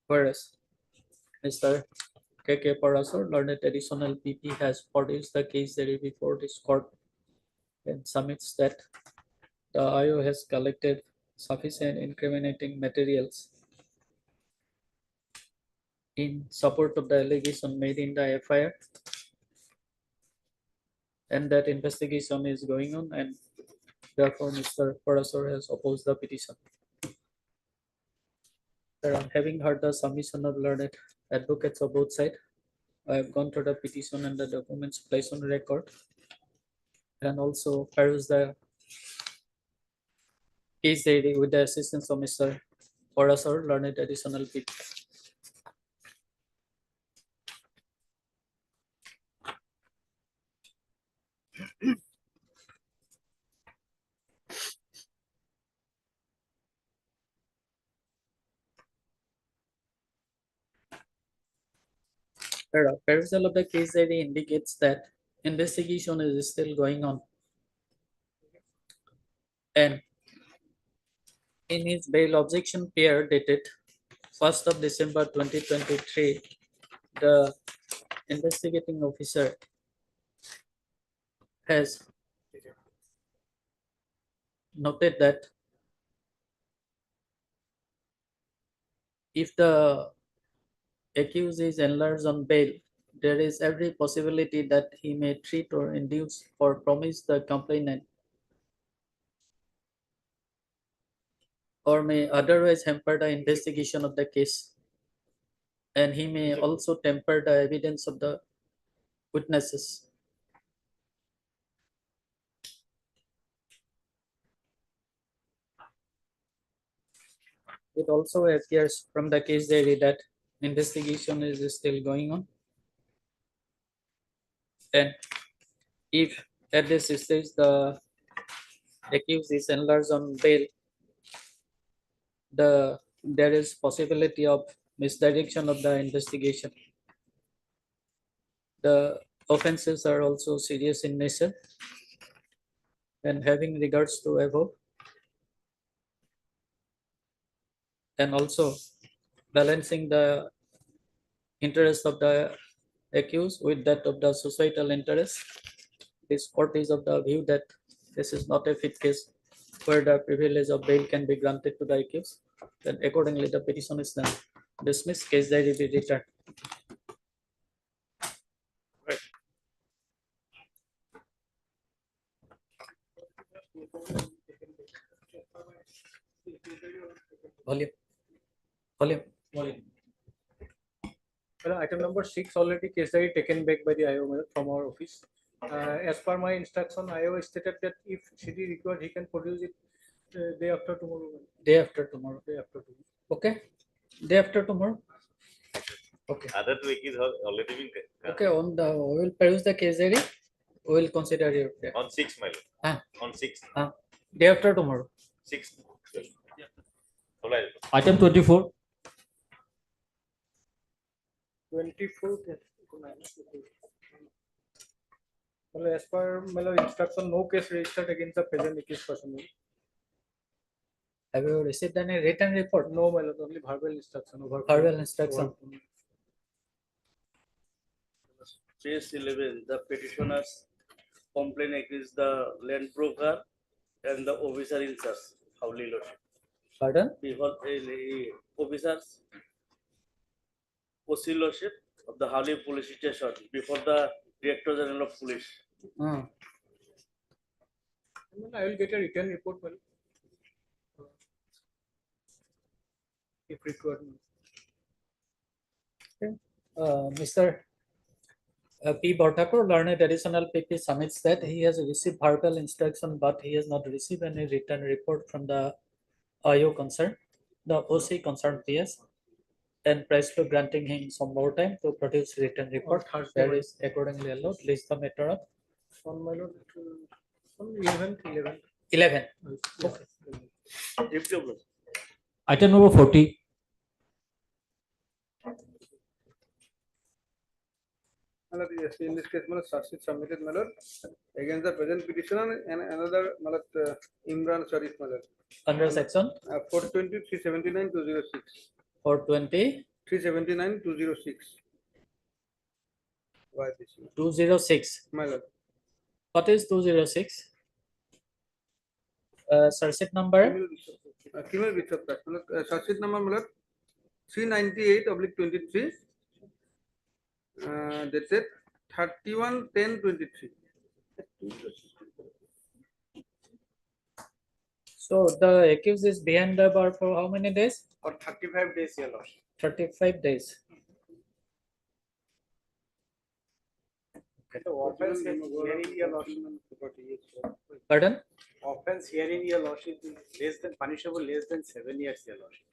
Whereas Mr. K.K. Parasur, learned additional PP, has produced the case theory before this court and submits that the IO has collected sufficient incriminating materials in support of the allegation made in the FIR, and that investigation is going on, and therefore Mr. Parasur has opposed the petition. Having heard the submission of learned advocates of both sides, I have gone through the petition and the documents placed on record, and also perused the case diary with the assistance of Mr. Parasur, learned additional PP. Perusal of the case diary indicates that investigation is still going on, and in his bail objection pair dated 1st of December 2023, the investigating officer has noted that if the accused is enlarged on bail, there is every possibility that he may treat or induce or promise the complainant, or may otherwise hamper the investigation of the case, and he may also temper the evidence of the witnesses. It also appears from the case diary that investigation is still going on, and if at this stage the accused is enlarged on bail, there is possibility of misdirection of the investigation. The offenses are also serious in nature, and having regards to above, and also balancing the interest of the accused with that of the societal interest, this court is of the view that this is not a fit case where the privilege of bail can be granted to the accused. Then accordingly the petition is then dismissed, case diary be returned. Volume. Item number 6 already case diary taken back by the IO from our office. As per my instruction, I have stated that if CD required, he can produce it day after tomorrow. Day after tomorrow. Day after tomorrow. Okay, day after tomorrow. Okay. Other two keys have already been Okay, on the we will peruse the case diary. We will consider your on 6, my lord. Ah. On 6. Day after tomorrow. 6. All right. Item 24. 24. Well, as per my instruction, no case registered against the present accused person. Have you received any written report? No, my lord, only verbal instruction. Verbal instruction. Case 11, the petitioner's complaint against the land broker and the officer in charge, Howley Lordship. Pardon? Before officers, OC Lordship of the Howley Police Station, before the Director General of Police. I will get a written report, well, if required. Mr. P. Bhattakur, learned additional PP submits that he has received verbal instruction, but he has not received any written report from the IO concerned, the OC concerned PS, and press to granting him some more time to produce written report. That is accordingly allowed. List the matter of On my lord, on 11th. 11. Okay. Item number 40. Yes, in this case, Sarsit submitted against the present petitioner and another Imran Sharif Under section 420 379 206. 420 379 206. Why this? 206. My lord. What is 206? Sarsit number? Female Bishop, Sarsit number 398/23. Dated 31/10/23. So the accused is behind the bar for how many days? For 35 days, your lordship. 35 days. The offense herein, your lordship. Pardon? Offense herein, your lordship, is less than punishable less than 7 years, your lordship.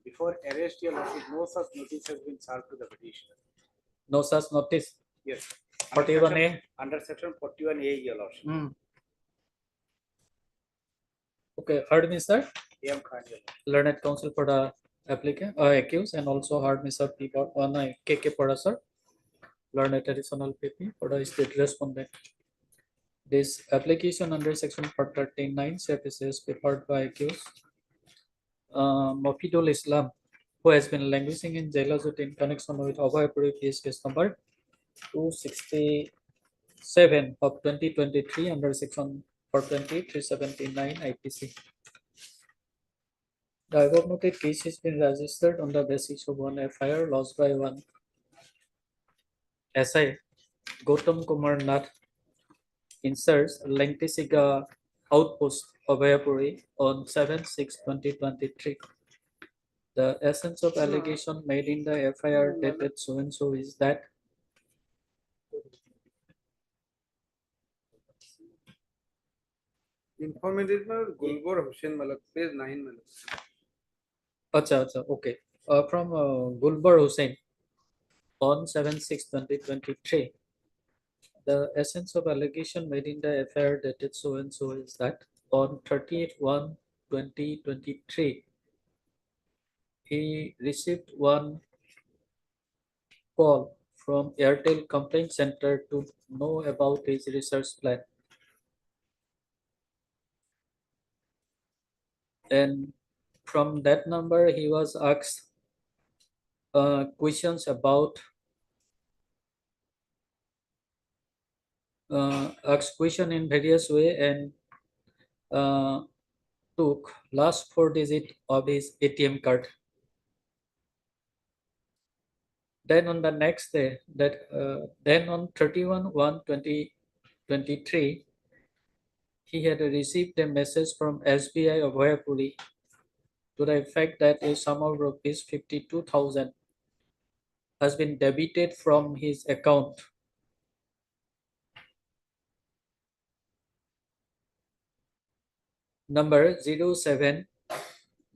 Before arrest, your lordship, no such notice has been served to the petitioner. No such notice. Yes. 41A. Under section 41A, your lordship. Okay, heard me, sir. AM Khan, your lordship. Learned counsel for the applicant, accused, and also heard Mr. P. KK Pada, sir. Learned additional PP for the state respondent. This application under section 439 is prepared by accused Mofidul Islam, who has been languishing in jail in connection with Abhayapuri case number 267 of 2023 under section 420 379 IPC. The above noted case has been registered on the basis of one FIR lodged by one SI Gautam Kumar Nath inserts Lengtisiga outpost of Abhayapuri on 7/6/2023. The essence of allegation made in the FIR dated so and so is that Informative Gulbar Hussain page 9 Acha, okay. From Gulbar Hussain on 7/6/2023. The essence of allegation made in the FIR dated so and so is that on 30/1/2023 he received one call from Airtel Complaint Center to know about his research plan. And from that number, he was asked questions about asked question in various way and took last 4 digits of his ATM card. Then on the next day, then on 31/1/2023, he had received a message from SBI of Abhayapuri to the effect that a sum of rupees 52,000 has been debited from his account number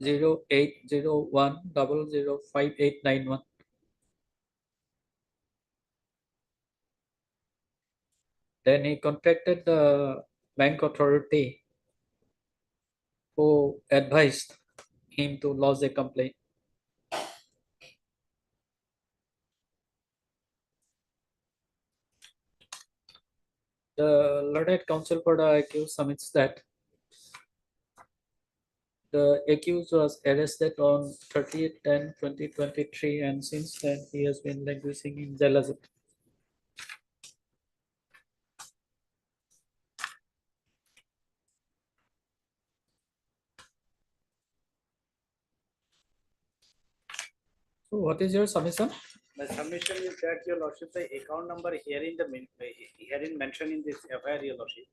070801005891. Then he contacted the bank authority who advised him to lodge a complaint. The learned counsel for the accused submits that the accused was arrested on 30th 10 2023, and since then he has been languishing in Jalazut. So what is your submission? My submission is that your lordship, the account number herein mentioned in this FIR, your lordship,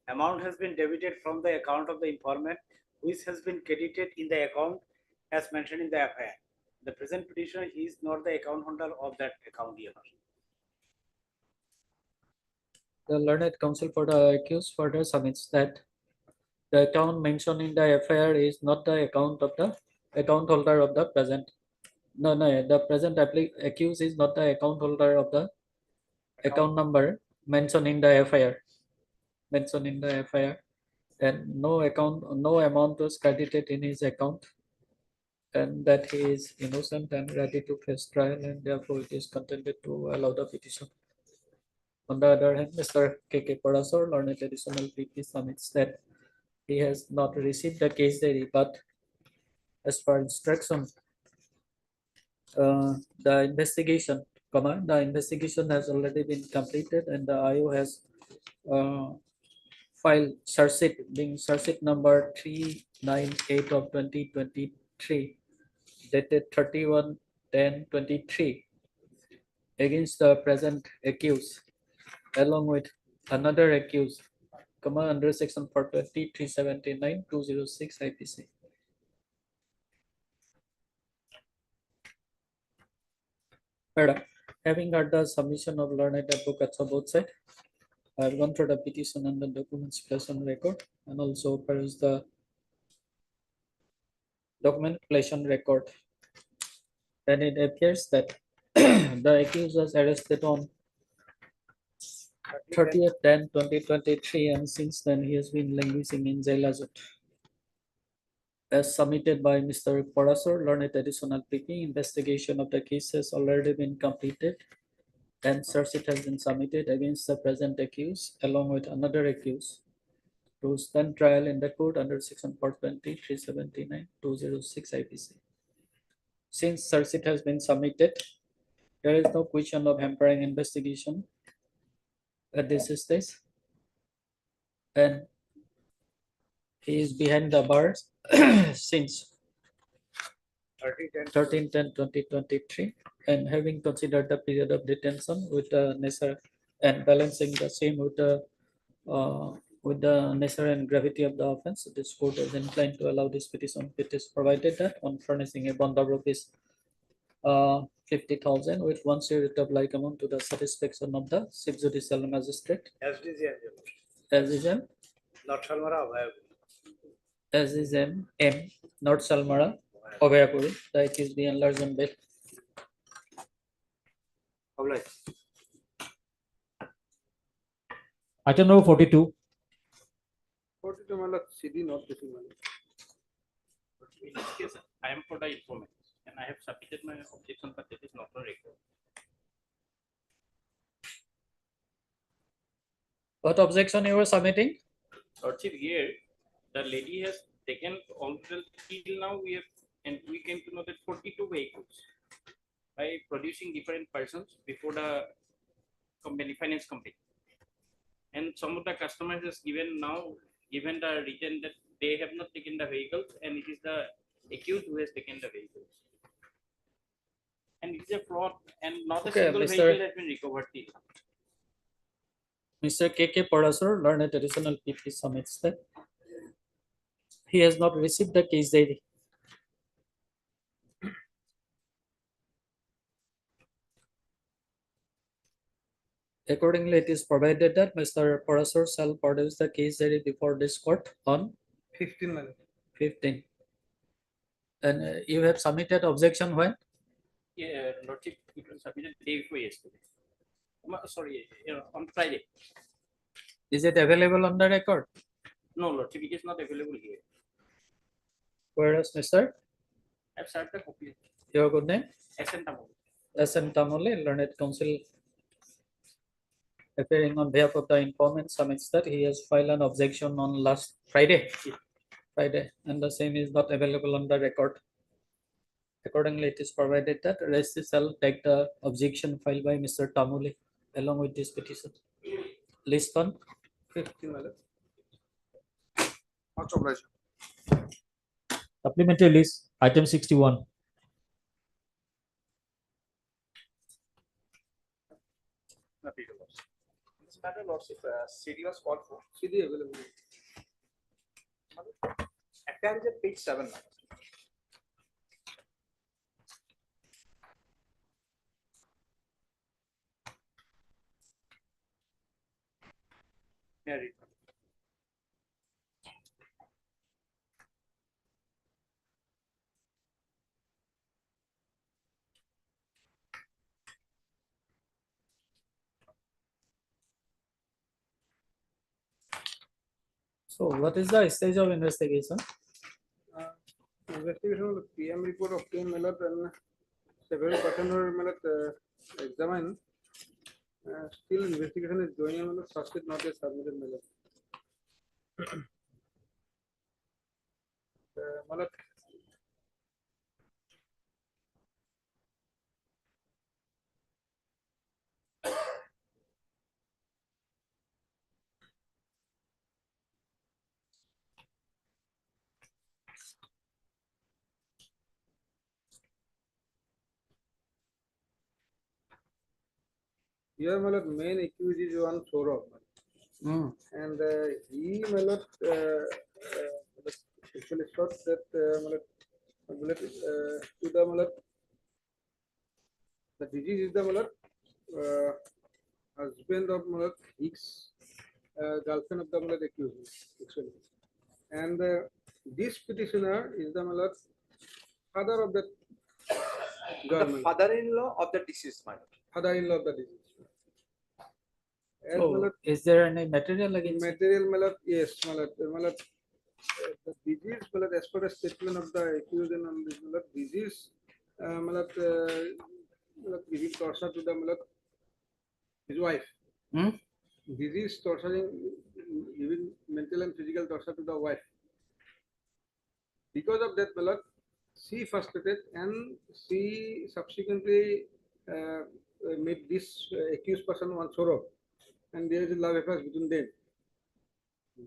amount has been debited from the account of the informant, which has been credited in the account as mentioned in the FIR. The present petitioner is not the account holder of that account, your lordship. The learned counsel for the accused further submits that the account mentioned in the FIR is not the account of the account holder of the present. No, the present accused is not the account holder of the account number mentioned in the FIR. And no amount was credited in his account, and that he is innocent and ready to face trial, and therefore it is contended to allow the petition. On the other hand, Mr. K.K. Parasor, learned additional PP, submits that he has not received the case diary, but as per instruction, the investigation has already been completed, and the IO has filed search sheet, being search sheet number 398 of 2023, dated 31/10/23, against the present accused, along with another accused, under section 420 379 206 IPC. Madam, having heard the submission of learned advocates of both sides, I have gone through the petition and the documents placed on record, and also perused the document placed on record. And it appears that the accused was arrested on 30th 10 2023, and since then he has been languishing in Jalazut. As submitted by Mr. Parasor, learned additional PP, investigation of the case has already been completed, and search sheet has been submitted against the present accused, along with another accused, to stand trial in the court under section 420 379 206 IPC. Since search sheet has been submitted, there is no question of hampering investigation at this stage, and he is behind the bars since 13/10/2023, and having considered the period of detention with the nature and balancing the same with the nature and gravity of the offense, this court is inclined to allow this petition. It is provided that on furnishing a bond of rupees 50,000 with 1 share of like amount to the satisfaction of the Chief Judicial Magistrate. SDJM Not Shalmara, SDJM M. North Salmara, Obeyapuri, the accused be enlarged on bail. Item number 42. 42 matlab CD not received money. In this case, I am for the informant, and I have submitted my objection, but it is not on record. What objection you were submitting? Lordship, here the lady has taken almost till now we have, and we came to know that 42 vehicles by producing different persons before the company, finance company, and some of the customers has given the reason that they have not taken the vehicles, and it is the accused who has taken the vehicles, and it is a fraud, and not a single vehicle has been recovered till. Mr. K.K. Parasur, learned additional PP, submits that he has not received the case diary. Accordingly, it is provided that Mr. Parasur shall produce the case diary before this court on 15, my lord. 15. And you have submitted objection when? Yeah, Lordship, it was submitted day before yesterday. Sorry, on Friday. Is it available on the record? No, Lordship, it is not available here. Whereas, Mr. I've started the copy. Your good name? SN Tamil. SN Tamole, Learned Counsel, appearing on behalf of the informant, submits that he has filed an objection on last Friday. Friday, and the same is not available on the record. Accordingly, it is provided that rest shall take the objection filed by Mr. Tamule along with this petition. List on 15, my lord. Much obliged. Supplementary list, item 61. Nothing to lodge. In this matter, Lordship, CD was called for. CD available. Attached at page 7. my lord. Yeah, read. So, what is the stage of investigation? Investigation of the PM report obtained, my lord, and several persons were, my lord, examined. Still investigation is going on, my lord. Suspect not yet submitted, my lord. My lord, here, my lord, main accused is one Saurabh, and he, my lord, actually shot that, my lord, to the, my lord, the disease is the, my lord, husband of, my lord, Hicks, girlfriend of the, my lord, accused, actually. And this petitioner is the, my lord, father of that girl, my The lord. father-in-law of the deceased, my lord. Father-in-law of the disease. As my So, lord, is there any material against him? material, my lord, yes, my lord, the disease, my lord, as per the statement of the accused and this, my lord, disease, my lord, giving torture to the, my lord, his wife. Disease torturing, giving mental and physical torture to the wife. Because of that, my lord, she frustrated and she subsequently made this accused person one Saurabh, and there is a love affair between them.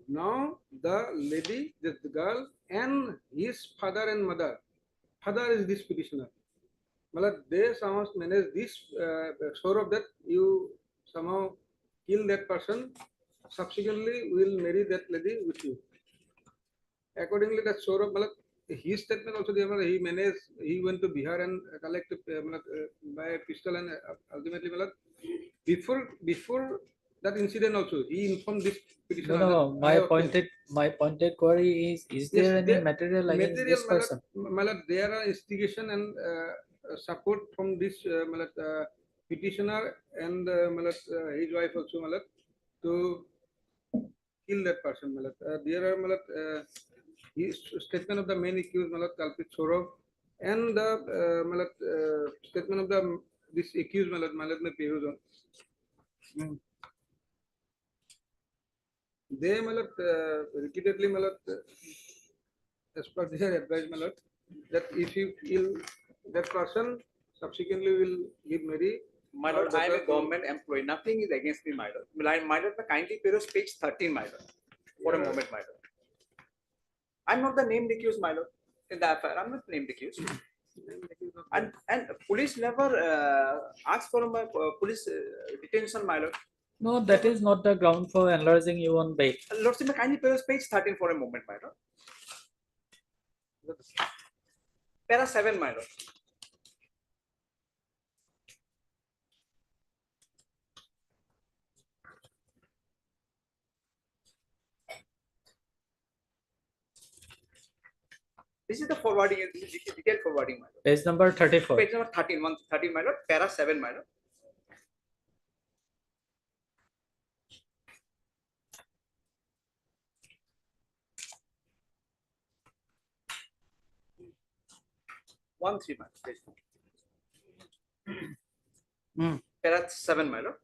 Now the lady, the girl, and his father and mother. Father is this petitioner. Malad, they somehow manage this Saurabh that you somehow kill that person. Subsequently, will marry that lady with you. Accordingly, that Saurabh, malad, his statement also, he managed, he went to Bihar and collected by a pistol, and ultimately, malad, before that incident also, he informed this petitioner. No, that my pointed query is Yes, there any there- material against material, this person? malad, there are instigation and support from this petitioner and his wife also, malad, to kill that person, malad. There are, malad, his statement of the main accused, malad, Kalpit Saurabh, and the statement of the this accused, malad mein Piruzan. They, malad, repeatedly, malad, as per their advice, my lord, that if you kill that person, subsequently will give Mary. My lord, I am a government employee. Nothing is against me, my lord. My lord, kindly peruse page 13, my lord. For a moment, my lord. I'm not the named accused, my lord. In the affair, I'm not named accused. And police never asked for my police detention, my lord. No, that is not the ground for enlarging you on bail. Lord, kindly peruse page 13 for a moment, my lord. Para 7, my lord. This is the forwarding, this is detailed forwarding, my lord. Page number 34. Page number 13, 13, my lord, para 7, my lord. One three, my lord. Page. Para 7, my lord.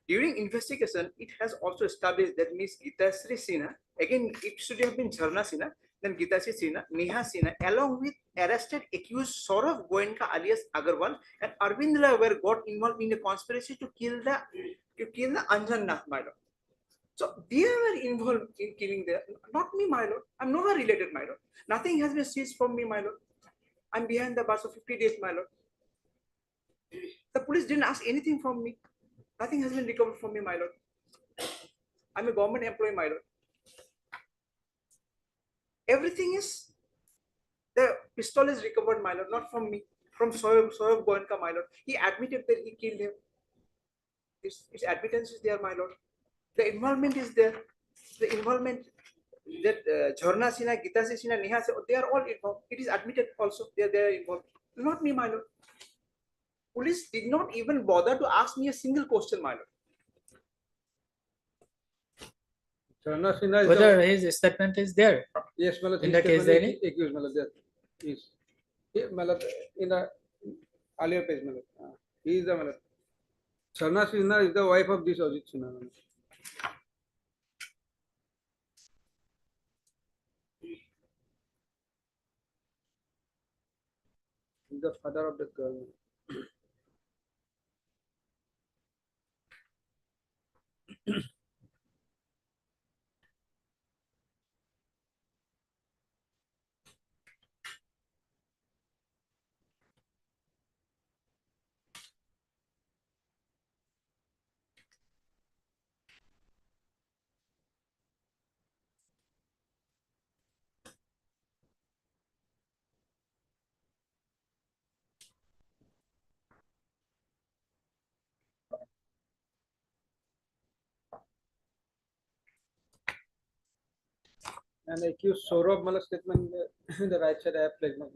During investigation, it has also established that Miss Gitasri Sinha, again, it should have been Jharna Sinha, then Gitasri Sinha, Neha Sinha, along with arrested accused Saurav Goenka alias Agarwal and Arvind Rai were got involved in a conspiracy to kill the Anjan Nath, my lord. So they were involved in killing the, not me, my lord. I'm nowhere related, my lord. Nothing has been seized from me, my lord. I'm behind the bars of 50 days, my lord. The police didn't ask anything from me. Nothing has been recovered from me, my lord. I'm a government employee, my lord. Everything is, the pistol is recovered, my lord, not from me, from Saurav Goenka, my lord. He admitted that he killed him. His admittance is there, my lord. The involvement is there. The involvement that Jharna Sinha, Gitasri Sinha, Neha, they are all involved. It is admitted also. They are involved. Not me, my lord. Police did not even bother to ask me a single question, my lord. Jharna Sinha is Whether the, his statement is there? yes, my lord, In his the case statement diary? is accused, my lord, that is, yeah, my lord, in the earlier page, my lord. He is the, my lord. Jharna Sinha is the wife of this Ajit Sinha, my lord. He is the father of the girl. And accused Saurabh Malak statement in the right side I have placed my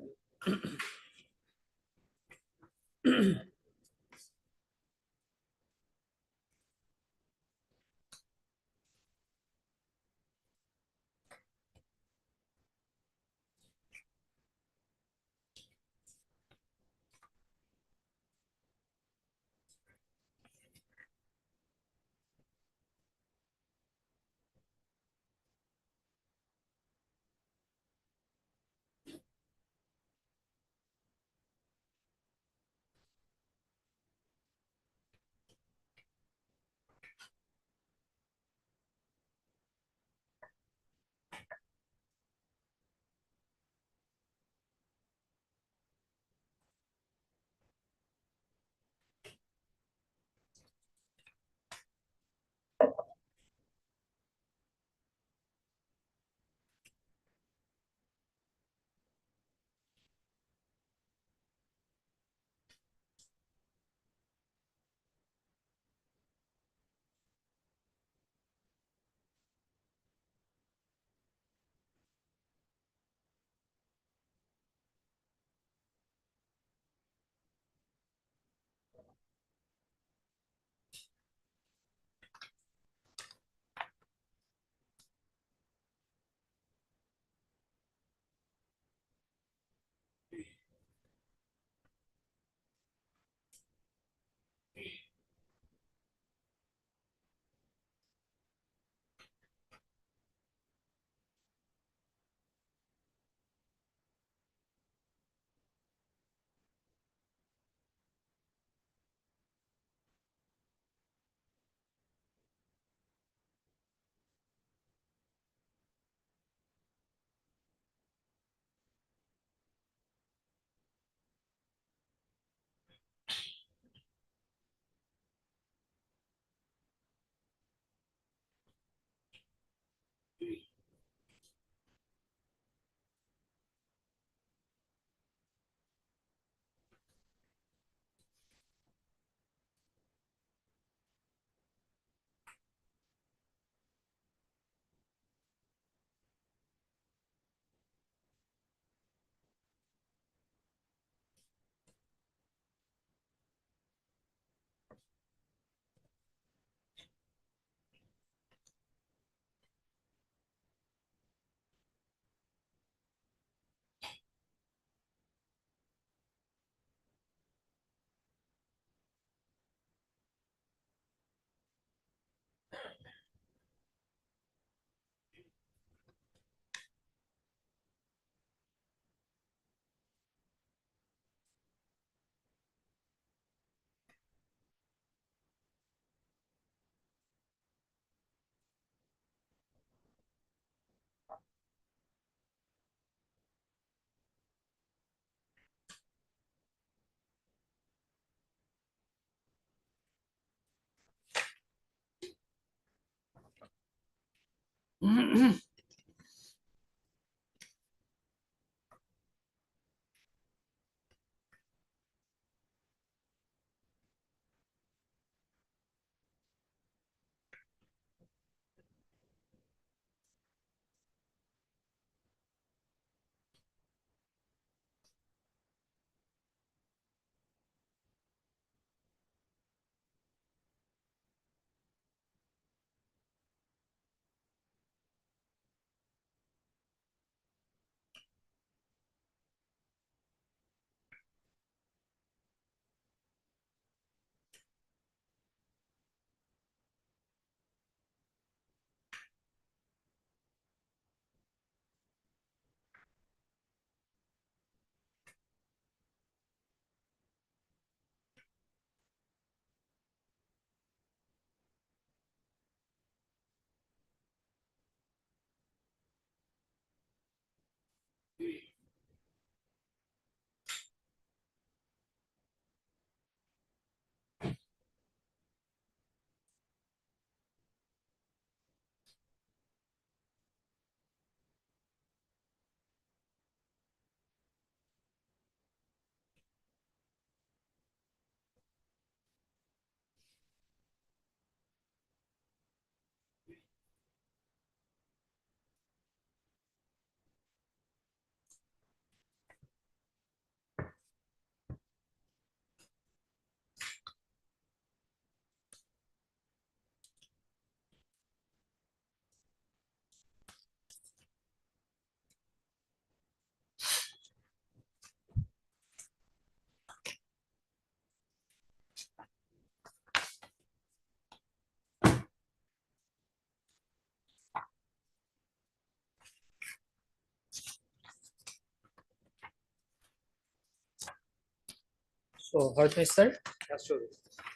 So heard Mr.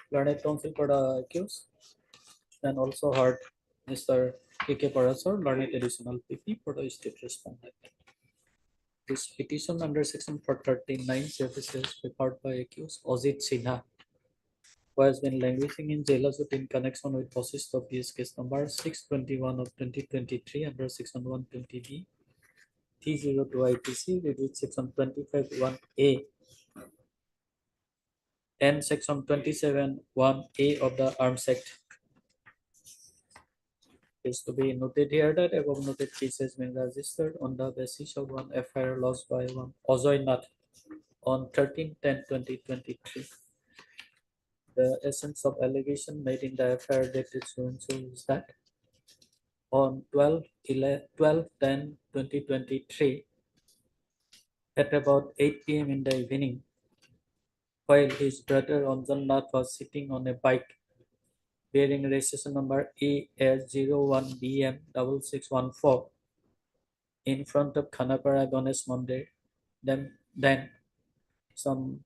Learned Counsel for the accused, and also heard Mr. K.K. Parasar, Learned Additional PP for the state respondent. This petition under section 439 services prepared by accused Ajit Sinha, who has been languishing in Jailasut in connection with process of PS case number 621 of 2023 under section 120B T02 IPC with which section 25(1)A and section 27(1)A of the Arms Act. It is to be noted here that above noted case has been registered on the basis of one FIR lodged by one Ajoy Nath on 13/10/2023. The essence of allegation made in the FIR dated so and so is that on 12/10/2023 at about 8 p.m. in the evening, while his brother Anjan Nath was sitting on a bike bearing registration number AS01BM6614 in front of Khanapara Ganesh Mandir, then some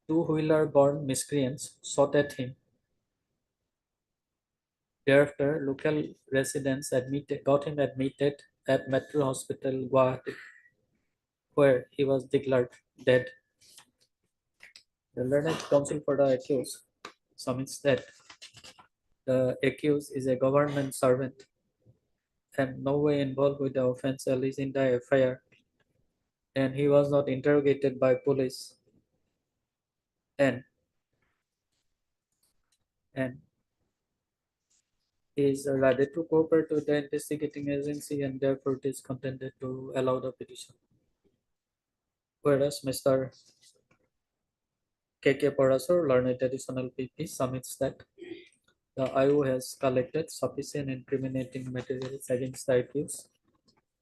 two-wheeler born miscreants shot at him. Thereafter, local residents got him admitted at Metro Hospital, Guwahati, where he was declared dead. The learned counsel for the accused submits that the accused is a government servant and no way involved with the offense alleged in the FIR, and he was not interrogated by police, and is ready to cooperate with the investigating agency, and therefore it is contended to allow the petition. Whereas Mr. K.K. Parasar, learned additional PP, submits that the IO has collected sufficient incriminating materials against the accused,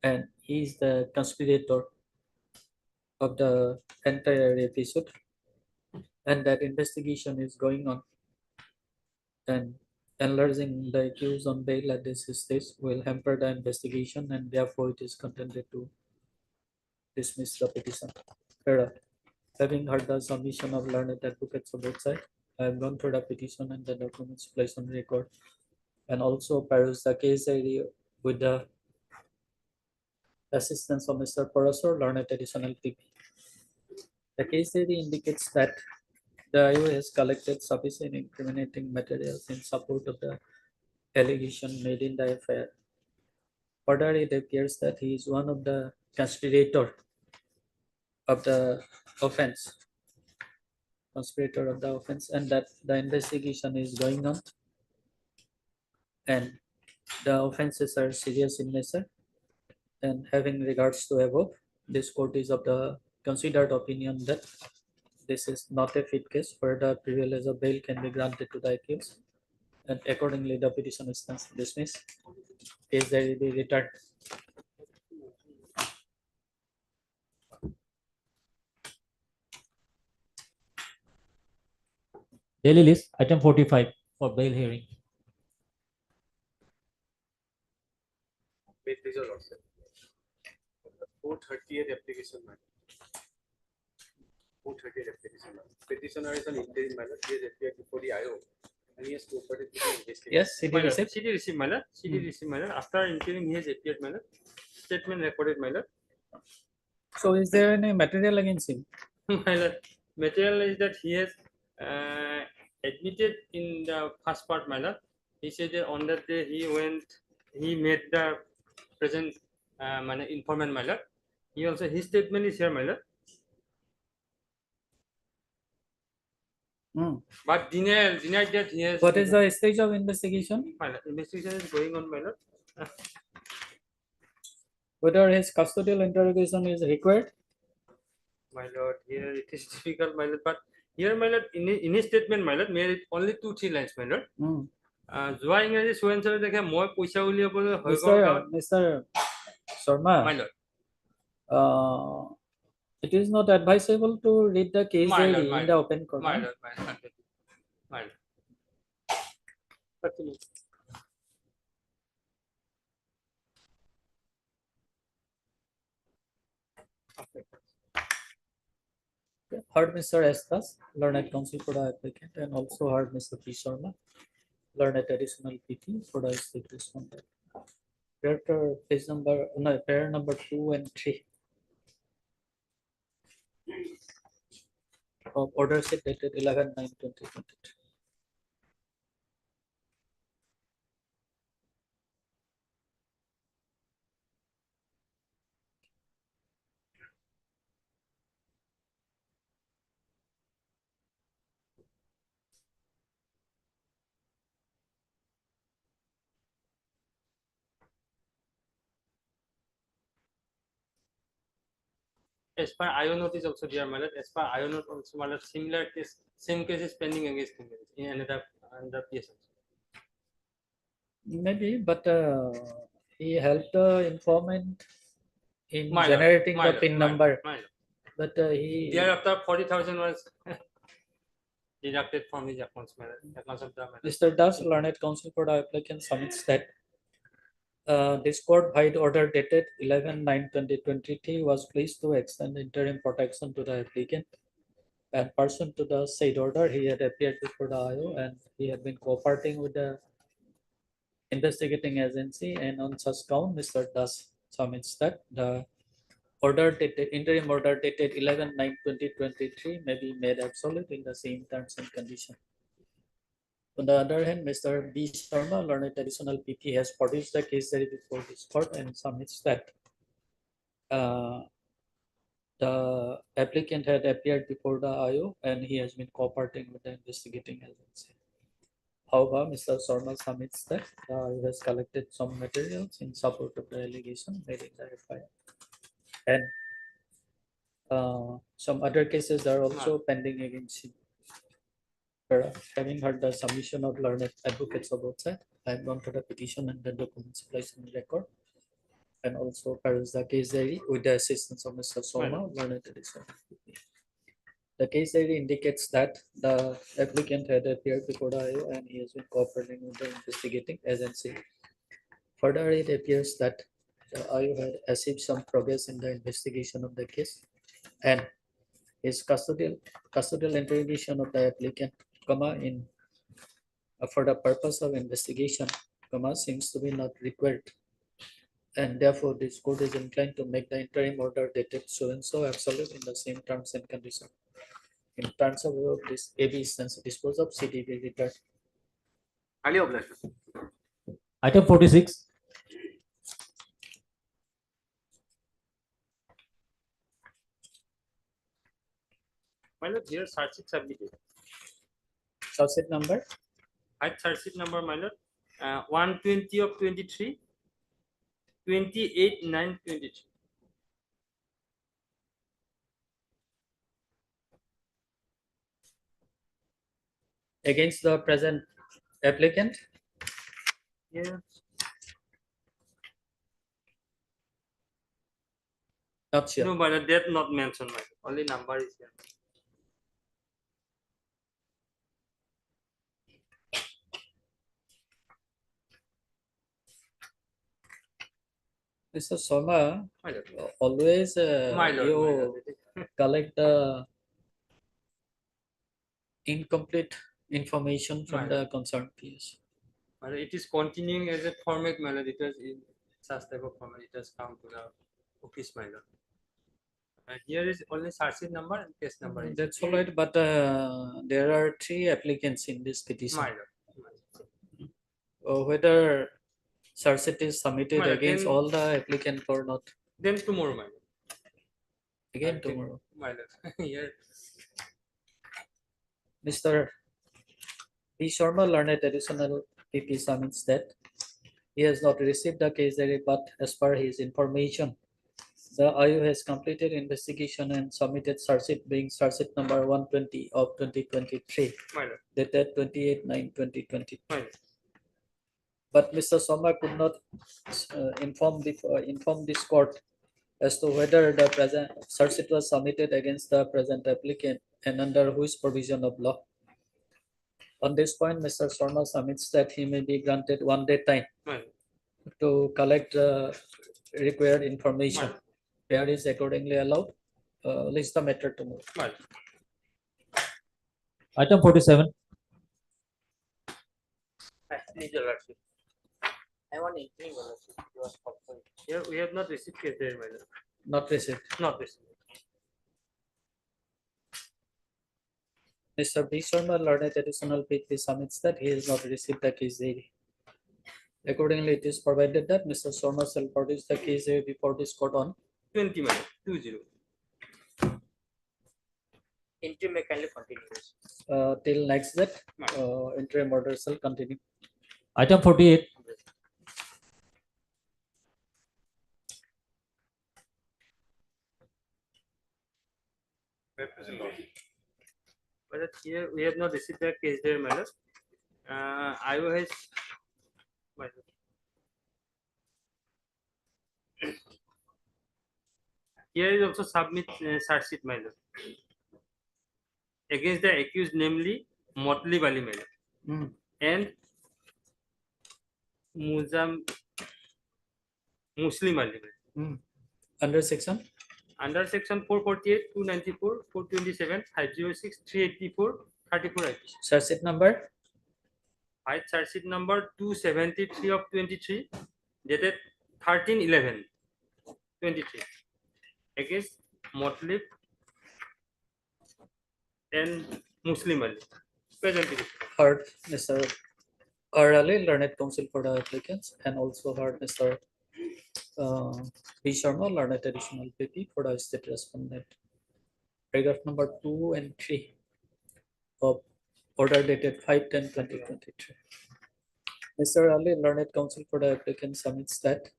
and he is the conspirator of the entire episode, and that investigation is going on, and enlarging the accused on bail at this stage will hamper the investigation, and therefore it is contended to dismiss the petition. Further, having heard the submission of learned advocates of both sides, I have gone through the petition and the documents placed on record, and also perused the case area with the assistance of Mr. Parasar, learned additional PP. The case area indicates that the IO has collected sufficient incriminating materials in support of the allegation made in the affair. Further, it appears that he is one of the conspirator of the offense, and that the investigation is going on, and the offenses are serious in nature. And having regards to above, this court is of the considered opinion that this is not a fit case where the privilege of bail can be granted to the accused, and accordingly the petition stands dismissed. Case will be returned. Daily list, item 45 for bail hearing. May please your lordship. 438 application matter. 438 application matter. Petitioner is an interim matter. He has appeared before the IO and he has cooperated with the investigation. Yes, CD My lord, receipt. CD receipt, my lord. CD receipt, my lord. After interim, he has appeared, my lord. Statement recorded, my lord. So is there any material against him? My lord, material is that he has admitted in the first part, my lord. He said that on that day he made the present informant, my lord. He also, his statement is here, my lord. But denied that he has. What is the stage of investigation? My lord, investigation is going on, my lord. Whether his custodial interrogation is required? My lord, here it is difficult, my lord. But here, my lord, in his statement, my lord, made it only 2-3 lines, my lord. যোৱা ইংৰাজী চুৱেঞ্চৰ দেখে মই পইচা উলিয়াবলৈ হৈ গ'ল গাঁৱত। Mr. Sharma, My lord. It is not advisable to read the case My diary lord, my in the lord. open court. My lord, my lord. My lord. Continue. Heard Mr. Estas, learned counsel for the applicant, and also heard Mr. P. Sharma, learned additional PT for the state respondent. Page number, no, pair number 2 and 3. Of order sheet dated 11/9/2022. As per IO note is also there, my lord. As per IO note also, my lord, similar case, same case is pending against him in another case. Maybe, but he helped the informant in My lord, generating my the lord, PIN my number. lord, my lord. But he Thereafter, 40,000 was deducted from his accounts, my lord. Accounts of the my lord. Mr. Das, learned counsel for the applicant, submits that this court by order dated 11/9/2023 was pleased to extend interim protection to the applicant. And pursuant to the said order, he had appeared before the IO and he had been cooperating with the investigating agency. And on such count, Mr. Das submits that the order dated, interim order dated 11/9/2023 may be made absolute in the same terms and conditions. On the other hand, Mr. B. Sharma, learned additional PT, has produced the case diary before this court and submits that the applicant had appeared before the IO and he has been cooperating with the investigating agency. However, Mr. Sharma submits that the IO has collected some materials in support of the allegation made in the FIR. And some other cases are also pending against him. Having heard the submission of learned advocates of both sides, I have gone to the petition and the documents placed on the record, and also perused the case diary with the assistance of Mr. Sharma, learned additional. The case diary indicates that the applicant had appeared before the IO and he has been cooperating with the investigating agency. Further, it appears that the IO had achieved some progress in the investigation of the case, and his custodial interrogation of the applicant, in for the purpose of investigation, seems to be not required, and therefore this court is inclined to make the interim order dated so and so absolute in the same terms and conditions. in terms of this AB since dispose of CDB return. Highly obliged. Item 46. My lord, here search sheet submitted. Subset number? At search sheet number, my lord, 120 of 23, 28, 9, 23. Against the present applicant? Yeah. Not sure. No, but the date not mentioned, my lord. Only number is here. Mr. Sharma, My lord. always My lord, you my lord. collect the incomplete information from My the concerned PS. But it is continuing as a format, my lord. It was in such type of format. It has come to the office, my lord. And here is only search sheet number and case number. is That's all right, but there are 3 applicants in this petition. My lord. Whether Sarset is submitted My lord, against then- all the applicant or not. Then tomorrow, my lord. Again I think- tomorrow. My lord. Here. Mr. B. Sharma learned additional PP submits that he has not received the case diary, but as per his information, the IU has completed investigation and submitted Sarsit being Sarsit number 120 of 2023, My lord. dated 28/9/2020. My lord. But Mr. Sharma could not inform this court as to whether the present Sarsit was submitted against the present applicant and under which provision of law. On this point, Mr. Sharma submits that he may be granted 1 day time My lord. to collect the required information. Where is accordingly allowed. List the matter tomorrow. My lord. Item 47. Please, your lordship. I want entry, Your Lordship. It was confirmed. Here we have not received case diary, my lord. Not received. Not received. Mr. B. Sharma learned additional PP submits that he has not received the case diary. Accordingly, it is provided that Mr. Sharma shall produce the case diary before this court on 20, my lord. 20. Entry may kindly continue. till next date. Interim order shall continue. Item 48. But here we have not received the case diary, my lord. IO has. My lord. Here is also submit search sheet, my lord. Against the accused, namely Motley Bali, my lord. And Muslim Ali. Under section? Under section 448, 294, 427, 506, 384, 34 IPC. Search sheet number? I charge sheet number 273 of 23, dated 13/11/23, against Motlib and Muslim Ali. Present petition. Heard Mr. R. Ali, learned counsel for the applicants, and also heard Mr. B. Sharma, learned additional PP for the state respondent. Paragraph number 2 and 3 of order dated 5/10/2023. Mr. Ali, learned counsel for the applicant, submits that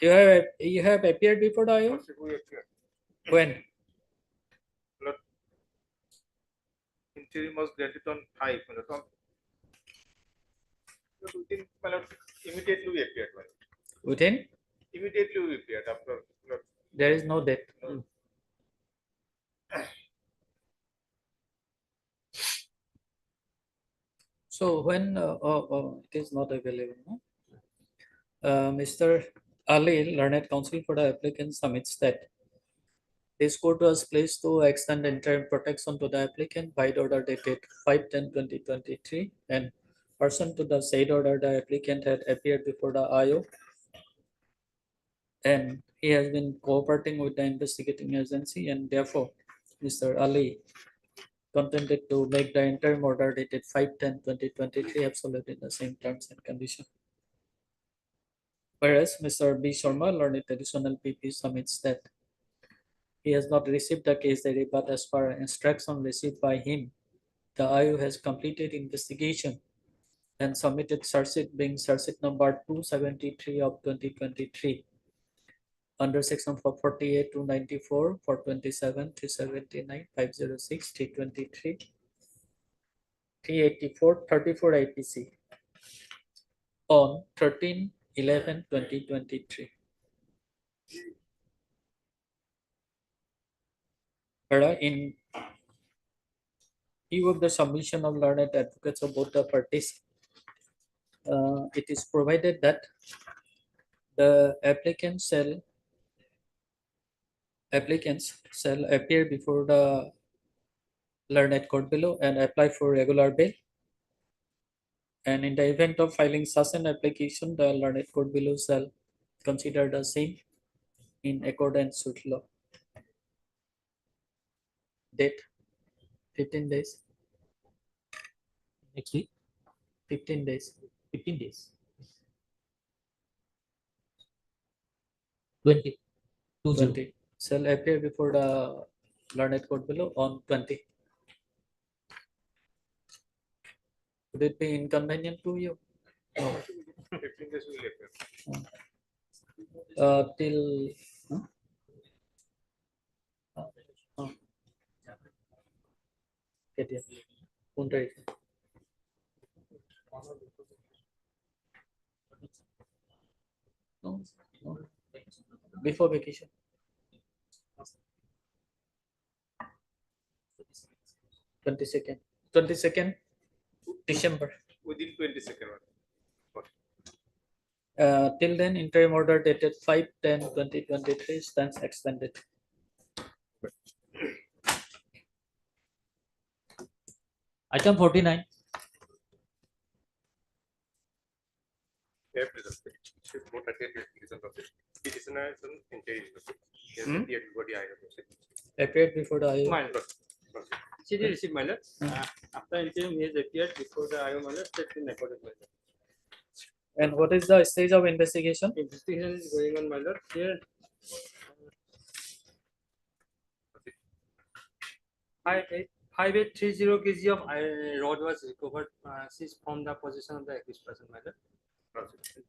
you have appeared before the IO? When? Interim was granted on 5. Within, immediately we appeared. Within? Immediately we appeared after. There is no date. So when it is not available, no? Mr. Ali, learned counsel for the applicant, submits that this court was pleased to extend interim protection to the applicant by the order dated 5/10/2023, and pursuant to the said order, the applicant had appeared before the IO and he has been cooperating with the investigating agency, and therefore Mr. Ali contended to make the interim order dated 5/10/2023 absolute in the same terms and condition. Whereas Mr. B. Sharma, learned additional PP, submits that he has not received the case diary, but as per instruction received by him, the IU has completed investigation and submitted search sheet being search sheet number 273 of 2023 under section 448 to 94, 427, 379, 506, 323, 384, 34 IPC on 13/11/2023. In view of the submission of learned advocates of both the parties, it is provided that the applicants shall appear before the learned court below and apply for regular bail. And in the event of filing such an application, the learned court below shall consider the same in accordance with law. Date 15 days. Next week, 15 days. 15 days. 20. 20. Shall appear before the learned court below on 20. Would it be inconvenient to you? No. 15 days will appear. Till No, no. Before vacation. 22nd December. Within 22nd. Till then, interim order dated 5/10/2023 stands extended. Item 49. Petitioner is an interim. Yes, everybody I have. Appeared before the IU. My lord. CD received, my lord. After interim, he has appeared before the IO, my lord, set in accordance, my lord. And what is the stage of investigation? Investigation is going on, my lord. Here, 5830 kg of rod was recovered, seized from the possession of the accused person, my lord.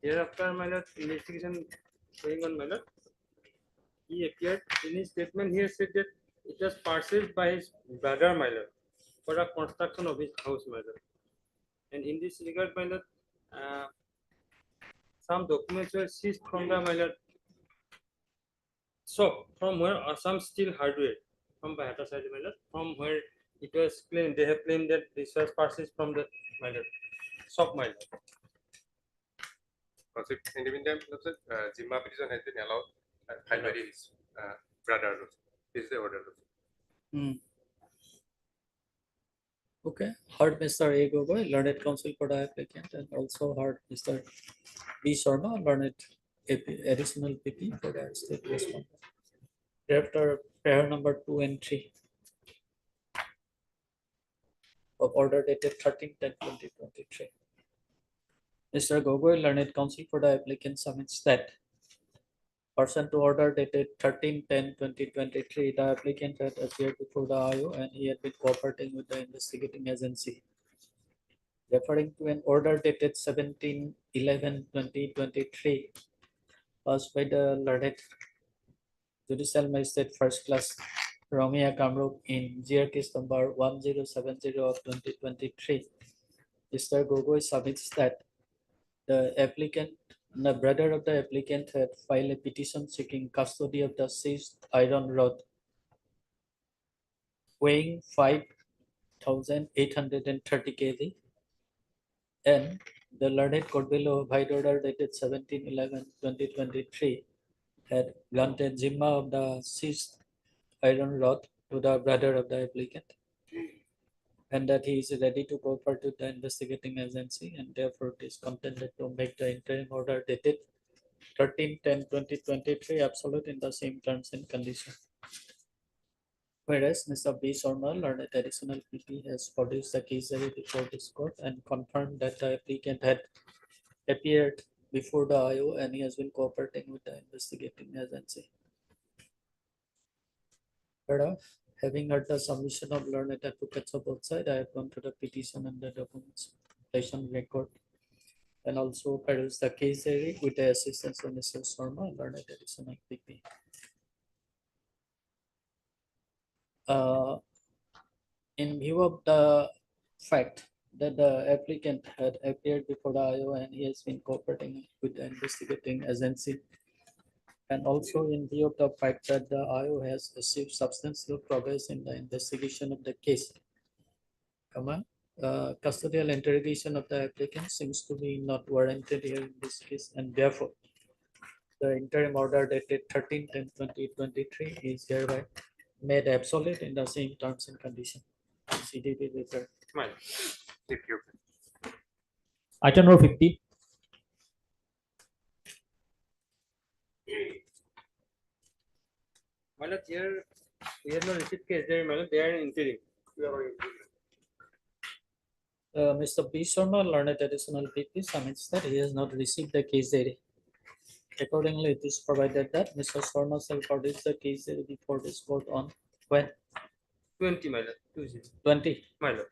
Thereafter, my lord, investigation going on, my lord. He appeared in his statement. He said that it was purchased by his brother, my lord, for the construction of his house, my lord. And in this regard, my lord, some documents were seized from the, my lord, shop from where some steel hardware from Bahata side, my lord, from where it was claimed, they have claimed that this was purchased from the, my lord, shop, my lord. In the meantime, Zimma petition has been allowed filed by his brother. This is the order. Okay, heard Mr. A. Gogoi, learned counsel for the applicant, and also heard Mr. B. Sharma, learned additional PP for the state respondent. Thereafter, pair number 2 and 3 of order dated 13/10/2023. Mr. Gogoi, learned counsel for the applicant, submits that pursuant to order dated 13/10/2023, the applicant had appeared before the IO and he had been cooperating with the investigating agency. Referring to an order dated 17/11/2023, passed by the learned Judicial Magistrate First Class Ramia Kamrup in GR case number 1070 of 2023, Mr. Gogoi submits that the applicant, the brother of the applicant, had filed a petition seeking custody of the seized iron rod weighing 5,830 kg, and the learned court below of High Order dated 17/11/2023 had granted Zimma of the seized iron rod to the brother of the applicant, and that he is ready to cooperate with the investigating agency, and therefore it is contended to make the interim order dated 13/10/2023 absolute in the same terms and conditions. Whereas Mr. B. Sharma, learned additional PP, has produced the case before this court and confirmed that the applicant had appeared before the IO and he has been cooperating with the investigating agency. Whereof, having heard the submission of learned advocates of both sides, I have gone to the petition and the documentation record and also perused the case area with the assistance of Mr. Sharma, learned additional PP. In view of the fact that the applicant had appeared before the IO and he has been cooperating with the investigating agency, and also in view of the fact that the IO has achieved substantial progress in the investigation of the case, custodial interrogation of the applicant seems to be not warranted here in this case, and therefore the interim order dated 13/10/2023 is hereby made obsolete in the same terms and conditions. CDD letter. Item number 50. My lord, here we have not received case there, my lord, they are in interim. Mr. B. Sharma, learned additional PP, submits that he has not received the case diary. Accordingly, it is provided that Mr. Sharma shall produce the case diary before this court on when? 20, my lord. 20. 20. My lord.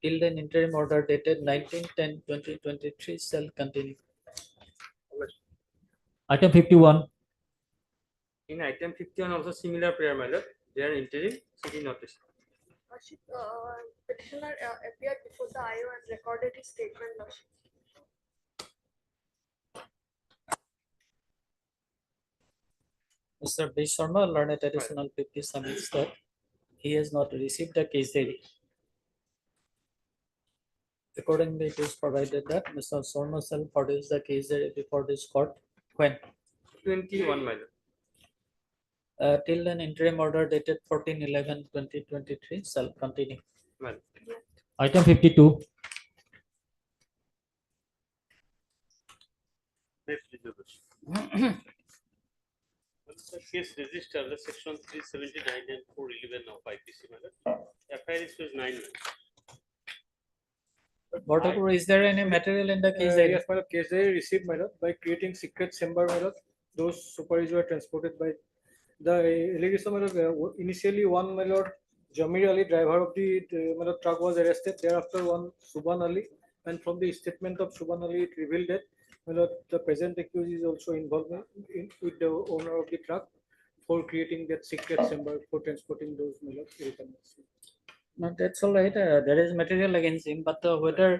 Till then, interim order dated 19/10/2023 shall continue. Item 51. In item 51 also similar prayer, my lord. They are interim city notice. Lordship, petitioner appeared before the IO and recorded his statement, Lordship. Mr. B. Sharma, learned additional PP, submits that he has not received the case diary. Accordingly, it is provided that Mr. Sharma shall produce the case diary before this court when? 21, my lord. Till then, interim order dated 14/11/2023 shall continue. My lord. Item 52. The case register the section 379 and 411 of IPC, my lord. FIR is 9. Whatever, is there any material in the case diary? Yes, my lord, case diary received, my lord, by creating secret chamber, my lord. Those superiors were transported by the allegation, my lord. Initially, one, my lord, Jamir Ali, driver of the my lord, truck, was arrested. Thereafter, one Subhan Ali, and from the statement of Subhan Ali, it revealed that my lord, the present accused is also involved with the owner of the truck for creating that secret chamber for transporting those, my lord, returns. No, that's all right. There is material against him, but whether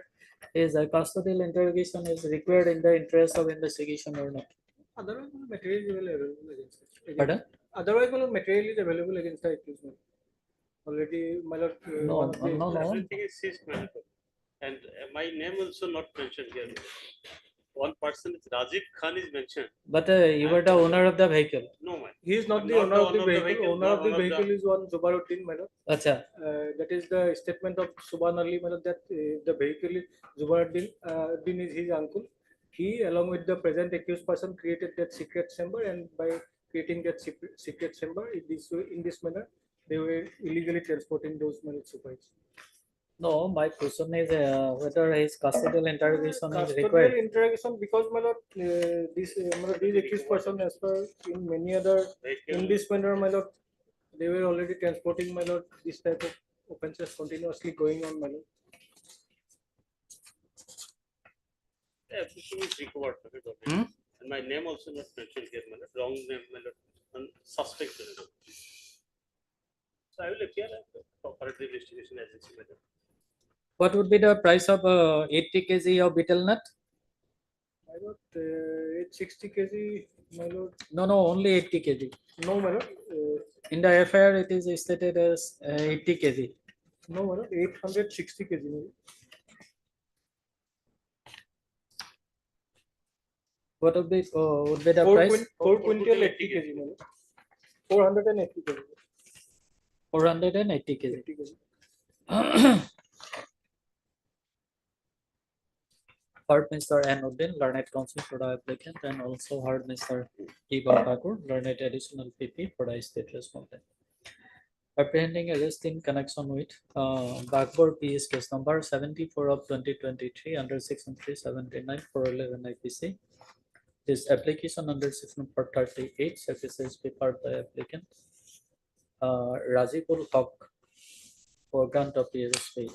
his custodial interrogation is required in the interest of investigation or not. Otherwise, material is available against it. Pardon? Otherwise, my lord, material is available against the accused. Already, my lord. No, no. Everything is seized, my lord. And my name also not mentioned here. One person is Rajiv Khan is mentioned. But you were the owner of the vehicle. No, man. He is not the owner of the vehicle. Owner of the vehicle is one Zubaruddin, my lord. Acha. That is the statement of Subhan Ali, my lord, that the vehicle is Zubaruddin Din is his uncle. He, along with the present accused person, created that secret chamber, and by creating that secret chamber in this manner, they were illegally transporting those money supplies. No, my question is whether his custodial interrogation is Custodial required. interrogation, because my lord, this accused person, as per in many other in this manner, my lord, they were already transporting, my lord, this type of offences continuously going on, my lord. Everything is recovered. And my name also not mentioned here, my lord. Wrong name, my lord. And suspect. So I will appear at the cooperative investigation agency, my lord. What would be the price of 80 kg of betel nut? My lord, 860 kg, my lord. No, only 80 kg. No, my lord. In the FIR, it is stated as 80 kg. No, my lord, 860 kg. My lord. What would be the price? 4 quintal 80 kg, my lord. 480 kg. 480 kg. 80 kg. Heard Mr. Anuddin, learned counsel for the applicant, and also heard Mr. Kiba Thakur, learned additional PP for the state respondent. apprehending arrest in connection with Bagbor PS case number 74 of 2023 under section 379 411 IPC. This application under section 438 suffices prepared by applicant Rajibul Haq for grant of PSP.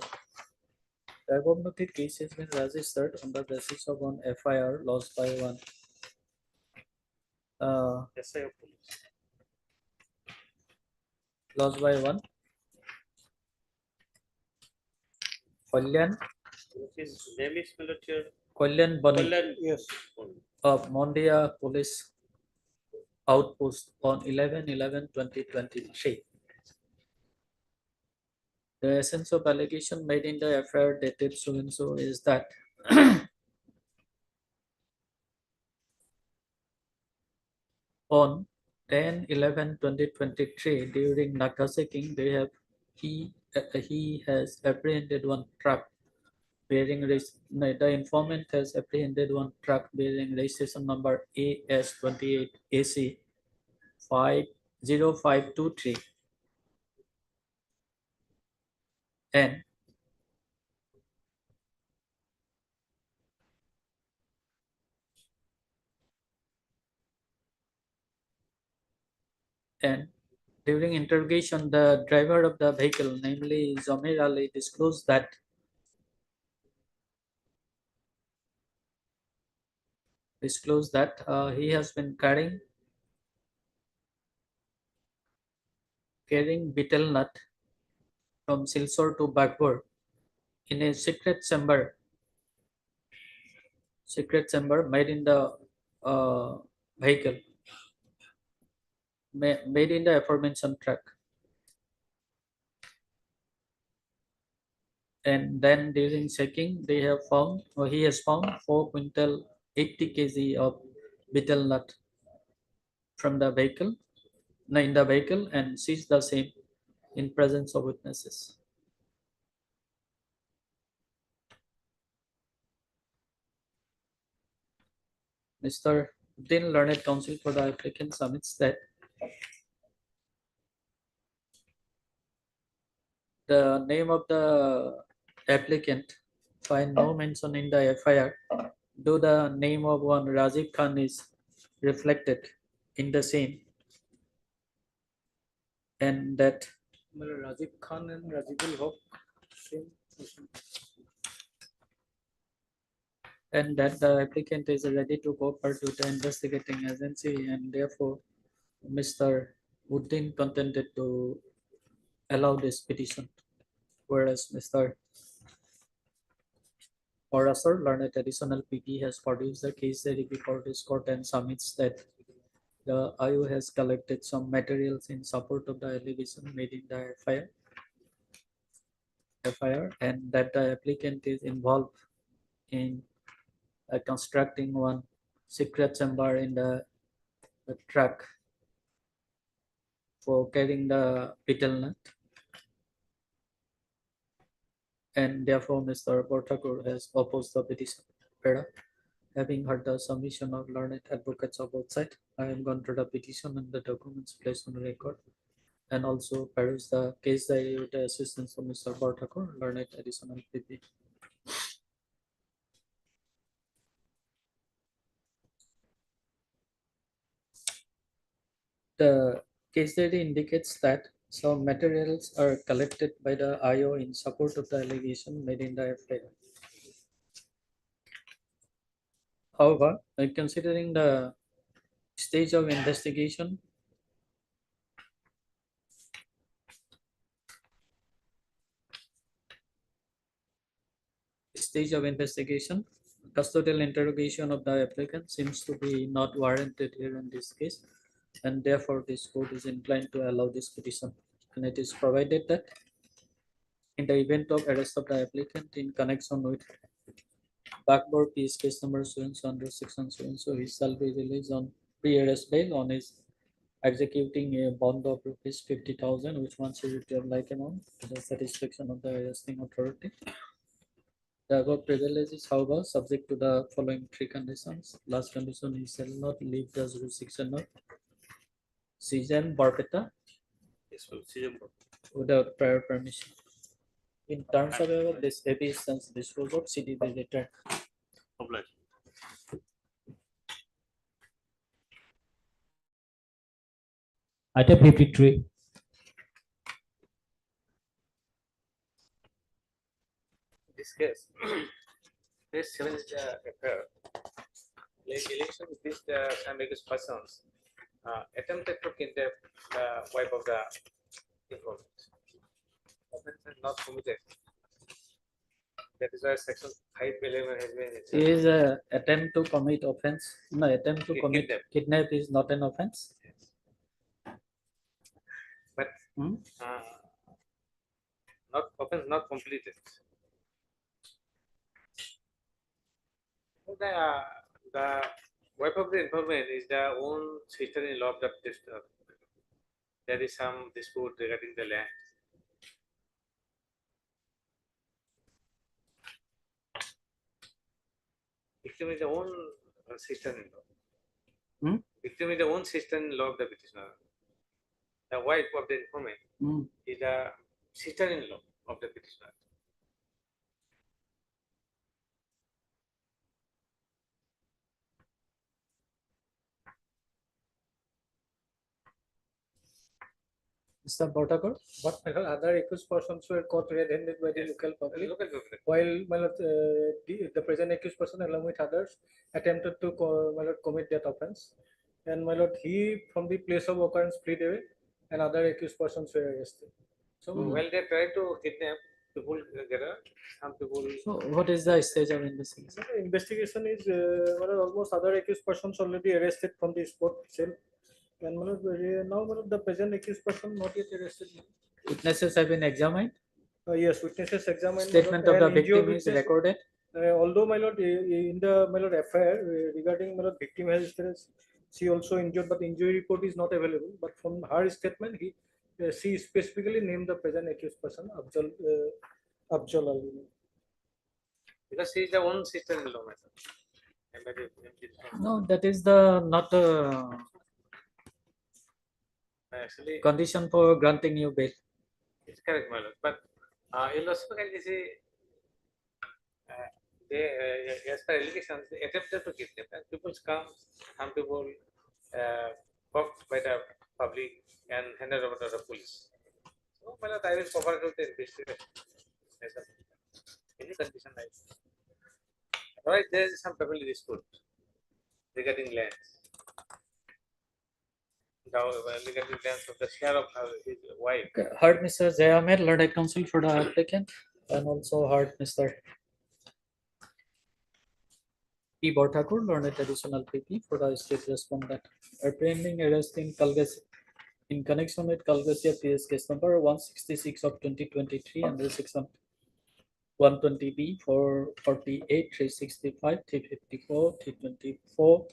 The above noted case has been registered on the basis of one FIR lodged by one SI of police. Lost by one. Kalyan. His name is Military. Kalyan Bani Yes. of Mondia Police Outpost on 11/11/2023. The essence of allegation made in the FIR dated so and so is that on 10/11/2023 during Nakaseking he has apprehended one truck bearing the informant has apprehended one truck bearing registration number AS28 AC 50523 and during interrogation, the driver of the vehicle, namely Zamir Ali, disclosed that he has been carrying betel nut from Silsor to Bagbor in a secret chamber made in the vehicle, made in the aforementioned truck. And then during checking, he has found 4 quintal 80 kg of betel nut from the vehicle, in the vehicle, and seized the same in presence of witnesses. Mr. Din Learned Counsel for the applicant submits that the name of the applicant find no mention in the FIR, though the name of one Rajiv Khan is reflected in the same, and that Rajiv Khan and Rajibul Haq same person. And that the applicant is ready to cooperate with the investigating agency, and therefore Mr. Uddin contented to allow this petition, whereas Mr. Orasor, learned additional PP, has produced the case study before this court and submits that the IO has collected some materials in support of the allegation made in the FIR, and that the applicant is involved in constructing one secret chamber in the truck for carrying the betel nut, and therefore Mr. Borthakur has opposed the petition. Having heard the submission of learned advocates of both sides, I am going to the petition and the documents placed on record, and also peruse the case diary with the assistance of Mr. Borthakur, learned additional PP. The case diary indicates that some materials are collected by the IO in support of the allegation made in the FIR. However, considering the stage of investigation, custodial interrogation of the applicant seems to be not warranted here in this case, and therefore this court is inclined to allow this petition. And it is provided that in the event of arrest of the applicant in connection with Bagbor PS case number so and so under section so and so, he shall be released on pre-arrest bail on his executing a bond of rupees 50,000, which one should return like amount to the satisfaction of the arresting authority. The above privilege is, however, subject to the following three conditions. Last condition, he shall not leave the jurisdiction of Sijan Barpeta. Yes, Sijan Barpeta. without prior permission. In terms of this evidence disposal, CD will return. Obliged. Item 53. This case, case 7 is the affair. Election with this some accused persons attempted to kidnap the wife of the informant. Offense is not committed. That is why section 511 has been. Is a attempt to commit offense. No, attempt to commit Kidnap. kidnap is not an offense. But not offense not completed. The wife of the informant is the own sister-in-law of the petitioner. There is some dispute regarding the land. Victim is the own sister-in-law. Victim is the own sister-in-law of the petitioner. The wife of the informant is the sister-in-law of the petitioner. Mr. Bhattakar? But my lord, other accused persons were caught red-handed by the local public. Local public. While my lord, the present accused person along with others attempted to my lord, commit that offense. And my lord, he from the place of occurrence fled away and other accused persons were arrested. So while they tried to kidnap people together, some people. So what is the stage of investigation? Investigation is my lord, almost other accused persons already arrested from the spot itself. And my lord, now my lord, the present accused person not yet arrested. Witnesses have been examined. Yes, witnesses examined. Statement of the victim is recorded. Although my lord, in the my lord affair regarding my lord victim has she also injured, but injury report is not available. But from her statement, she specifically named the present accused person Afzal Ali. Because she is the own sister-in-law. No, that is the not Actually, condition for granting you bail. it's correct, my lord. But in also can you see, they as per allegations, they attempted to kidnap, and people come, some people caught by the public and handed over to the police. So, my lord, I will cooperate with the investigation. Any condition like otherwise, there is some family dispute regarding lands. Regarding lands of the share of his wife. Okay. Heard Mr. Jay Ahmed, learned counsel for the applicant, and also heard Mr. P. Bhattakar, learned additional PP for the state respondent. Apprehending arrest in Kalgasi in connection with Kalgasia PS case number 166 of 2023 under section 120B 448, 365, 354, 324,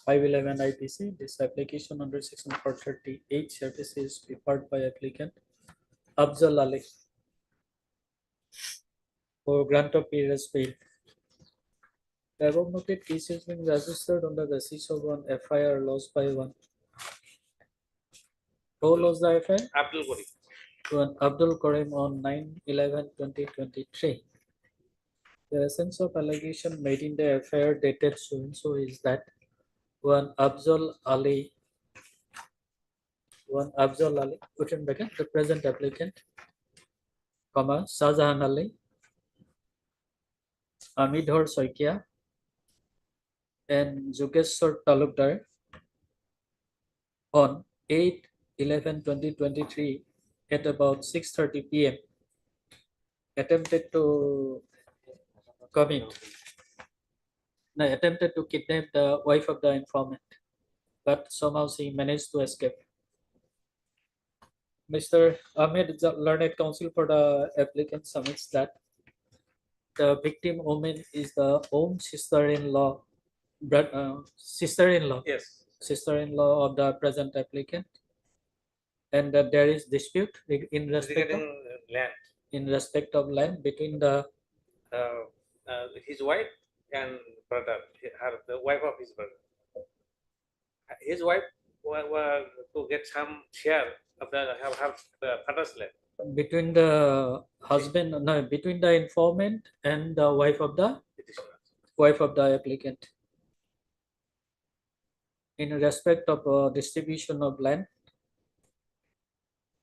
511 IPC. This application under section 438 service is prepared by applicant Afzal Ali for grant of PRS bail. The above noted case has been registered on the basis of one FIR lodged by one. Who lodged the FIR? Abdul Karim. One Abdul Karim on 9/11/2023. The essence of allegation made in the FIR dated so is that one Afzal Ali, put in bracket, the present applicant, comma, Shahjahan Ali, Amidhar Soikia, and Jugeshwar Talukdar on 8/11/2023 at about 6:30 p.m. attempted to kidnap the wife of the informant, but somehow she managed to escape. Mr. Ahmed, learned counsel for the applicant, submits that the victim woman is the own sister-in-law, Yes. sister-in-law of the present applicant, and that there is dispute in respect of Regarding land. In respect of land between the His wife and brother, the wife of his brother. His wife were to get some share of the father's land. between the husband, no, between the informant and the wife of the applicant in respect of distribution of land,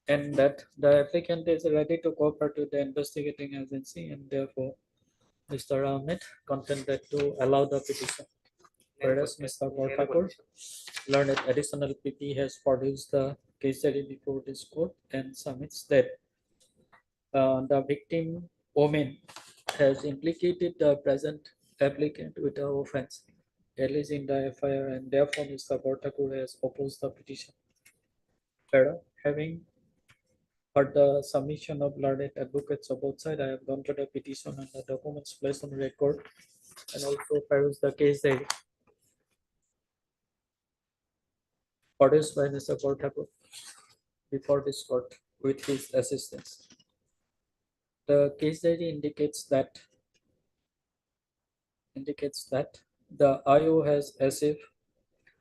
and that the applicant is ready to cooperate with the investigating agency, and therefore Mr. Ahmed contented to allow the petition. Whereas Mr. Borthakur, learned additional PP, has produced the case study before this court and submits that the victim woman has implicated the present applicant with the offense alleged in the FIR, and therefore Mr. Borthakur has opposed the petition. Further, having heard the submission of learned advocates of both sides, I have gone to the petition and the documents placed on record, and also perused the case diary produced by Mr. Borthakur before this court with his assistance. The case diary indicates that the IO has achieved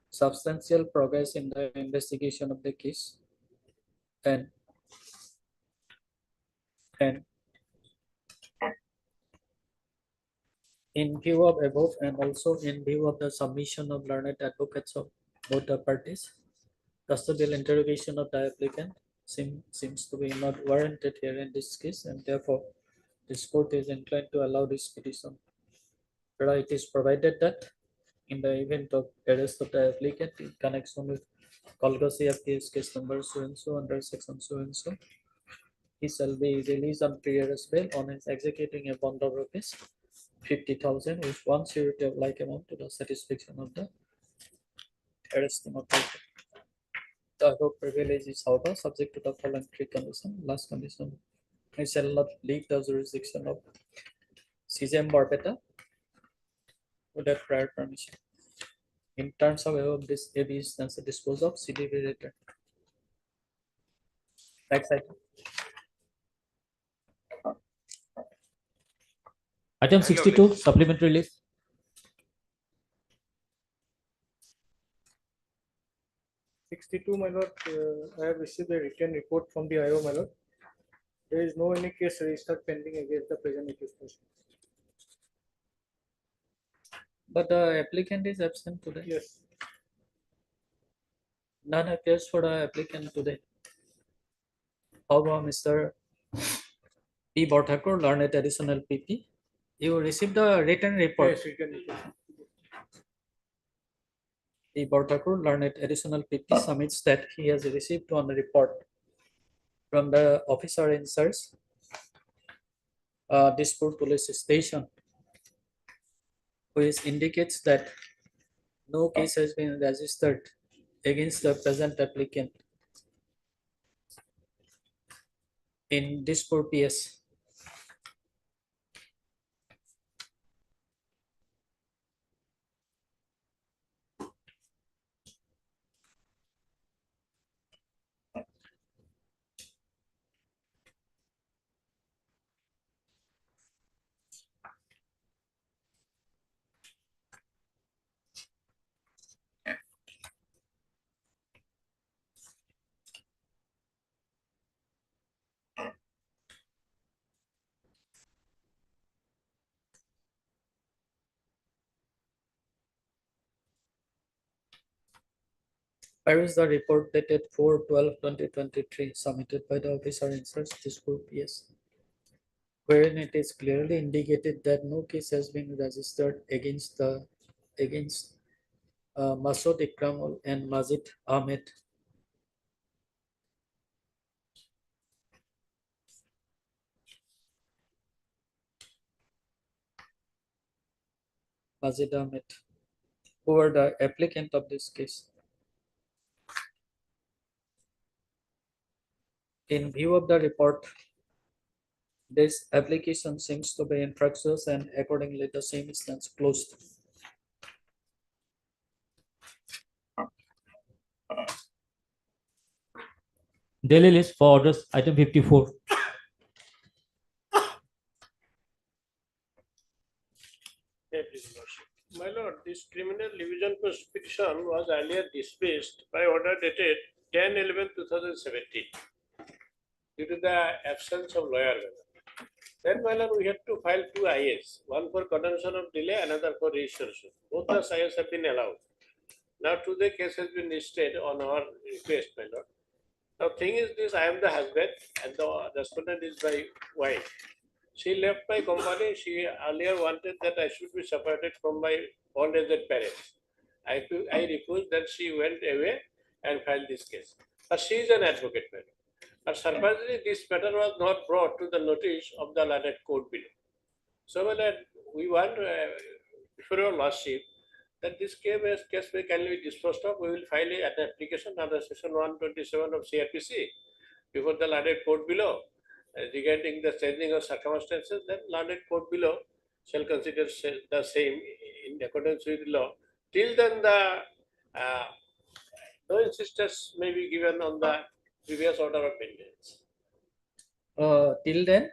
substantial progress in the investigation of the case, and in view of above, and also in view of the submission of learned advocates of both the parties, custodial interrogation of the applicant seems to be not warranted here in this case, and therefore this court is inclined to allow this petition. It is provided that in the event of arrest of the applicant in connection with Kolgasi case number so and so under section so and so, he shall be released on pre-arrest bail on his executing a bond of rupees 50,000 with one surety of like amount to the satisfaction of the arresting authority. The above privilege is, however, subject to the following three conditions. Last condition, he shall not leave the jurisdiction of CJM Barpeta without prior permission. In terms of above, this AB is disposed of, CDB returned. Next item. Item 62, supplementary list. My lord, I have received a written report from the IO, my lord. There is no any case registered pending against the present accused person. But the applicant is absent today. Yes. None appears for the applicant today. How about Mr. P. Borthakur, learned additional PP? You received the written report. Yes, written report. P. Borthakur, learned additional PP, submits that he has received one report from the officer in search, Dispur police station, which indicates that no case has been registered against the present applicant in Dispur PS. Here is the report dated 4/12/2023 submitted by the officer in search Dispur PS, wherein it is clearly indicated that no case has been registered against Masood Ikramul and Majid Ahmed. Majid Ahmed, who were the applicant of this case. In view of the report, this application seems to be infructuous, and accordingly the same stands closed. Daily list for orders, item 54. My lord, this criminal revision petition was earlier dismissed by order dated 10/11/2017. due to the absence of lawyer. Then, my lord, we had to file 2 IS, one for condemnation of delay, another for registration. Both the IS have been allowed. Now, today case has been listed on our request, my lord. Now, thing is this: I am the husband, and the respondent is my wife. She left my company. She earlier wanted that I should be separated from my old-aged parents. I refused. Then she went away and filed this case. But she is an advocate, madam. But surprisingly, this matter was not brought to the notice of the landed court below. So, my lord, we want, before your lordship, that this case may kindly be disposed of. We will file an application under section 127 of CRPC before the landed court below regarding the changing of circumstances. Then landed court below shall consider the same in accordance with the law. Till then, the no insistence may be given on the previous order of maintenance. Till then,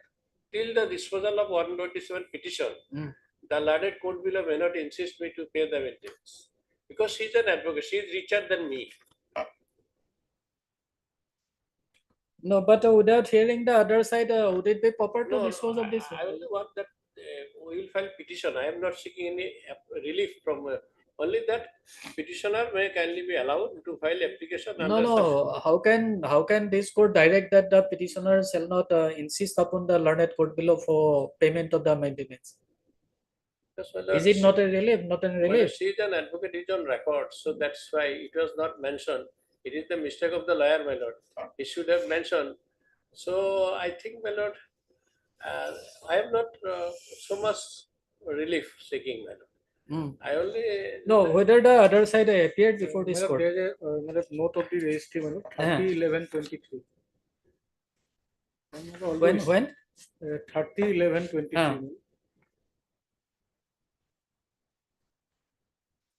Till the disposal of 127 petition, the landed court below may not insist me to pay the maintenance because she is an advocate. She is richer than me. no, but without hearing the other side, would it be proper to dispose of this? I only want that we will file petition. I am not seeking any relief from only that petitioner may kindly be allowed to file application. No, under no. How can this court direct that the petitioner shall not insist upon the learned court below for payment of the maintenance? Yes, my lord, Is it she- not a relief? Not a Well, relief? she is an advocate, it is on record, so that's why it was not mentioned. It is the mistake of the lawyer, my lord. He should have mentioned. So I think, my lord, I am not so much relief seeking, my lord. I only No, whether the other side appeared before this Madam, court. there is a note of the registry, madam, 30/11/23. When? 30/11/23.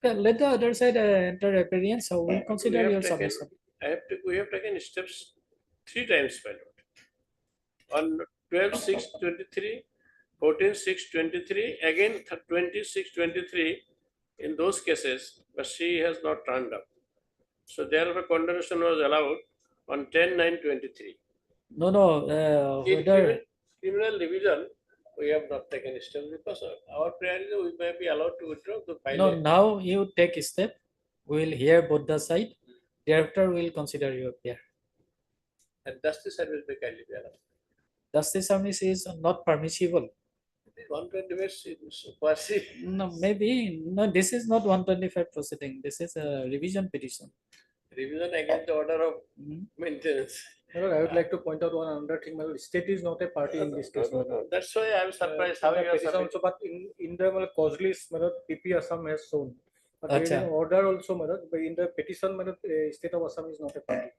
Let the other side enter appearance, so we'll consider have your taken- submission. we have taken steps 3 times, my lord. On 12/6/23, 14/6/23, again 26/23 in those cases, but she has not turned up. So therefore condemnation was allowed on 10/9/23. No, no, In whether, criminal division, we have not taken steps because our prayer is we may be allowed to withdraw the file. no, now you take a step. We'll hear both the side. Thereafter, we'll consider your appear. And justice will be kindly be allowed. Justice service is not permissible. 120 is quasi. No, maybe, no, this is not 125 proceeding. This is a revision petition. Revision against the order of maintenance. Madam, I would like to point out one another thing, madam. State is not a party in this case, madam. That's why I am surprised In how the you are petition submitting. also, but in the madam, cause list, madam, PP Assam has shown. But there is an Acha. order also, madam, but in the petition, madam, state of Assam is not a party.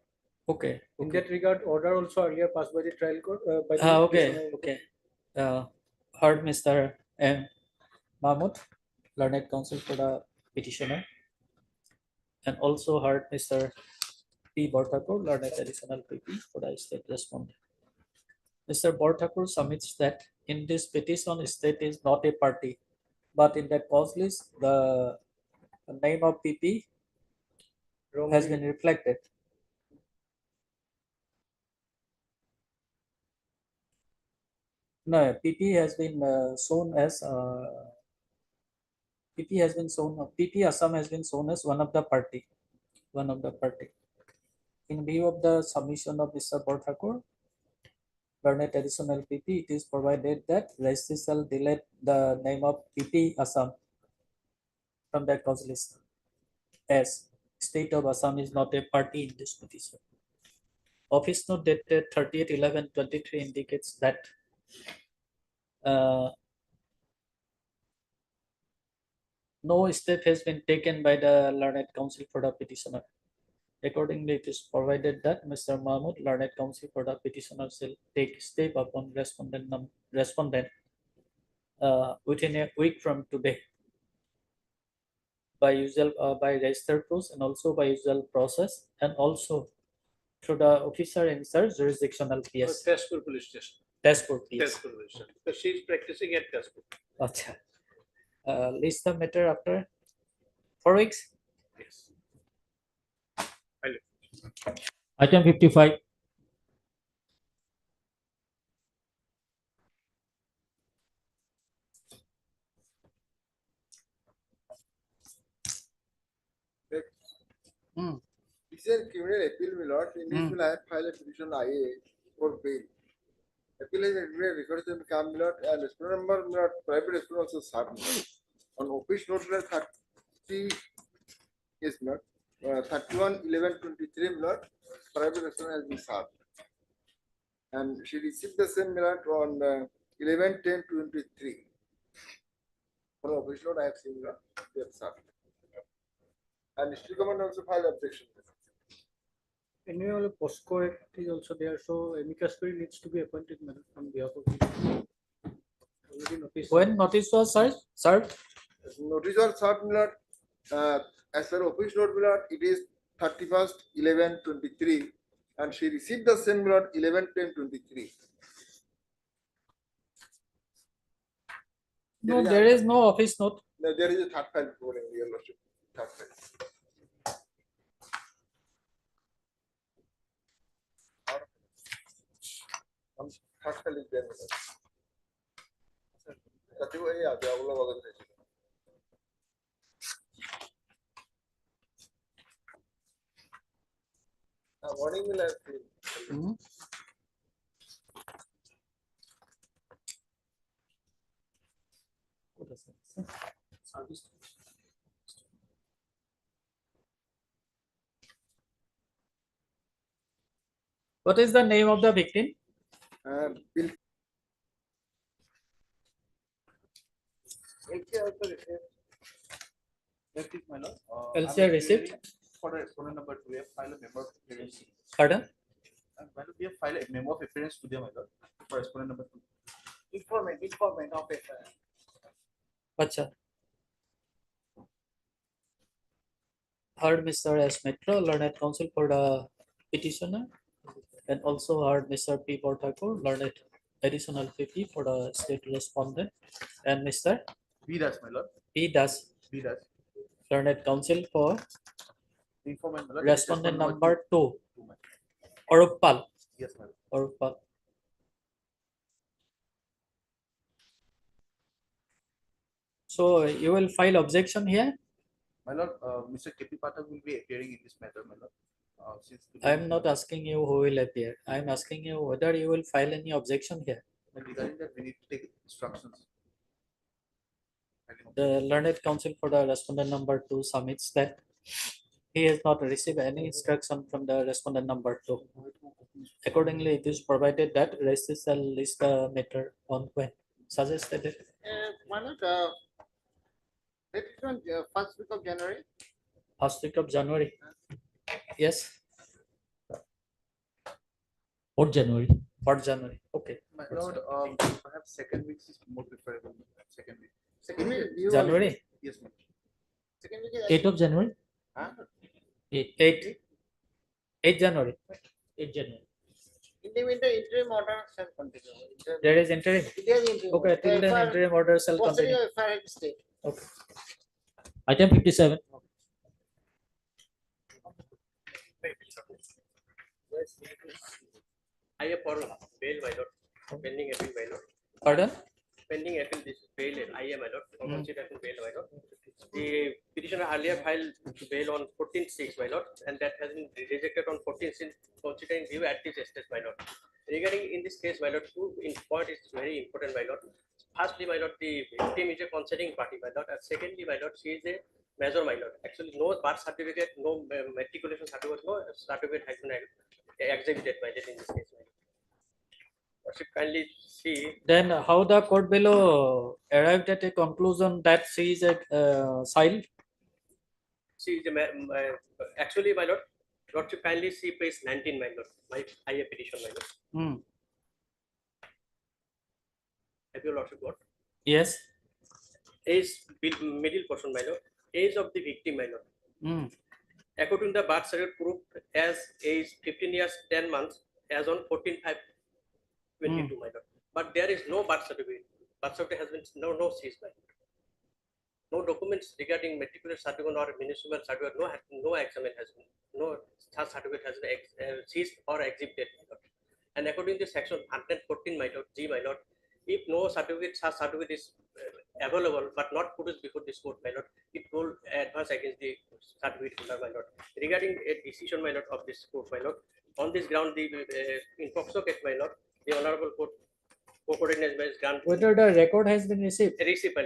Okay. In that regard, order also earlier passed by the trial court. By the Okay, petitioner. okay. Heard Mr. M. Mahmood, learned counsel for the petitioner. And also heard Mr. P. Borthakur, learned additional PP for the state respondent. Mr. Borthakur submits that in this petition, state is not a party, but in that cause list, the name of PP has been reflected. No, PP has been shown as PP has been shown. PP Assam has been shown as one of the party. In view of the submission of Mr. Borthakur, learned additional PP, it is provided that registry shall delete the name of PP Assam from the cause list, as state of Assam is not a party in this petition. Office note dated 30/11/23 indicates that no step has been taken by the learned counsel for the petitioner. Accordingly, it is provided that Mr. Mahmood, learned counsel for the petitioner, shall take step upon respondent within a week from today by registered post and also by usual process, and also through the officer in charge jurisdictional PS. Tezpur police station. Tezpur PS. Tezpur police station. Because she is practicing at Tezpur. Acha. List the matter after 4 weeks. Yes. Item 55. is a criminal appeal, my lord. In this will I have filed a petition IA for bail. Appeal is requested to come, my lord, and respondent number, my lord, private respondent also served. On office note, my lord, 30, yes, my lord, 31/11/23, my lord, private respondent has been served. And she received the same, my lord, on 11/10/23. On office note, I have seen, my lord, they have served. And district government also filed objection. Annual POSCO Act is also there, so amicus curiae needs to be appointed, madam, on behalf of the. Already notice. When notice was served? Notice was served, my lord, as per office note, my lord, it is 31/11/23, and she received the same, my lord, 11/10/23. No, there is no office note. No, there is a third file before in your lordship. Third file. Third file is there, my lord. That's why, yeah, they are all over the place. Warning will have been. What is the name of the victim? Bill. LCR also received. That is, my lord. LCR receipt? For the exponent number 2, we have filed a memo of appearance. Pardon? And my lord, we have filed a memo of appearance today, my lord, for exponent number 2. Informant of FIR. Acha. Heard Mr. S. Mitra, learned counsel for the petitioner, and also heard Mr. P. Portakur, learned additional 50 for the state respondent, and Mr. B. Das, my lord. P. Das, B. Das. learned counsel for Informant, my lord. respondent number 2, Orupal. Yes, my lord. Orupal. So you will file objection here? My lord, Mr. K.P. Pathak will be appearing in this matter, my lord. Since I am not asking you who will appear. I am asking you whether you will file any objection here. regarding that, we need to take instructions. The learned counsel for the respondent number 2 submits that he has not received any instruction from the respondent number 2. Accordingly, it is provided that registrar shall list the matter on when suggested it. My lord, that is on first week of January. First week of January. Yes. 4th January. 4th January. Okay. My lord, perhaps second week is more preferable. Second week. Second week. you January. Yes, ma'am. Second week is 8th of January. Huh? 8 January. 8th January. In the meantime, interim order shall continue. There is interim. It is interim. Okay, till then interim order shall continue. FIR state. Okay. Item 57. I have for bail, my lord, pending appeal, my lord. Pardon? Pending appeal, this bail, I am, my lord, for consideration bail, my lord. The petitioner earlier filed bail on 14/6, my lord, and that has been rejected on 14/6, considering due at this stage, my lord. Regarding in this case, my lord, two point is very important, my lord. Firstly, my lord, the victim is a consenting party, my lord, and secondly, my lord, she is a major, my lord. Actually, no birth certificate, no matriculation certificate, no certificate has been exhibited by that in this case, my lord. Should kindly see. Then how the court below arrived at a conclusion that she is a child? She is actually, my lord, should kindly see page 19, my lord, my IA petition, my lord. Have your lordship got? Yes. Age, middle portion, my lord. Age of the victim, my lord. According to the birth certificate proof as age 15 years 10 months as on 14/5/22, my lord. But there is no birth certificate. Birth certificate has been no seized, my lord. No documents regarding matriculation certificate or municipal certificate. No examen has been. No certificate has been seized or exhibited, my lord. And according to section 114, my lord, G, my lord, if no certificate is available but not produced before this court, my lord, it will advance against the certificate holder, my lord. Regarding a decision, my lord, of this court, my lord, on this ground, the in Foxo case, my lord, the honorable court, co-coordinated by grant Whether the record has been received. received, my lord.